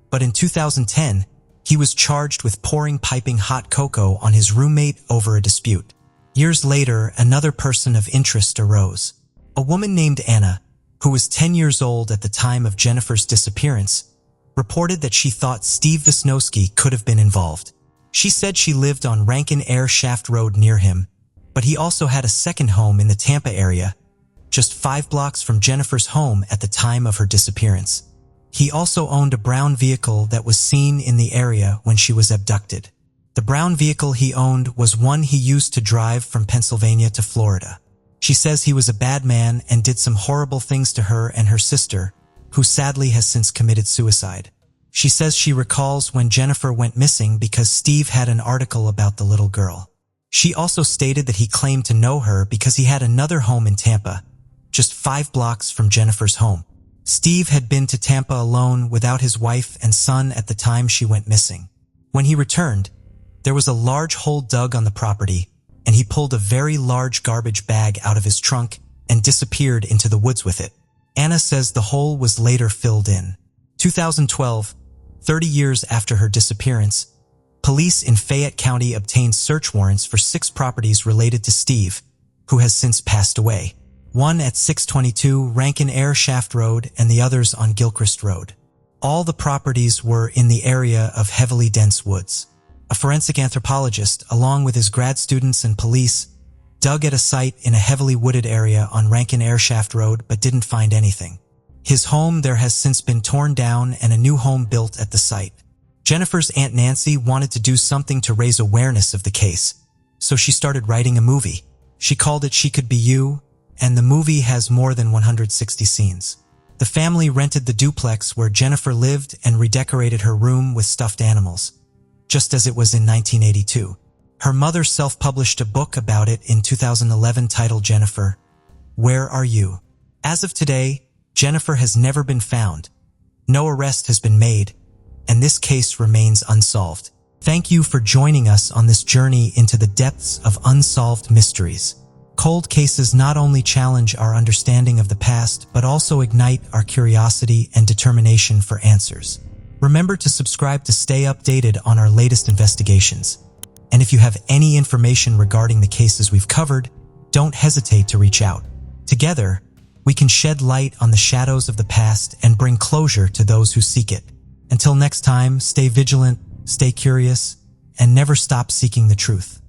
[SPEAKER 1] but in 2010, he was charged with pouring piping hot cocoa on his roommate over a dispute. Years later, another person of interest arose. A woman named Anna, who was 10 years old at the time of Jennifer's disappearance, reported that she thought Steve Wisniewski could have been involved. She said she lived on Rankin Air Shaft Road near him, but he also had a second home in the Tampa area, just 5 blocks from Jennifer's home at the time of her disappearance. He also owned a brown vehicle that was seen in the area when she was abducted. The brown vehicle he owned was one he used to drive from Pennsylvania to Florida. She says he was a bad man and did some horrible things to her and her sister, who sadly has since committed suicide. She says she recalls when Jennifer went missing because Steve had an article about the little girl. She also stated that he claimed to know her because he had another home in Tampa, just 5 blocks from Jennifer's home. Steve had been to Tampa alone without his wife and son at the time she went missing. When he returned, there was a large hole dug on the property, and he pulled a very large garbage bag out of his trunk and disappeared into the woods with it. Anna says the hole was later filled in. 2012, 30 years after her disappearance, police in Fayette County obtained search warrants for 6 properties related to Steve, who has since passed away. One at 622 Rankin Air Shaft Road and the others on Gilchrist Road. All the properties were in the area of heavily dense woods. A forensic anthropologist, along with his grad students and police, dug at a site in a heavily wooded area on Rankin Air Shaft Road but didn't find anything. His home there has since been torn down and a new home built at the site. Jennifer's Aunt Nancy wanted to do something to raise awareness of the case, so she started writing a movie. She called it She Could Be You, and the movie has more than 160 scenes. The family rented the duplex where Jennifer lived and redecorated her room with stuffed animals, just as it was in 1982. Her mother self-published a book about it in 2011 titled Jennifer, Where Are You? As of today, Jennifer has never been found. No arrest has been made, and this case remains unsolved. Thank you for joining us on this journey into the depths of unsolved mysteries. Cold cases not only challenge our understanding of the past, but also ignite our curiosity and determination for answers. Remember to subscribe to stay updated on our latest investigations. And if you have any information regarding the cases we've covered, don't hesitate to reach out. Together, we can shed light on the shadows of the past and bring closure to those who seek it. Until next time, stay vigilant, stay curious, and never stop seeking the truth.